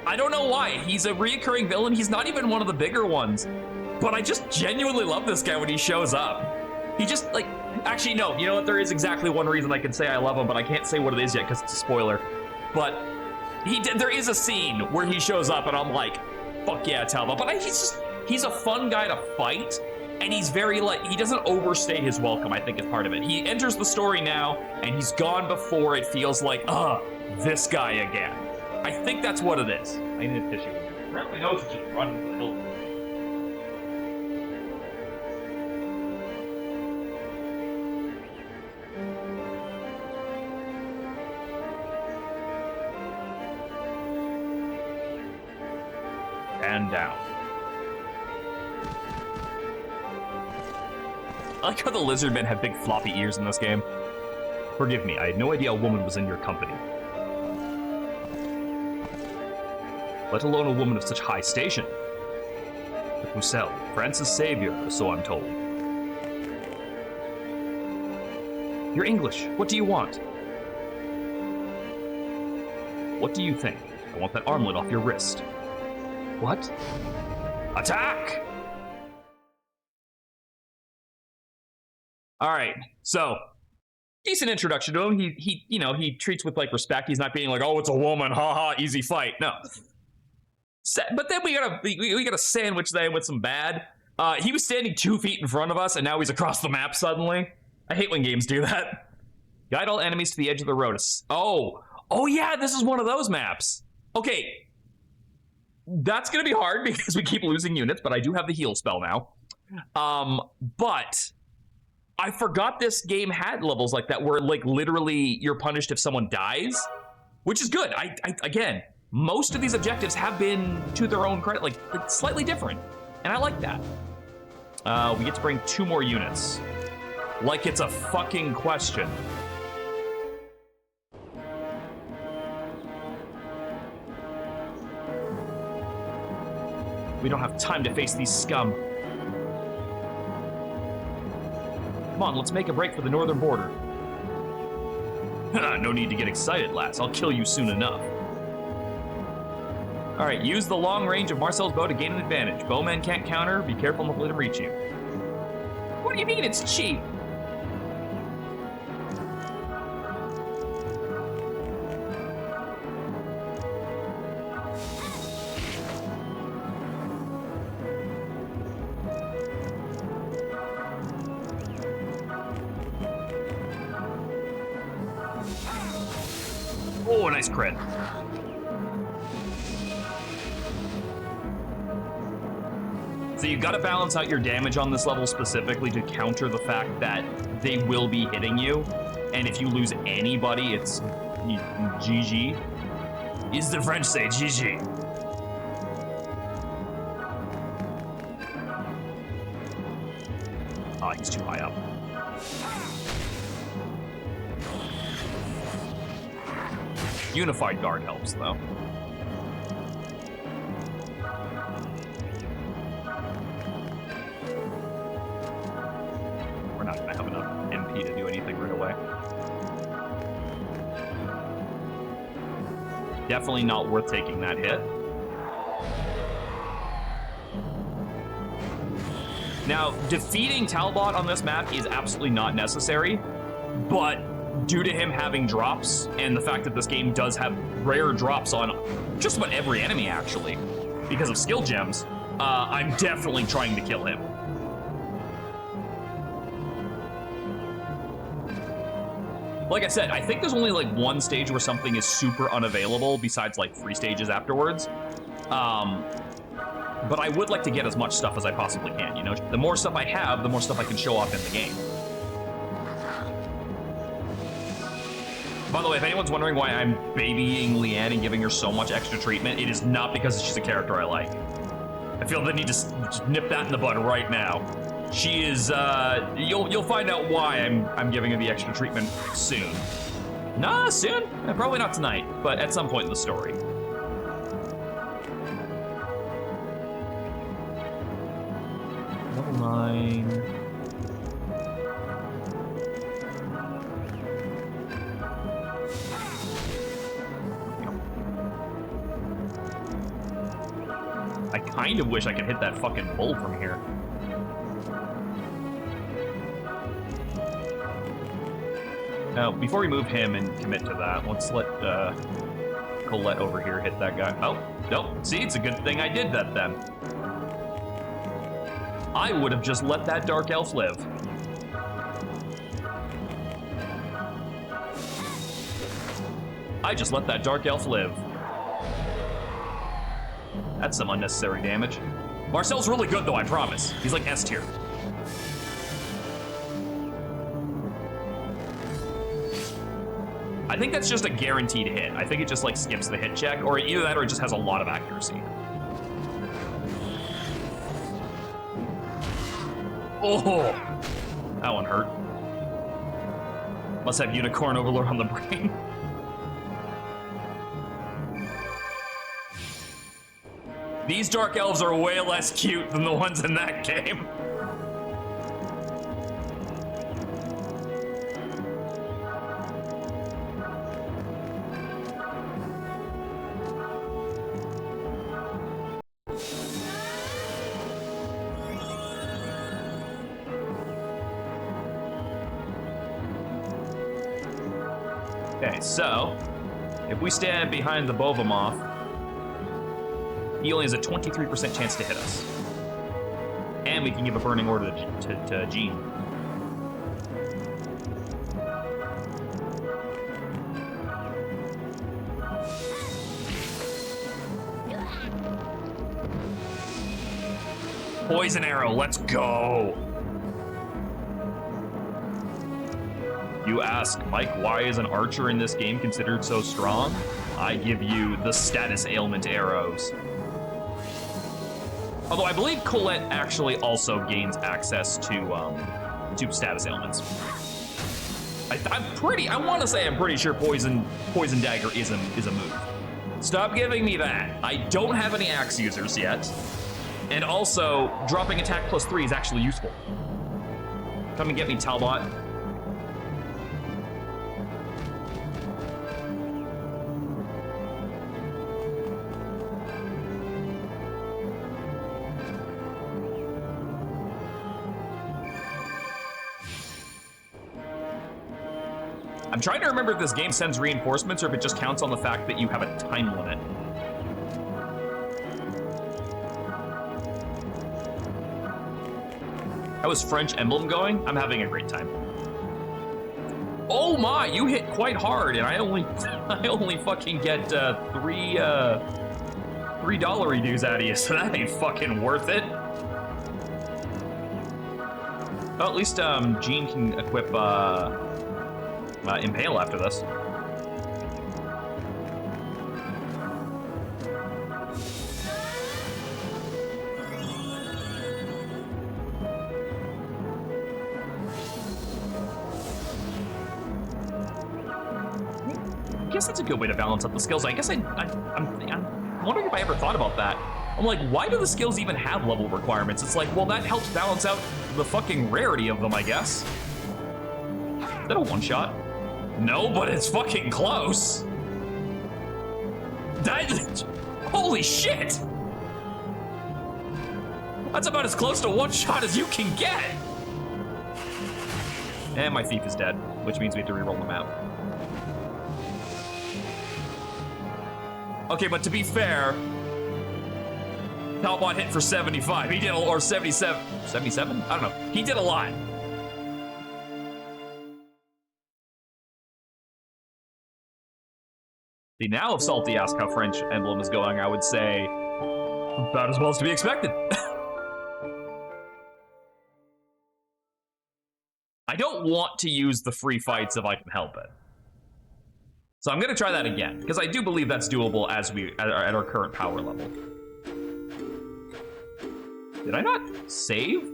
I don't know why, he's a reoccurring villain. He's not even one of the bigger ones. But I just genuinely love this guy when he shows up. He just, like, actually no, you know what, there is exactly one reason I can say I love him, but I can't say what it is yet because it's a spoiler. But there is a scene where he shows up and I'm like, fuck yeah, Talbot. But he's a fun guy to fight, and he's very, like, he doesn't overstay his welcome, I think is part of it. He enters the story now, and he's gone before it feels like, this guy again. I think that's what it is. I need a tissue. Apparently knows to just run into the hill. And down. I like how the lizard men have big floppy ears in this game. Forgive me, I had no idea a woman was in your company. Let alone a woman of such high station. But Pucelle, France's savior, so I'm told. You're English. What do you want? What do you think? I want that armlet off your wrist. What? Attack! All right, so decent introduction to him. He treats with like respect. He's not being like, oh, it's a woman, haha, easy fight. No. But then we got a sandwich there with some bad. He was standing 2 feet in front of us, and now he's across the map suddenly. I hate when games do that. Guide all enemies to the edge of the road. Oh yeah, this is one of those maps. Okay, that's gonna be hard because we keep losing units, but I do have the heal spell now. But I forgot this game had levels like that where like literally you're punished if someone dies, which is good. Again, most of these objectives have been to their own credit, like slightly different, and I like that. We get to bring 2 more units. Like it's a fucking question. We don't have time to face these scum. Come on, let's make a break for the northern border. No need to get excited, lass. I'll kill you soon enough. Alright, use the long range of Marcel's bow to gain an advantage. Bowmen can't counter. Be careful not to let him reach you. What do you mean it's cheap? Oh, nice crit. So you've got to balance out your damage on this level specifically to counter the fact that they will be hitting you. And if you lose anybody, it's GG. Is the French say GG? Ah, he's too high up. Unified Guard helps, though. We're not going to have enough MP to do anything right away. Definitely not worth taking that hit. Now, defeating Talbot on this map is absolutely not necessary, but due to him having drops and the fact that this game does have rare drops on just about every enemy, actually, because of skill gems, I'm definitely trying to kill him. Like I said, I think there's only like 1 stage where something is super unavailable besides like 3 stages afterwards. But I would like to get as much stuff as I possibly can, you know? The more stuff I have, the more stuff I can show off in the game. By the way, if anyone's wondering why I'm babying Leanne and giving her so much extra treatment, it is not because she's a character I like. I feel the need to just nip that in the bud right now. She is, you'll find out why I'm giving her the extra treatment soon. Nah, soon? Probably not tonight, but at some point in the story. Level 9. I kind of wish I could hit that fucking bull from here. Now, before we move him and commit to that, let's let Colette over here hit that guy. Oh, nope. See, it's a good thing I did that then. I would have just let that dark elf live. I just let that dark elf live. That's some unnecessary damage. Marcel's really good, though, I promise. He's like S tier. I think that's just a guaranteed hit. I think it just, like, skips the hit check, or either that or it just has a lot of accuracy. Oh! That one hurt. Must have Unicorn Overlord on the brain. These Dark Elves are way less cute than the ones in that game. Okay, so if we stand behind the Bovamoth, he only has a 23% chance to hit us. And we can give a burning order to Jeanne. Poison arrow, let's go! You ask, Mike, why is an archer in this game considered so strong? I give you the status ailment arrows. Although I believe Colette actually also gains access to status ailments. I want to say I'm pretty sure Poison Dagger is a move. Stop giving me that. I don't have any axe users yet. And also, dropping attack +3 is actually useful. Come and get me, Talbot. I'm trying to remember if this game sends reinforcements or if it just counts on the fact that you have a time limit. How is French Emblem going? I'm having a great time. Oh my, you hit quite hard, and I only fucking get three $3 dues out of you, so that ain't fucking worth it. Well, at least Jeanne can equip Impale after this. I guess that's a good way to balance up the skills. I guess I'm wondering if I ever thought about that. I'm like, why do the skills even have level requirements? It's like, well, that helps balance out the fucking rarity of them, I guess. Is that a one-shot? No, but it's fucking close. Holy shit! That's about as close to one shot as you can get. And my thief is dead, which means we have to reroll the map. Okay, but to be fair, Talbot hit for 75. He did, or 77. 77? I don't know. He did a lot. See, now if Salty asked how French Emblem is going, I would say about as well as to be expected. I don't want to use the free fights if I can help it. So I'm gonna try that again, because I do believe that's doable as at our current power level. Did I not save?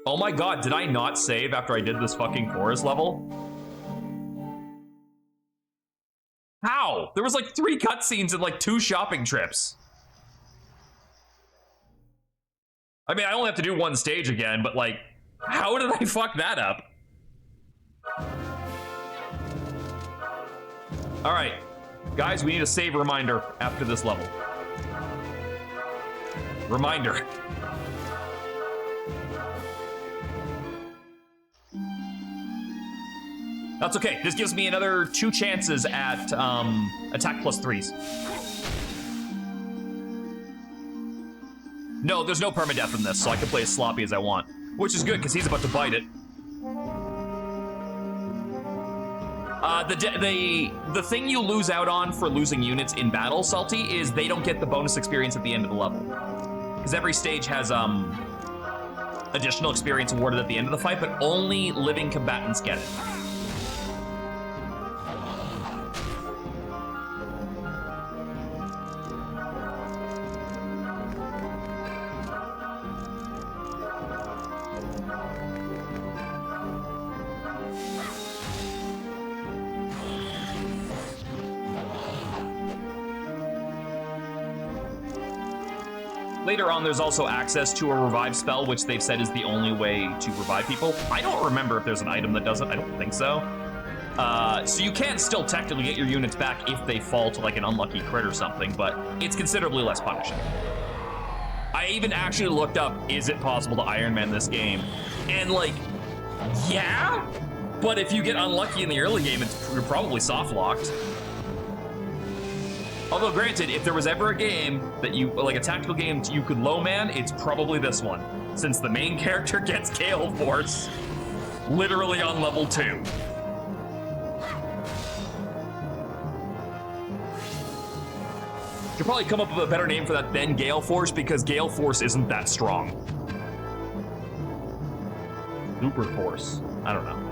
Oh my god, did I not save after I did this fucking forest level? How? There was like 3 cutscenes and like 2 shopping trips. I mean, I only have to do 1 stage again, but like, how did I fuck that up? All right, guys, we need a save reminder after this level. Reminder. That's okay. This gives me another 2 chances at attack +3s. No, there's no permadeath in this, so I can play as sloppy as I want. Which is good, because he's about to bite it. The thing you lose out on for losing units in battle, Salty, is they don't get the bonus experience at the end of the level. Because every stage has additional experience awarded at the end of the fight, but only living combatants get it. Later on, there's also access to a revive spell, which they've said is the only way to revive people. I don't remember if there's an item that does it. I don't think so. So you can still technically get your units back if they fall to like an unlucky crit or something, but it's considerably less punishing. I even actually looked up, is it possible to Iron Man this game? And like, yeah, but if you get unlucky in the early game, you're probably soft locked. Although granted, if there was ever a game that you, like a tactical game you could low man, it's probably this one. Since the main character gets Gale Force literally on level 2. Should probably come up with a better name for that than Gale Force, because Gale Force isn't that strong. Super Force. I don't know.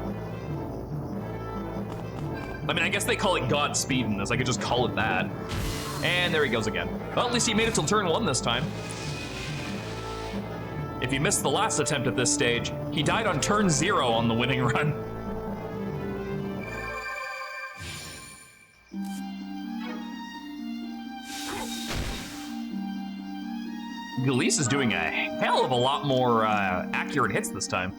I mean, I guess they call it Godspeed in this. I could just call it that. And there he goes again. Well, at least he made it till turn 1 this time. If he missed the last attempt at this stage, he died on turn 0 on the winning run. Galise is doing a hell of a lot more accurate hits this time.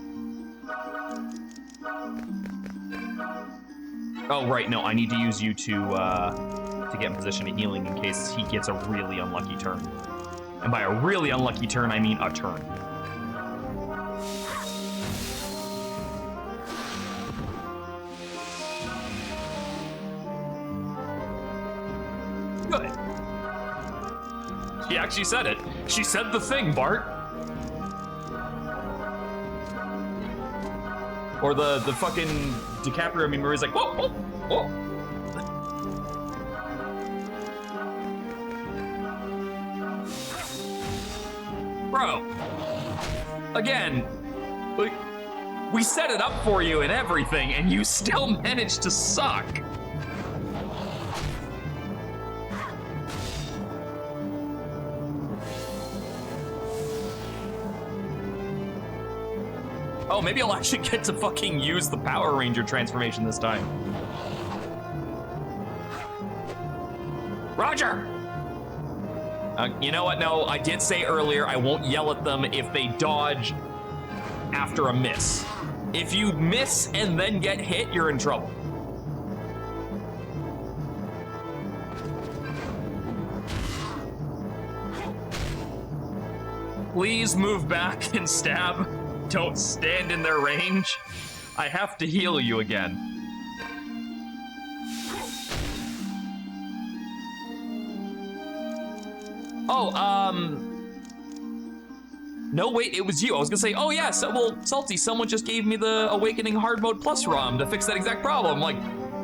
Oh, right, no, I need to use you to get in position of healing in case he gets a really unlucky turn. And by a really unlucky turn, I mean a turn. Good. She actually said it. She said the thing, Bart. Or the fucking DiCaprio meme where he's like, whoa, whoa, whoa. Bro, again, we set it up for you and everything, and you still managed to suck. Oh, maybe I'll actually get to fucking use the Power Ranger transformation this time. Roger! You know what? No, I did say earlier I won't yell at them if they dodge after a miss. If you miss and then get hit, you're in trouble. Please move back and stab. Don't stand in their range. I have to heal you again. Oh, no, wait, it was you. I was gonna say, oh yeah, so, well, Salty, someone just gave me the Awakening Hard Mode Plus ROM to fix that exact problem. Like,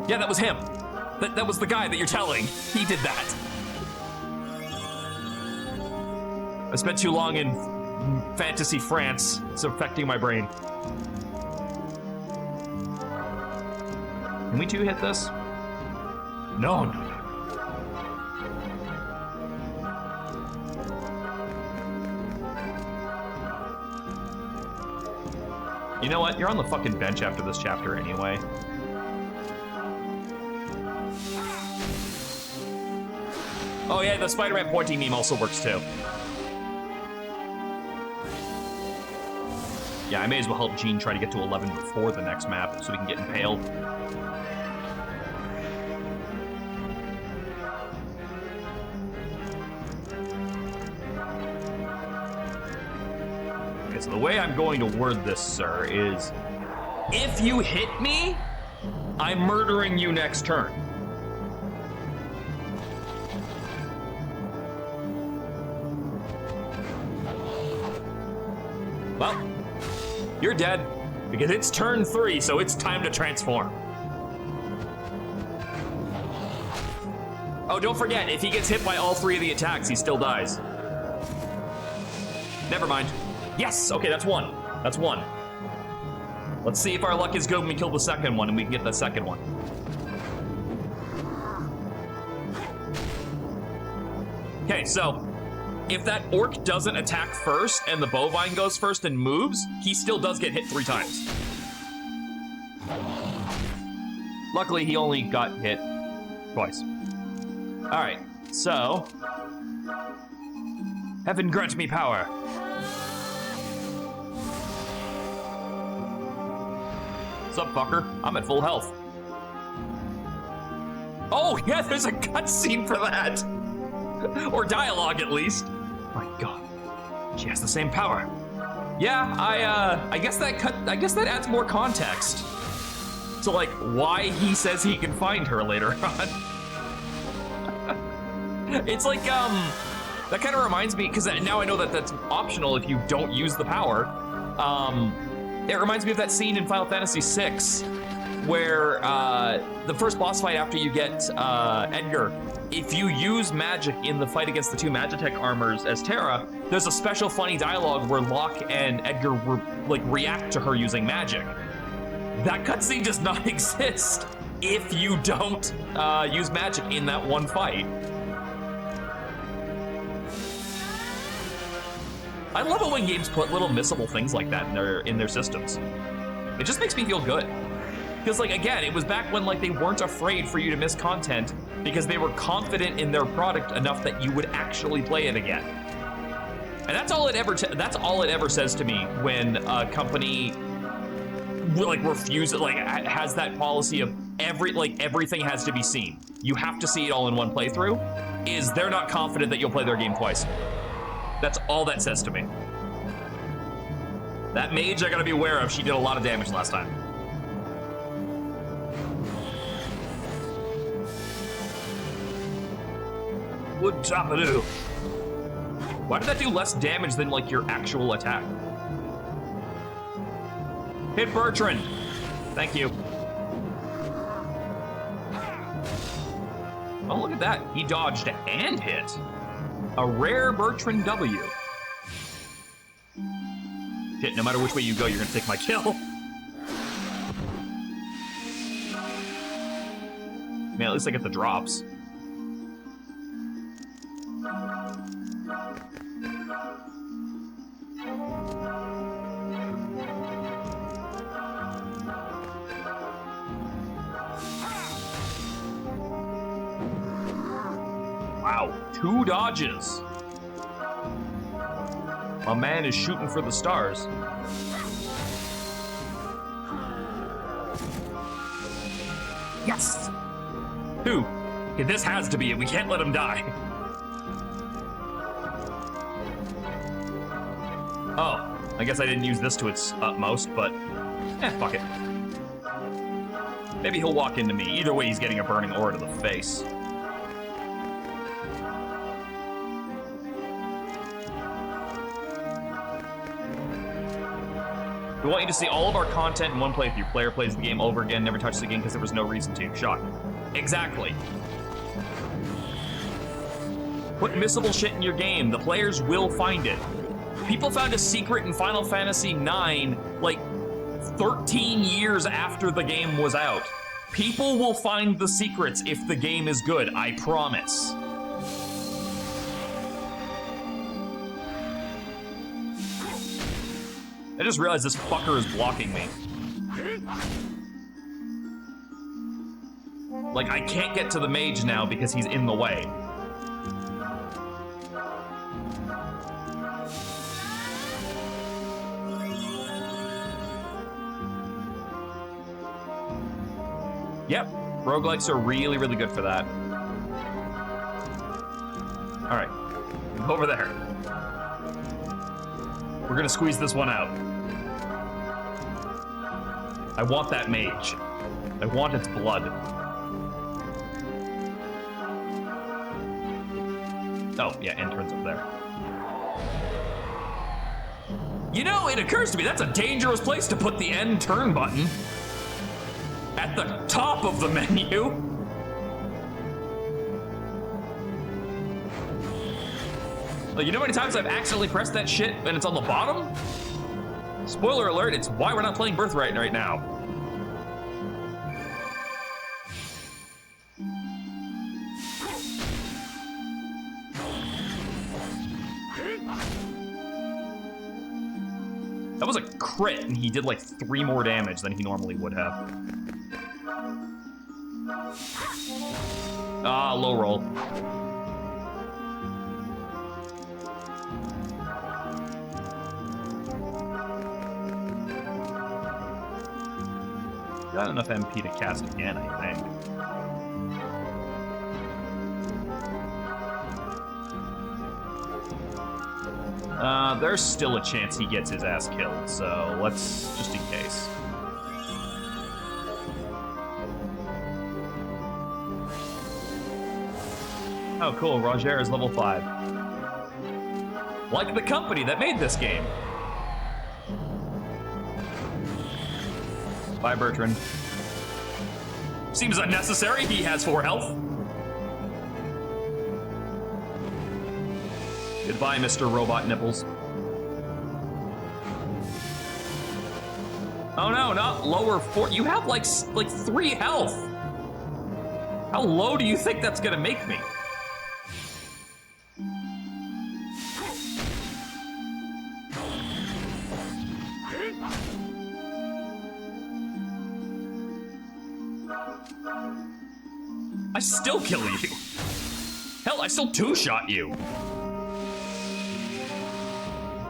yeah, that was him. That was the guy that you're telling. He did that. I spent too long in fantasy France. It's affecting my brain. Can we 2-hit this? No. You know what? You're on the fucking bench after this chapter anyway. Oh yeah, the Spider-Man pointing meme also works too. Yeah, I may as well help Jeanne try to get to 11 before the next map so we can get impaled. Okay, so the way I'm going to word this, sir, is if you hit me, I'm murdering you next turn. Well, you're dead, because it's turn 3, so it's time to transform. Oh, don't forget, if he gets hit by all 3 of the attacks, he still dies. Never mind. Yes, okay, that's 1. That's 1. Let's see if our luck is good when we kill the second one and we can get the second one. Okay, so if that orc doesn't attack first and the bovine goes first and moves, he still does get hit 3 times. Luckily, he only got hit twice. All right, so heaven grant me power. What's up, fucker? I'm at full health. Oh, yeah, there's a cutscene for that. Or dialogue, at least. My God, she has the same power. Yeah, I guess that adds more context to like why he says he can find her later on. It's like that kind of reminds me, because now I know that that's optional if you don't use the power. It reminds me of that scene in Final Fantasy VI where the first boss fight after you get Edgar, if you use magic in the fight against the 2 Magitech armors as Terra, there's a special funny dialogue where Locke and Edgar react to her using magic. That cutscene does not exist if you don't use magic in that one fight. I love it when games put little missable things like that in their systems. It just makes me feel good. Because, like, again, it was back when, like, they weren't afraid for you to miss content because they were confident in their product enough that you would actually play it again. And that's all it ever says to me when a company like refuses, like has that policy of everything has to be seen. You have to see it all in one playthrough. Is they're not confident that you'll play their game twice. That's all that says to me. That mage I gotta be aware of. She did a lot of damage last time. Wood Tapadoo. Why did that do less damage than, like, your actual attack? Hit Bertrand. Thank you. Oh, look at that. He dodged and hit. A rare Bertrand W. Shit, no matter which way you go, you're gonna take my kill. Man, at least I get the drops. Wow, 2 dodges. My man is shooting for the stars. Yes! 2. Okay, this has to be it. We can't let him die. Oh, I guess I didn't use this to its utmost, but fuck it. Maybe he'll walk into me. Either way, he's getting a burning aura to the face. We want you to see all of our content in one playthrough. Player plays the game over again, never touches the game because there was no reason to. Shock. Exactly. Put missable shit in your game. The players will find it. People found a secret in Final Fantasy IX like 13 years after the game was out. People will find the secrets if the game is good, I promise. I just realized this fucker is blocking me. Like, I can't get to the mage now because he's in the way. Yep, roguelikes are really, really good for that. All right, over there. We're gonna squeeze this one out. I want that mage. I want its blood. Oh, yeah, entrance up there. You know, it occurs to me that's a dangerous place to put the end turn button. At the top of the menu. Like, you know how many times I've accidentally pressed that shit and it's on the bottom? Spoiler alert, it's why we're not playing Birthright right now. That was a crit, and he did like 3 more damage than he normally would have. Ah, low roll. Got enough MP to cast again, I think. There's still a chance he gets his ass killed, so let's, just in case. Oh, cool, Roger is level 5. Like the company that made this game. Bye, Bertrand. Seems unnecessary, he has 4 health. Goodbye, Mr. Robot Nipples. Oh no, not lower 4. You have like 3 health. How low do you think that's gonna make me? I still kill you. Hell, I still two-shot you.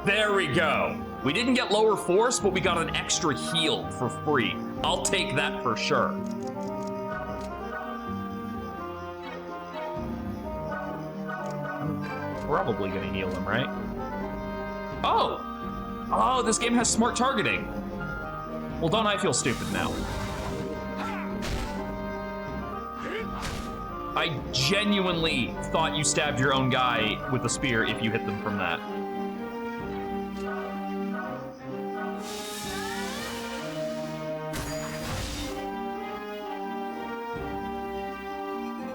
There we go. We didn't get lower force, but we got an extra heal for free. I'll take that for sure. I'm probably gonna heal him, right? Oh! Oh, this game has smart targeting. Well, don't I feel stupid now? I genuinely thought you stabbed your own guy with a spear if you hit them from that.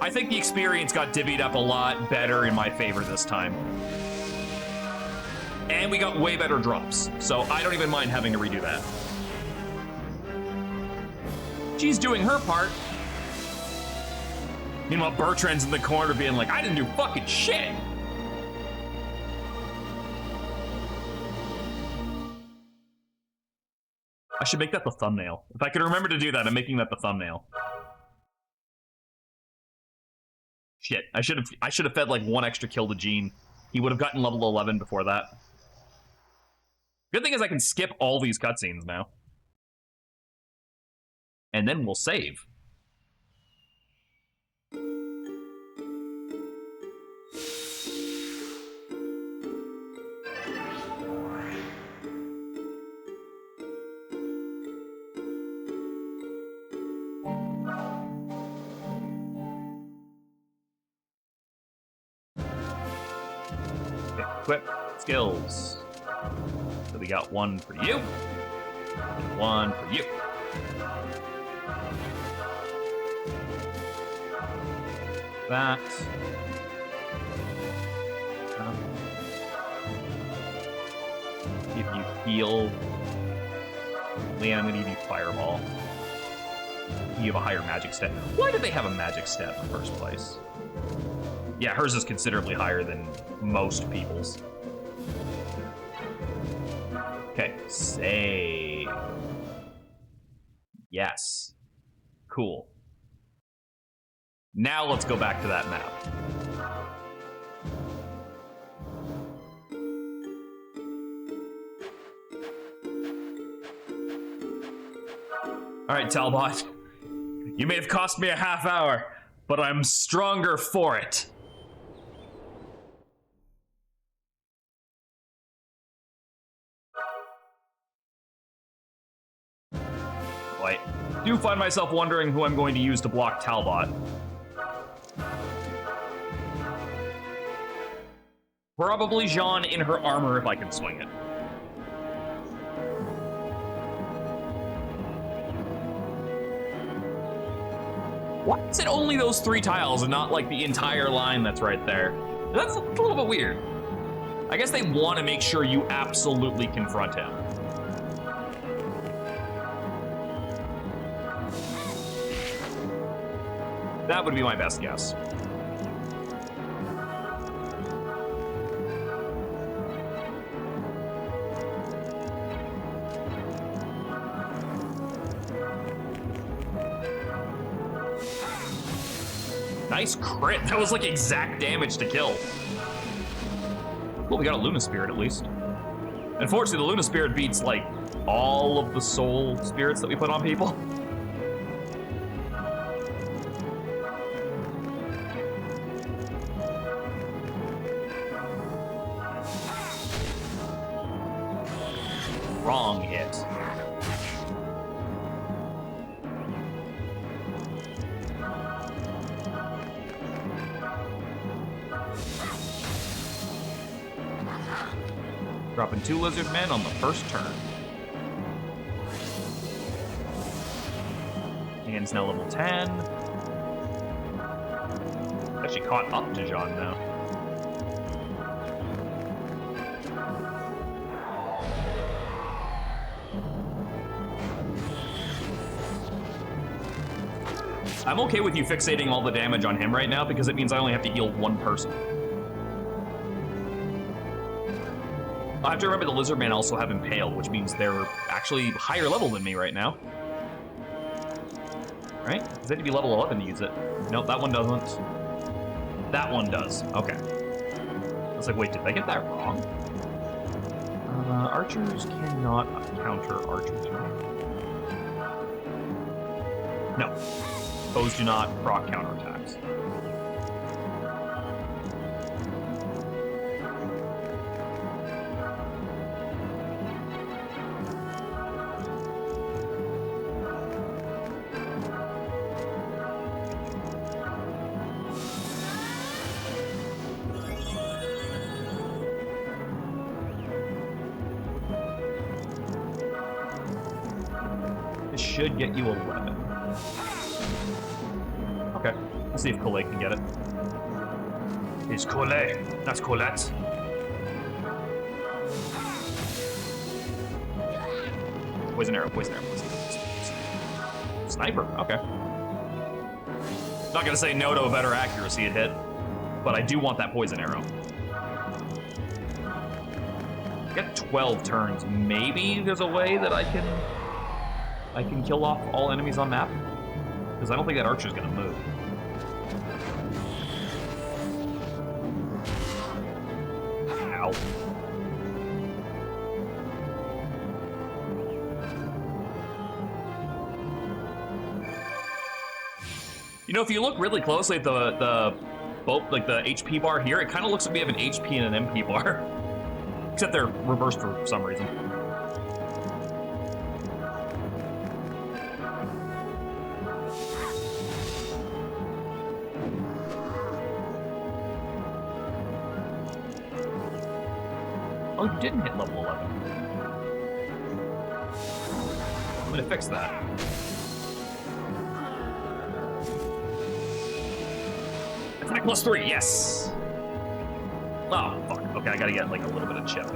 I think the experience got divvied up a lot better in my favor this time. And we got way better drops, so I don't even mind having to redo that. She's doing her part. Meanwhile, Bertrand's in the corner being like, I didn't do fucking shit. I should make that the thumbnail. If I could remember to do that, I'm making that the thumbnail. Shit, I should have fed like one extra kill to Jeanne. He would have gotten level 11 before that. Good thing is I can skip all these cutscenes now. And then we'll save. Equip skills. So we got one for you, and one for you. That. If you heal, Leanne, I'm gonna give you Fireball. You have a higher magic step. Why did they have a magic step in the first place? Yeah, hers is considerably higher than most people's. Okay, save. Yes. Cool. Now let's go back to that map. All right, Talbot. You may have cost me a half hour, but I'm stronger for it. I do find myself wondering who I'm going to use to block Talbot. Probably Jeanne in her armor if I can swing it. Why is it only those 3 tiles and not like the entire line that's right there? That's a little bit weird. I guess they want to make sure you absolutely confront him. That would be my best guess. Nice crit. That was like exact damage to kill. Well, we got a Luna Spirit at least. Unfortunately, the Luna Spirit beats like all of the soul spirits that we put on people. Wrong hit. Dropping 2 lizard men on the first turn. Jeanne's now level 10. Actually caught up to Jeanne now. I'm okay with you fixating all the damage on him right now because it means I only have to heal one person. I have to remember the Lizardmen also have Impaled, which means they're actually higher level than me right now. right? Does they have to be level 11 to use it? Nope, that one doesn't. That one does. Okay. I was like, wait, did they get that wrong? Archers cannot counter archers, right? No. Bows do not proc counterattacks. This should get you 11. Okay. Let's see if Colette can get it. It's Colette. That's Colette. Poison arrow, poison arrow, poison arrow. Sniper, okay. Not gonna say no to a better accuracy at hit, but I do want that poison arrow. Get 12 turns. Maybe there's a way that I can kill off all enemies on map? Because I don't think that archer's gonna move. Ow. You know, if you look really closely at the HP bar here, it kind of looks like we have an HP and an MP bar. Except they're reversed for some reason. Oh, you didn't hit level 11. I'm gonna fix that. Attack +3, yes! Oh, fuck. Okay, I gotta get, like, a little bit of chip.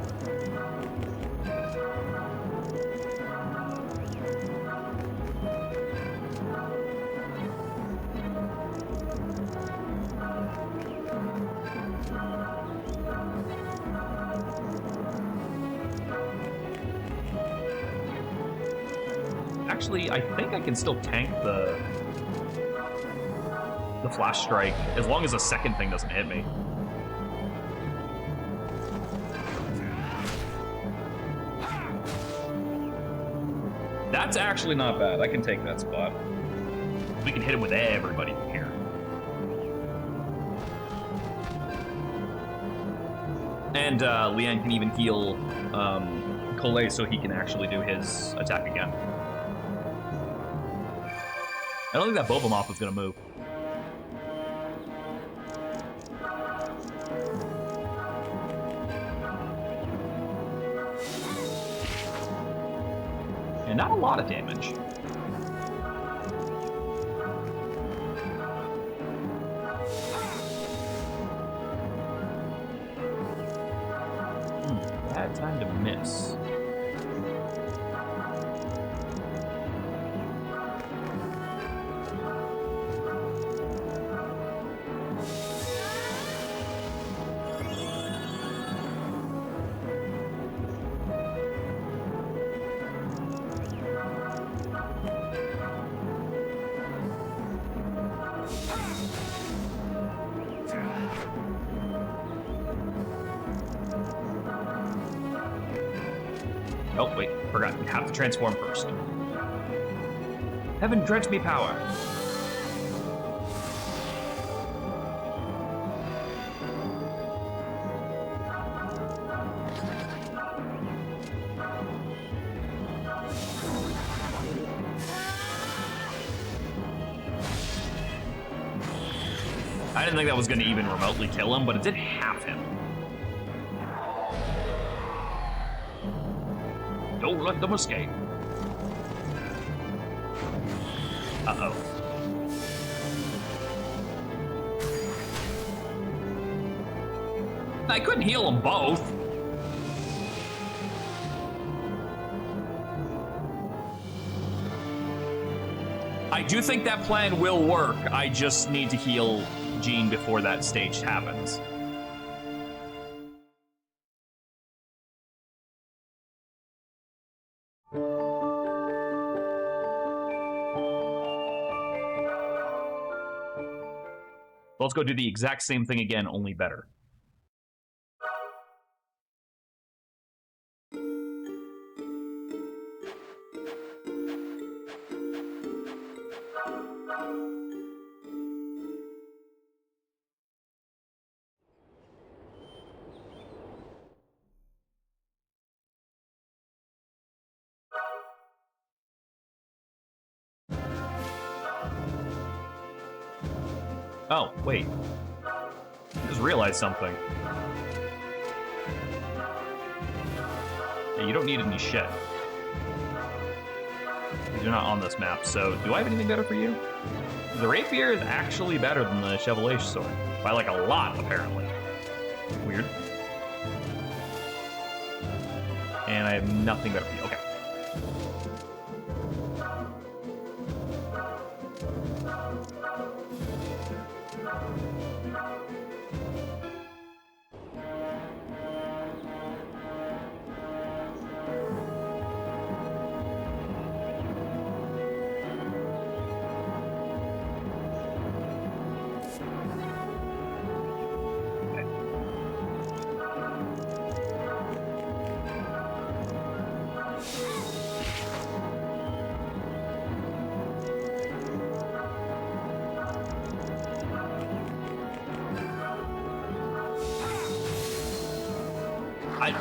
Actually, I think I can still tank the flash strike as long as the second thing doesn't hit me. That's actually not bad. I can take that spot. We can hit him with everybody from here. And Leanne can even heal Collet so he can actually do his attack again. I don't think that Bobomoth is going to move. And not a lot of damage. Bad time to miss. Oh, wait, forgot. You have to transform first. Heaven grant me power. I didn't think that was going to even remotely kill him, but it did half him. Don't let them escape. Uh-oh. I couldn't heal them both. I do think that plan will work. I just need to heal Jeanne before that stage happens. So let's go do the exact same thing again, only better. Oh, wait. I just realized something. Yeah, you don't need any shit. You're not on this map, so do I have anything better for you? The rapier is actually better than the Chevalier sword. By like a lot, apparently. Weird. And I have nothing better for you. Okay.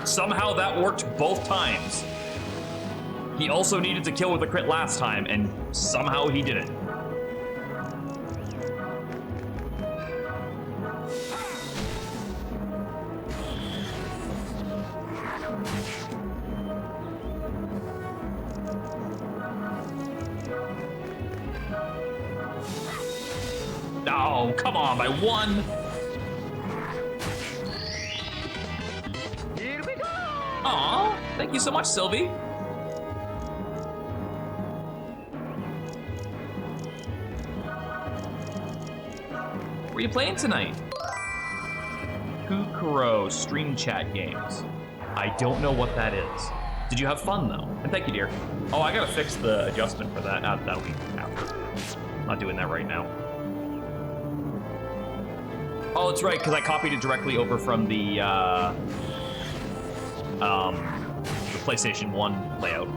Somehow that worked both times. He also needed to kill with a crit last time, and somehow he did it. Oh, come on, by one. Aw, thank you so much, Sylvie. What are you playing tonight? Kukuro Stream Chat Games. I don't know what that is. Did you have fun, though? And thank you, dear. Oh, I gotta fix the adjustment for that. That'll be after. I'm not doing that right now. Oh, that's right, because I copied it directly over from the PlayStation 1 layout.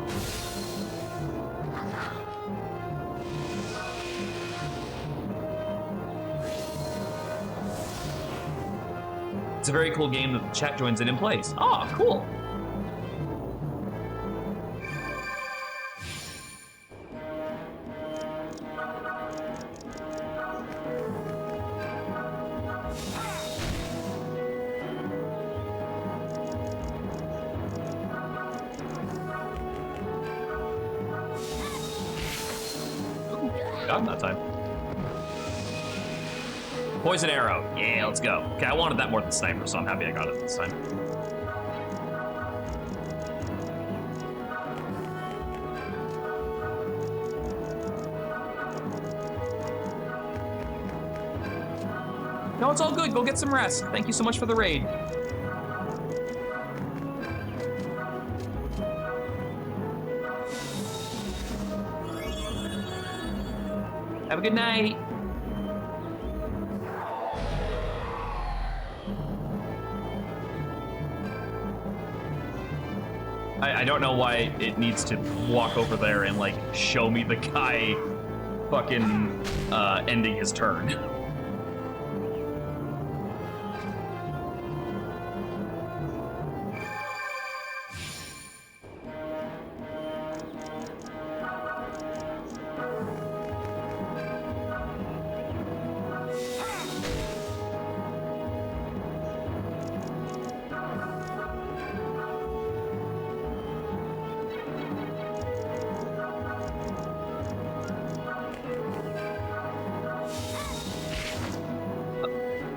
It's a very cool game that the chat joins in and plays. Oh, cool. Got him that time. Poison arrow. Yeah, let's go. Okay, I wanted that more than sniper, so I'm happy I got it this time. No, it's all good. Go get some rest. Thank you so much for the raid. Have a good night. I don't know why it needs to walk over there and like show me the guy fucking ending his turn.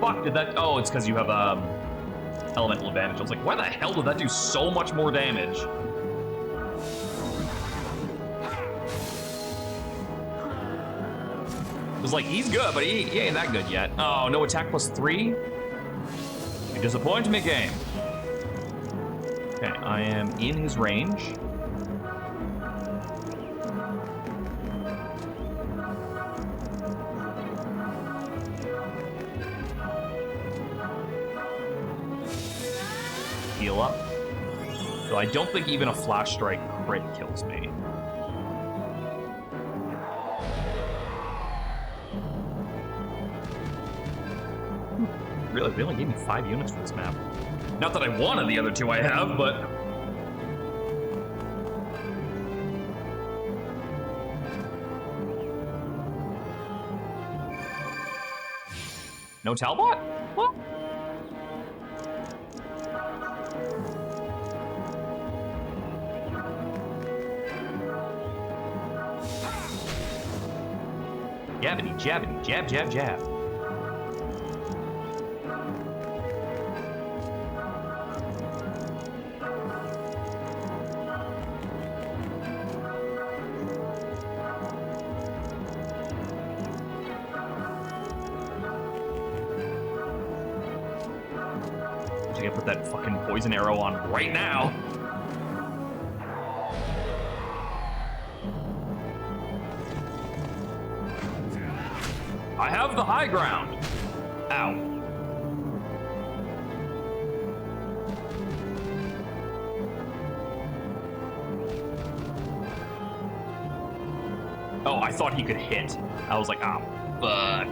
Fuck, did that... Oh, it's because you have, elemental advantage. I was like, why the hell did that do so much more damage? It was like, he's good, but he ain't that good yet. Oh, no attack +3? You disappoint me, game. Okay, I am in his range. heal up. So I don't think even a Flash Strike crit kills me. Really, they only gave me 5 units for this map. Not that I wanted the other 2 I have, but... No Talbot? What? Jabbity, jabbity, jab, jab, jab. I gotta put that fucking poison arrow on right now. I have the high ground. Ow. Oh, I thought he could hit. I was like, ah, fuck.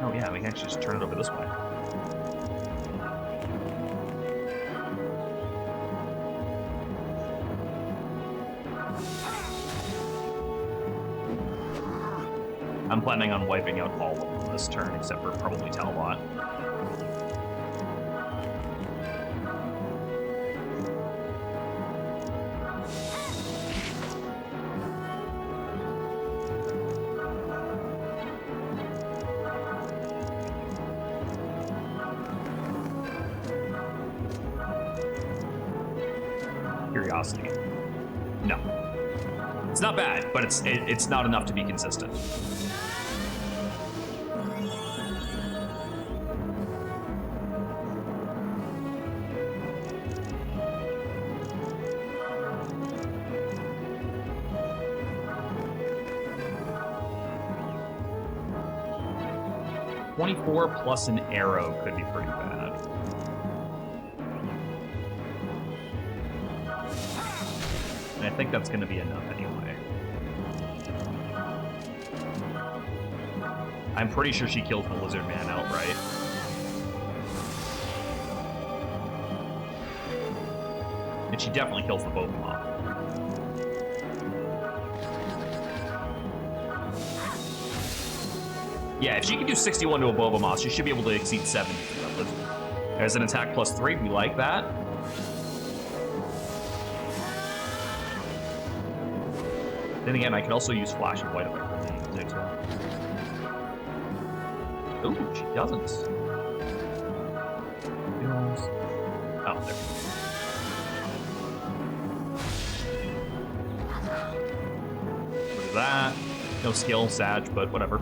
Oh yeah, we can actually just turn it over this way. I'm planning on wiping out all of them this turn, except for probably Talbot. Curiosity. No. It's not bad, but it's not enough to be consistent. .24 plus an arrow could be pretty bad. And I think that's going to be enough anyway. I'm pretty sure she kills the lizard man outright. And she definitely kills the Boba. Yeah, if she can do 61 to a Boba Moss, she should be able to exceed 70 to that lizard. There's an attack +3, we like that. Then again, I could also use Flash and White Effect if I need to. Ooh, she doesn't. Oh, there. What is that? No skill, Sag, but whatever.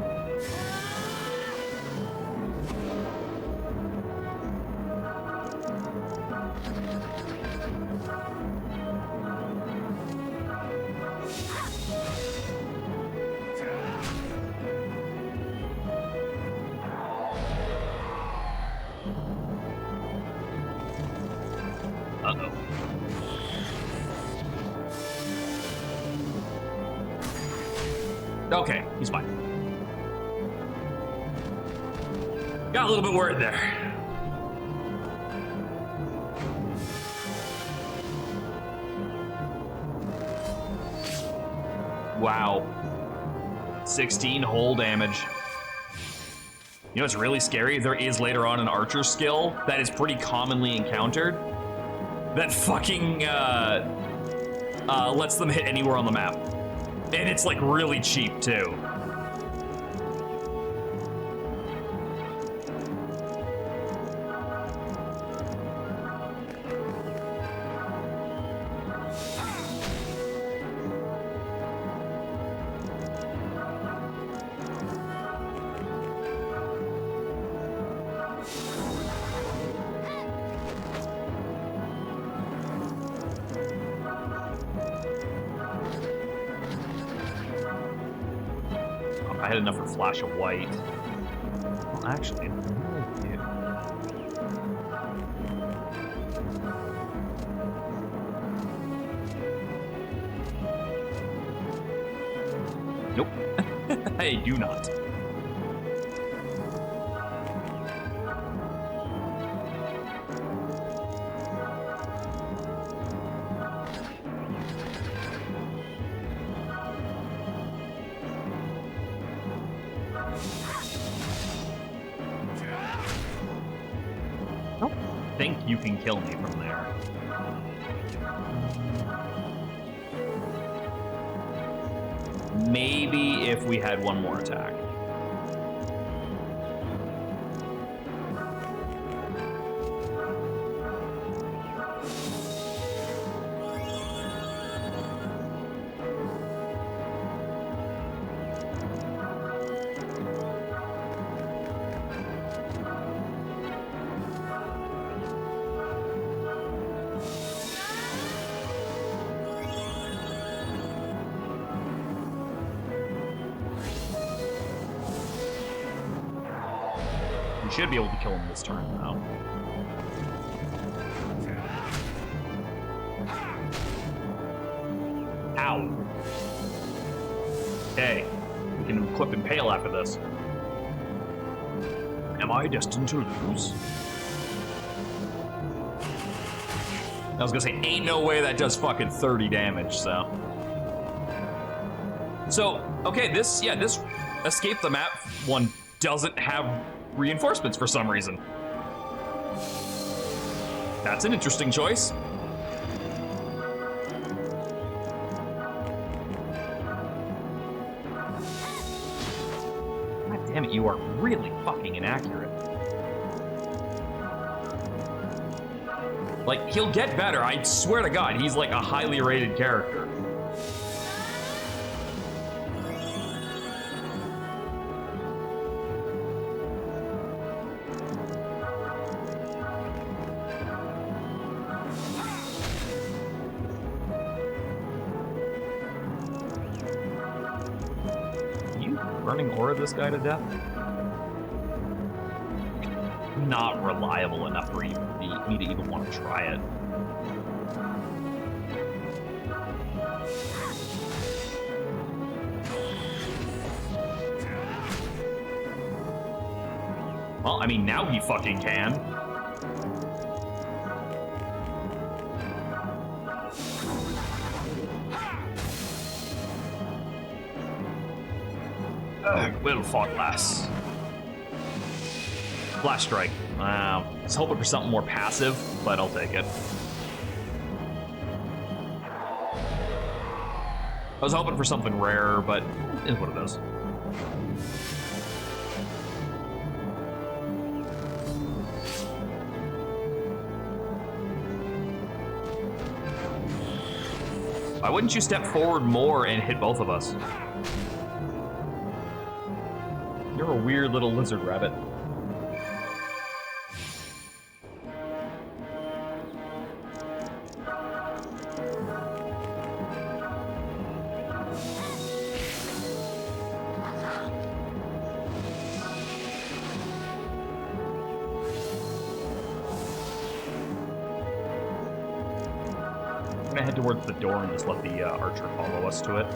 Okay, he's fine. Got a little bit worried there. Wow. 16 whole damage. You know what's really scary? There is later on an archer skill that is pretty commonly encountered that fucking lets them hit anywhere on the map. And it's like really cheap too. I had enough for Flash of White. Well, actually, I really do. Nope. I do not. I think you can kill me from there. Maybe if we had one more attack. We should be able to kill him this turn, though. Ow. Okay. We can equip Impale after this. Am I destined to lose? I was gonna say, ain't no way that does fucking 30 damage, so. So, okay, this Escape the Map one doesn't have reinforcements for some reason. That's an interesting choice. God damn it, you are really fucking inaccurate. Like, he'll get better, I swear to God, he's like a highly rated character. Burning Aura this guy to death? Not reliable enough for me to even want to try it. Well, I mean, now he fucking can. Well fought, lass. Flash Strike. Wow. I was hoping for something more passive, but I'll take it. I was hoping for something rare, but it is what it is. Why wouldn't you step forward more and hit both of us? You're a weird little lizard rabbit. I'm gonna head towards the door and just let the archer follow us to it.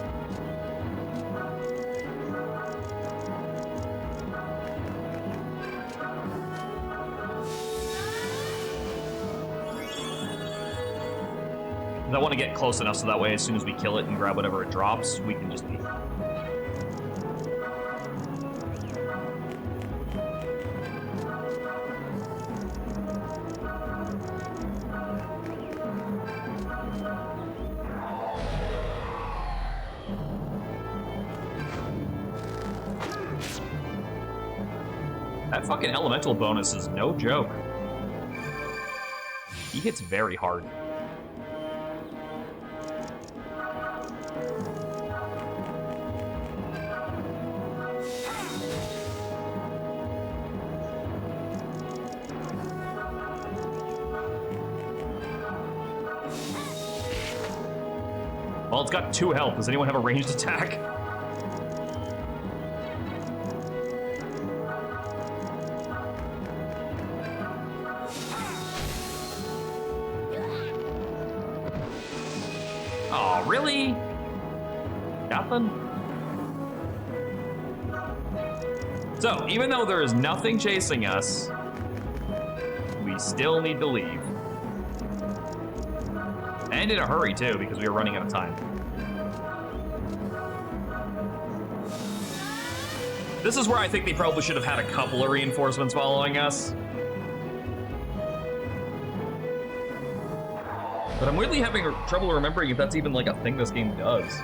I want to get close enough so that way as soon as we kill it and grab whatever it drops, we can just be... That fucking elemental bonus is no joke. He hits very hard. Well, it's got 2 health. Does anyone have a ranged attack? Oh, really? Nothing? So, even though there is nothing chasing us, we still need to leave. And in a hurry, too, because we are running out of time. This is where I think they probably should have had a couple of reinforcements following us. But I'm weirdly having trouble remembering if that's even like a thing this game does.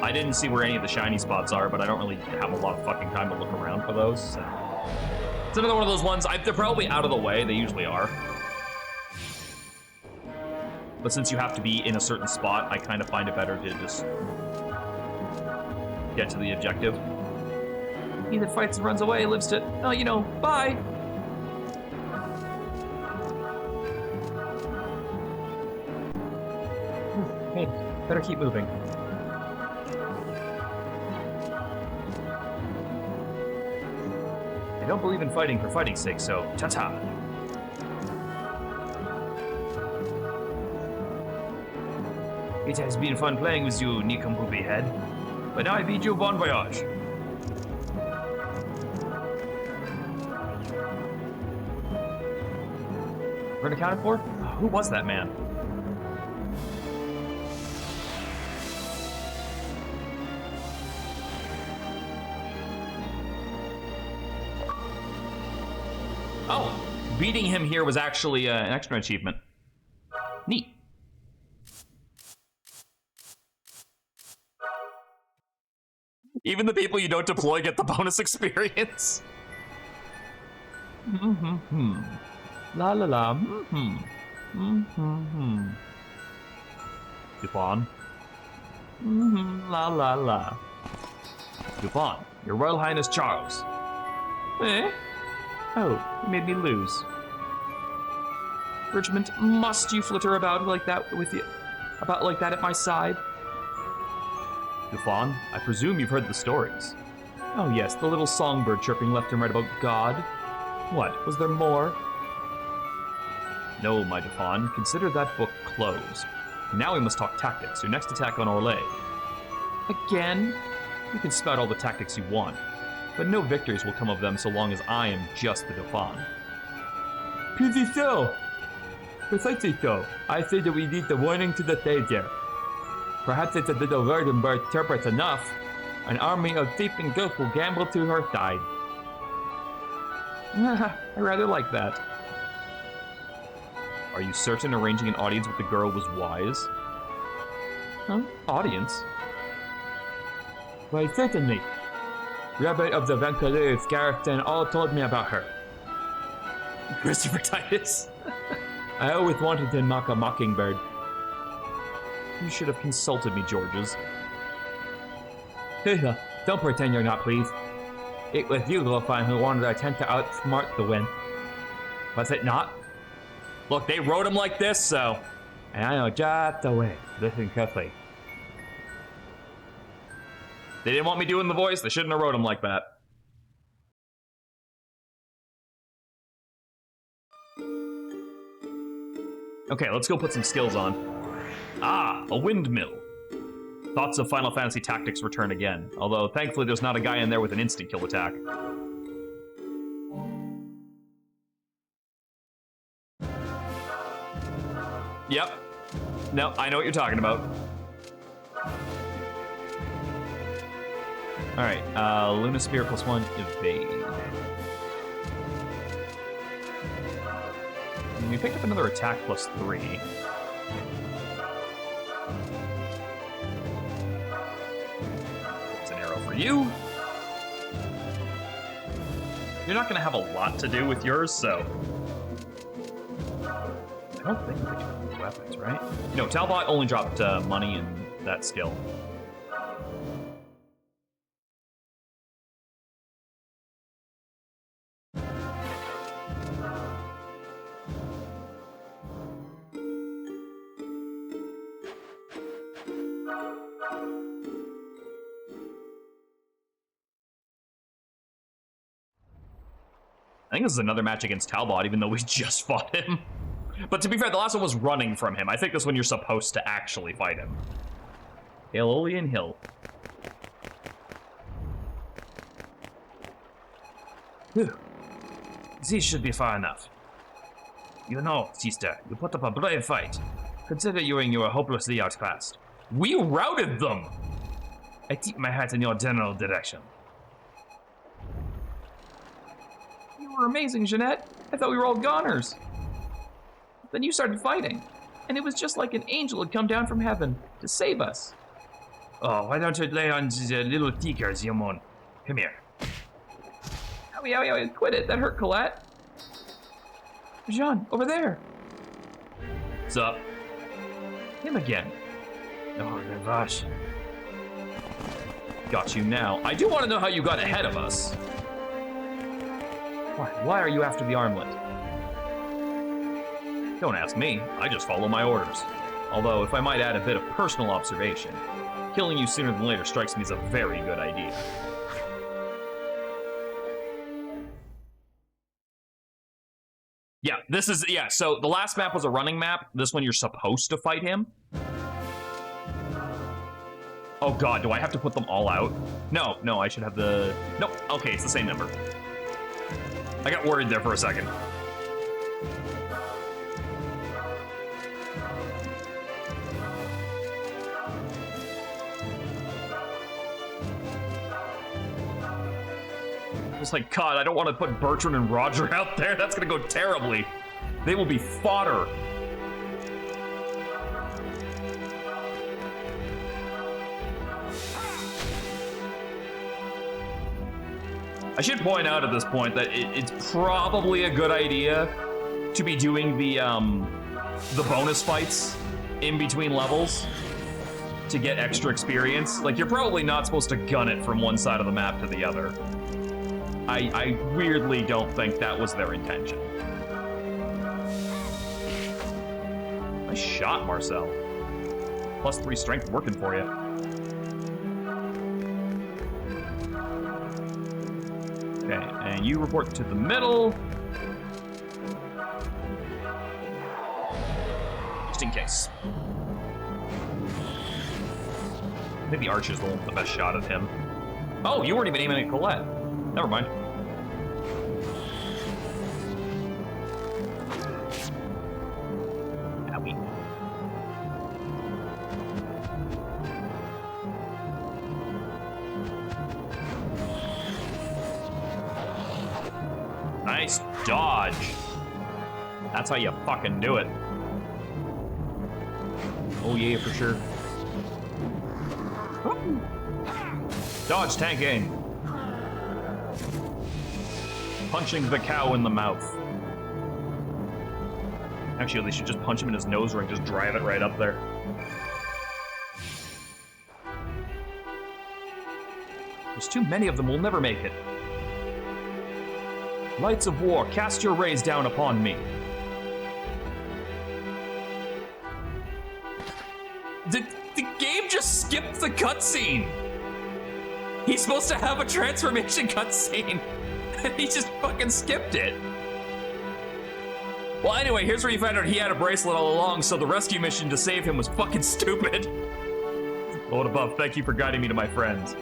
I didn't see where any of the shiny spots are, but I don't really have a lot of fucking time to look around for those. So. It's another one of those ones, they're probably out of the way, they usually are. But since you have to be in a certain spot, I kind of find it better to just get to the objective. He that fights and runs away lives to, oh, you know, bye. Hey, better keep moving. I don't believe in fighting for fighting's sake, so ta-ta. It has been fun playing with you, Nincompoopy head. But now I bid you bon voyage. We're accounted for? Who was that man? Oh, beating him here was actually an extra achievement. Neat. Even the people you don't deploy get the bonus experience. La la la. Dupont. La la la. Dupont, Your Royal Highness Charles. Eh? Oh, you made me lose. Regiment, must you flitter about like that with you? About like that at my side? Dufan, I presume you've heard the stories. Oh yes, the little songbird chirping left and right about God. What, was there more? No, my Dufan, consider that book closed. Now we must talk tactics, your next attack on Orlais. Again? You can spout all the tactics you want, but no victories will come of them so long as I am just the Dauphin. Pretty so. Precisely so. I say that we need the warning to the Thazer. Perhaps it's a little word and bird interprets enough. An army of thief and ghosts will gamble to her side. I rather like that. Are you certain arranging an audience with the girl was wise? Huh? Audience? Why, certainly. Rabbi of the Vancouver Garrison all told me about her. Christopher Titus? I always wanted to mock a mockingbird. You should have consulted me, Georges. Don't pretend you're not pleased. It was you, Lofine, who wanted to attempt to outsmart the wind. Was it not? Look, they wrote him like this, so... And I know just the way. Listen carefully. They didn't want me doing the voice, they shouldn't have wrote him like that. Okay, let's go put some skills on. Ah, a windmill. Thoughts of Final Fantasy Tactics return again, although thankfully there's not a guy in there with an instant kill attack. Yep. No, I know what you're talking about. Alright, Luna Spirit +1, evade. And we picked up another attack +3. It's an arrow for you. You're not gonna have a lot to do with yours, so... I don't think we can weapons, right? No, Talbot only dropped money in that skill. think this is another match against Talbot, even though we just fought him. But to be fair, the last one was running from him. I think this one you're supposed to actually fight him. Aeolian Hill. Whew. These should be far enough. You know, sister, you put up a brave fight. Considering you were hopelessly outclassed. We routed them! I tip my hat in your general direction. You were amazing, Jeanette. I thought we were all goners. Then you started fighting, and it was just like an angel had come down from heaven to save us. Oh, why don't you lay on the little tickers, Yamon? Come here. Owie, quit it. That hurt Colette. Jeanne, over there. What's up? Him again. Oh, gosh. Got you now. I do want to know how you got ahead of us. Why are you after the armlet? Don't ask me. I just follow my orders. Although, if I might add a bit of personal observation, killing you sooner than later strikes me as a very good idea. Yeah, so the last map was a running map. This one you're supposed to fight him. Oh god, do I have to put them all out? No, I should have the... Nope, okay, it's the same number. I got worried there for a second. It's like, God, I don't want to put Bertrand and Roger out there. That's gonna go terribly. They will be fodder. I should point out at this point that it's probably a good idea to be doing the bonus fights in between levels to get extra experience. Like, you're probably not supposed to gun it from one side of the map to the other. I weirdly don't think that was their intention. Nice shot, Marcel. +3 strength working for you. Okay, and you report to the middle. Just in case. I think the Archer is the one with the best shot at him. Oh, you weren't even aiming at Colette. Never mind. Owie. Nice dodge. That's how you fucking do it. Oh yeah, for sure. Woo. Dodge tanking. Punching the cow in the mouth. Actually, they should just punch him in his nose ring, just drive it right up there. There's too many of them, we'll never make it. Lights of war, cast your rays down upon me. The game just skipped the cutscene. He's supposed to have a transformation cutscene. He just fucking skipped it. Well, anyway, here's where you find out he had a bracelet all along, so the rescue mission to save him was fucking stupid. Lord above, thank you for guiding me to my friends.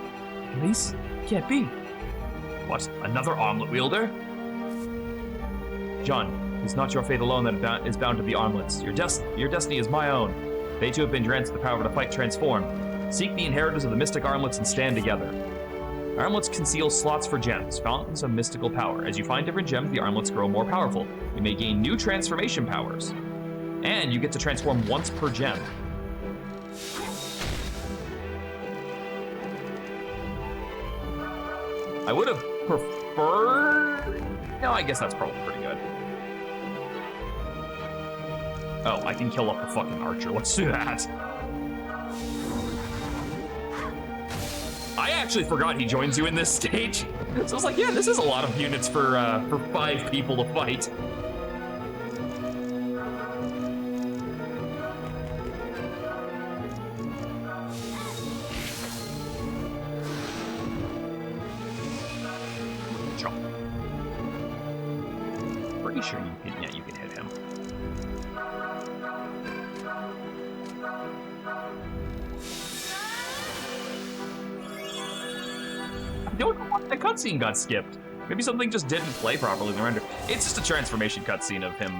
Police? Can't be. What, another armlet wielder? Jeanne, it's not your fate alone that is bound to the armlets. Your destiny is my own. They too have been granted the power to fight transform. Seek the inheritors of the mystic armlets and stand together. Armlets conceal slots for gems, fountains of mystical power. As you find different gems, the armlets grow more powerful. You may gain new transformation powers. And you get to transform once per gem. I would have preferred... No, I guess that's probably pretty good. Oh, I can kill up the fucking Archer. Let's do that. I actually forgot he joins you in this stage. So I was like, yeah, this is a lot of units for 5 people to fight. pretty sure you can, yeah, you can hit him. I don't know why the cutscene got skipped. Maybe something just didn't play properly in the render. It's just a transformation cutscene of him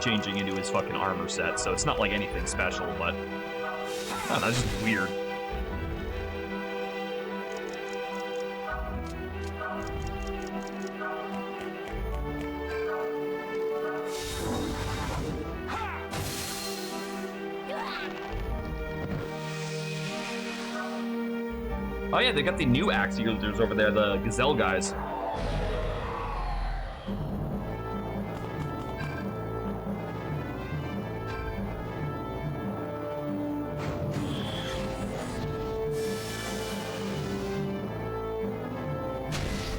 changing into his fucking armor set, so it's not like anything special, but I don't know, it's just weird. Oh yeah, they got the new axe users over there, the Gazelle guys.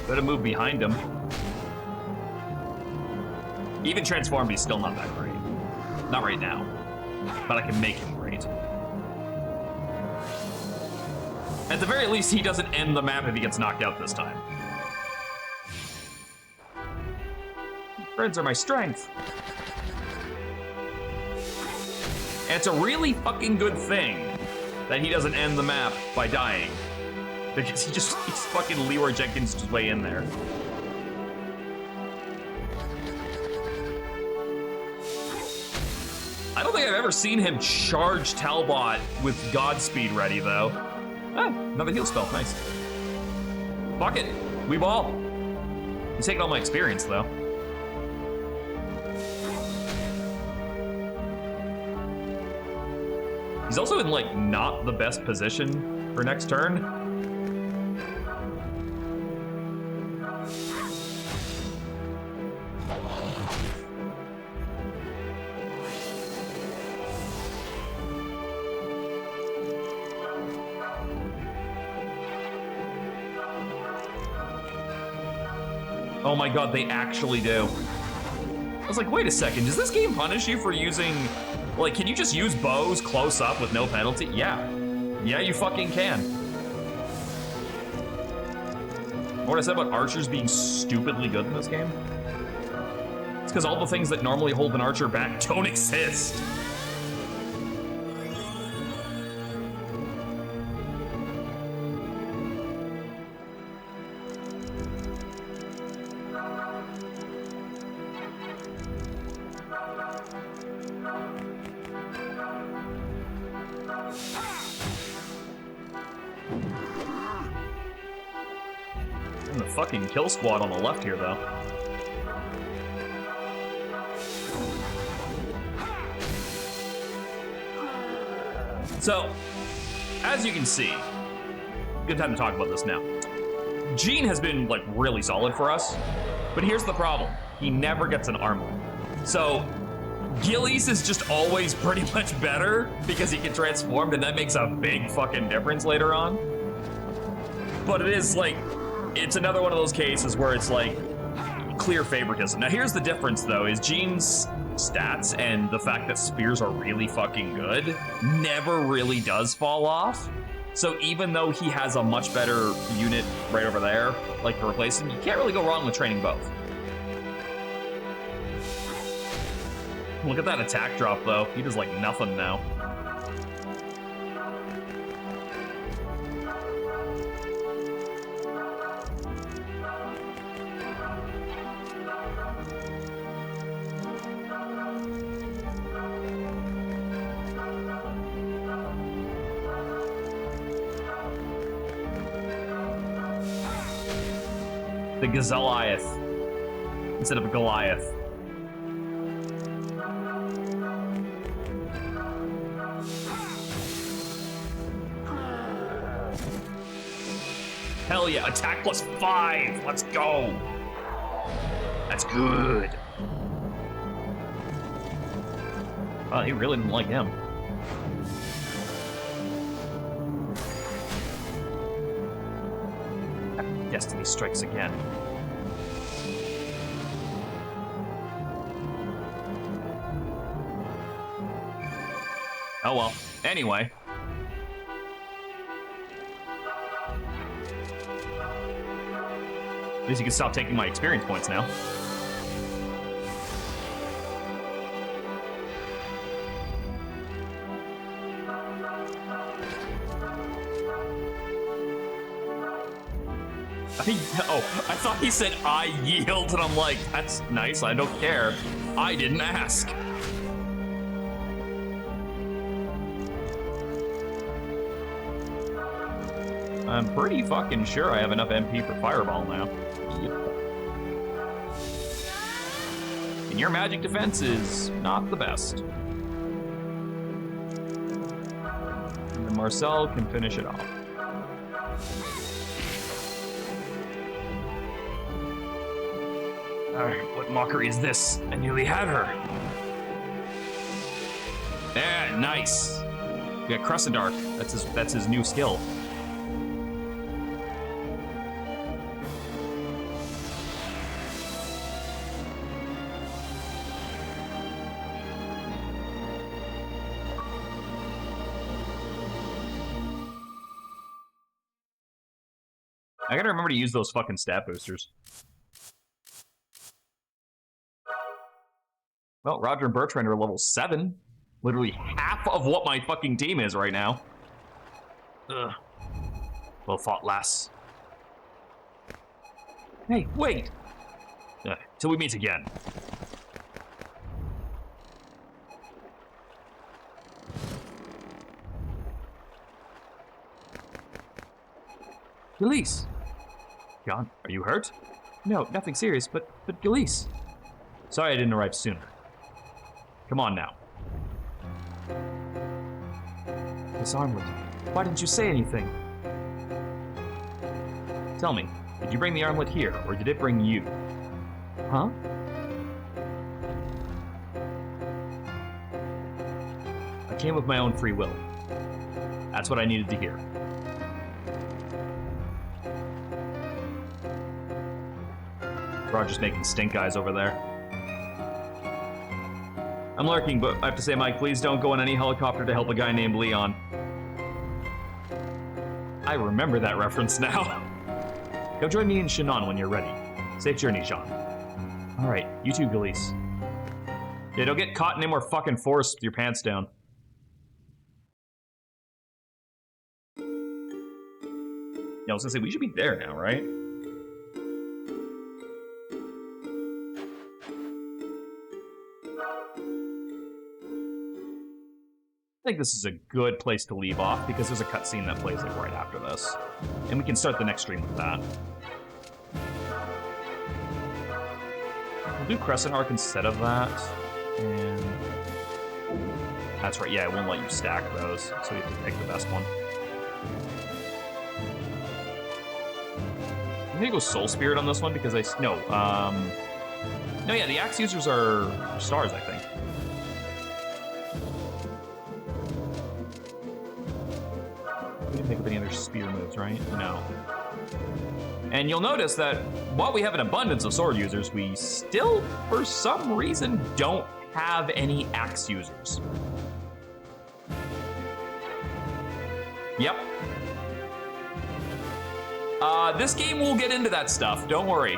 Better move behind him. Even transformed, he's still not that great. Not right now. But I can make him great. At the very least, he doesn't end the map if he gets knocked out this time. Friends are my strength. And it's a really fucking good thing that he doesn't end the map by dying. Because he's fucking Leroy Jenkins his way in there. I don't think I've ever seen him charge Talbot with Godspeed ready, though. Ah, another heal spell, nice. Fuck it, we ball. He's taking all my experience, though. He's also in, like, not the best position for next turn. Oh my god, they actually do. I was like, wait a second, does this game punish you for using... Like, can you just use bows close up with no penalty? Yeah. Yeah, you fucking can. What I said about archers being stupidly good in this game? It's because all the things that normally hold an archer back don't exist. And the fucking kill squad on the left here, though. So, as you can see, good time to talk about this now. Jeanne has been, like, really solid for us, but here's the problem. He never gets an armor. So, Gillies is just always pretty much better because he can transform, and that makes a big fucking difference later on. But it is, like, it's another one of those cases where it's, like, clear favoritism. Now, here's the difference, though, is Jeanne's stats and the fact that spears are really fucking good never really does fall off. So even though he has a much better unit right over there, like, to replace him, you can't really go wrong with training both. Look at that attack drop, though. He does, like, nothing now. The Gazeliath instead of a Goliath. Hell yeah, attack +5, let's go. That's good. Oh, he really didn't like him. Destiny strikes again. Oh well. Anyway. At least you can stop taking my experience points now. I thought he said I yield, and I'm like, that's nice, I don't care. I didn't ask. I'm pretty fucking sure I have enough MP for Fireball now. Yep. And your magic defense is not the best. And then Marcel can finish it off. Alright, what mockery is this? I nearly had her. Yeah, nice. We got Crescent Arc. That's his new skill. I gotta remember to use those fucking stat boosters. Well, Roger and Bertrand are level 7. Literally half of what my fucking team is right now. Ugh. Well fought, lass. Hey, wait! Till we meet again. Gilise! Jeanne, are you hurt? No, nothing serious, but Gilise. Sorry I didn't arrive sooner. Come on now. Miss Armwood, why didn't you say anything? Tell me, did you bring the armlet here, or did it bring you? Huh? I came of my own free will. That's what I needed to hear. Roger's making stink eyes over there. I'm lurking, but I have to say, Mike, please don't go in any helicopter to help a guy named Leon. I remember that reference now. Go join me and Shannon when you're ready. Safe journey, Jeanne. Alright, you too, Gilise. Yeah, don't get caught in any more fucking forest with your pants down. Yeah, I was gonna say, we should be there now, right? I think this is a good place to leave off because there's a cutscene that plays like right after this. And we can start the next stream with that. We'll do Crescent Arc instead of that. And that's right, yeah, it won't let you stack those, so you have to pick the best one. I'm gonna go Soul Spirit on this one because no, yeah, the axe users are stars, I think. We didn't pick up any other spear moves, right? No. And you'll notice that while we have an abundance of sword users, we still, for some reason, don't have any axe users. Yep. This game will get into that stuff. Don't worry.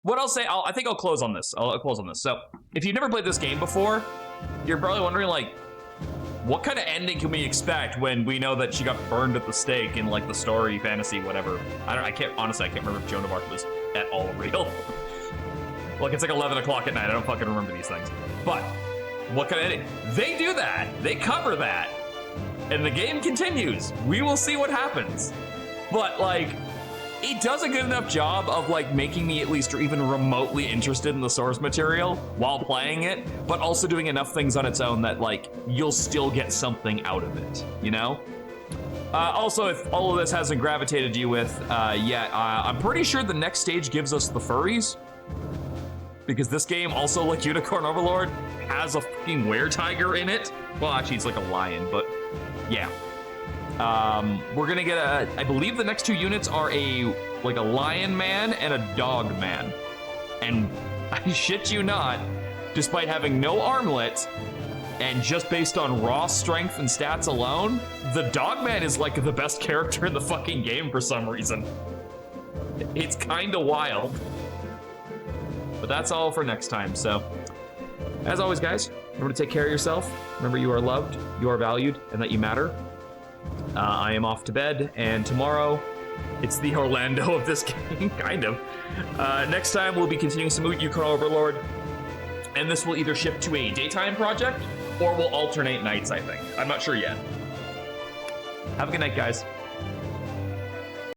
What I'll say, I think I'll close on this. I'll close on this. So, if you've never played this game before, you're probably wondering, like, what kind of ending can we expect when we know that she got burned at the stake in, like, the story, fantasy, whatever? Honestly, I can't remember if Joan of Arc was at all real. Like, it's like 11 o'clock at night. I don't fucking remember these things. But, what kind of ending? They do that. They cover that. And the game continues. We will see what happens. But, like, it does a good enough job of, like, making me at least or even remotely interested in the source material while playing it, but also doing enough things on its own that, like, you'll still get something out of it, you know? Also, if all of this hasn't gravitated you with yet, I'm pretty sure the next stage gives us the furries. Because this game, also like Unicorn Overlord, has a fucking were-tiger in it. Well, actually, it's like a lion, but yeah. We're gonna get I believe the next two units are a lion man and a dog man. And I shit you not, despite having no armlet, and just based on raw strength and stats alone, the dog man is like the best character in the fucking game for some reason. It's kinda wild. But that's all for next time, so. As always, guys, remember to take care of yourself. Remember you are loved, you are valued, and that you matter. I am off to bed, and tomorrow It's the Orlando of this game, kind of. Next time, we'll be continuing some Yukon Overlord, and this will either ship to a daytime project, or we'll alternate nights, I think. I'm not sure yet. Have a good night, guys.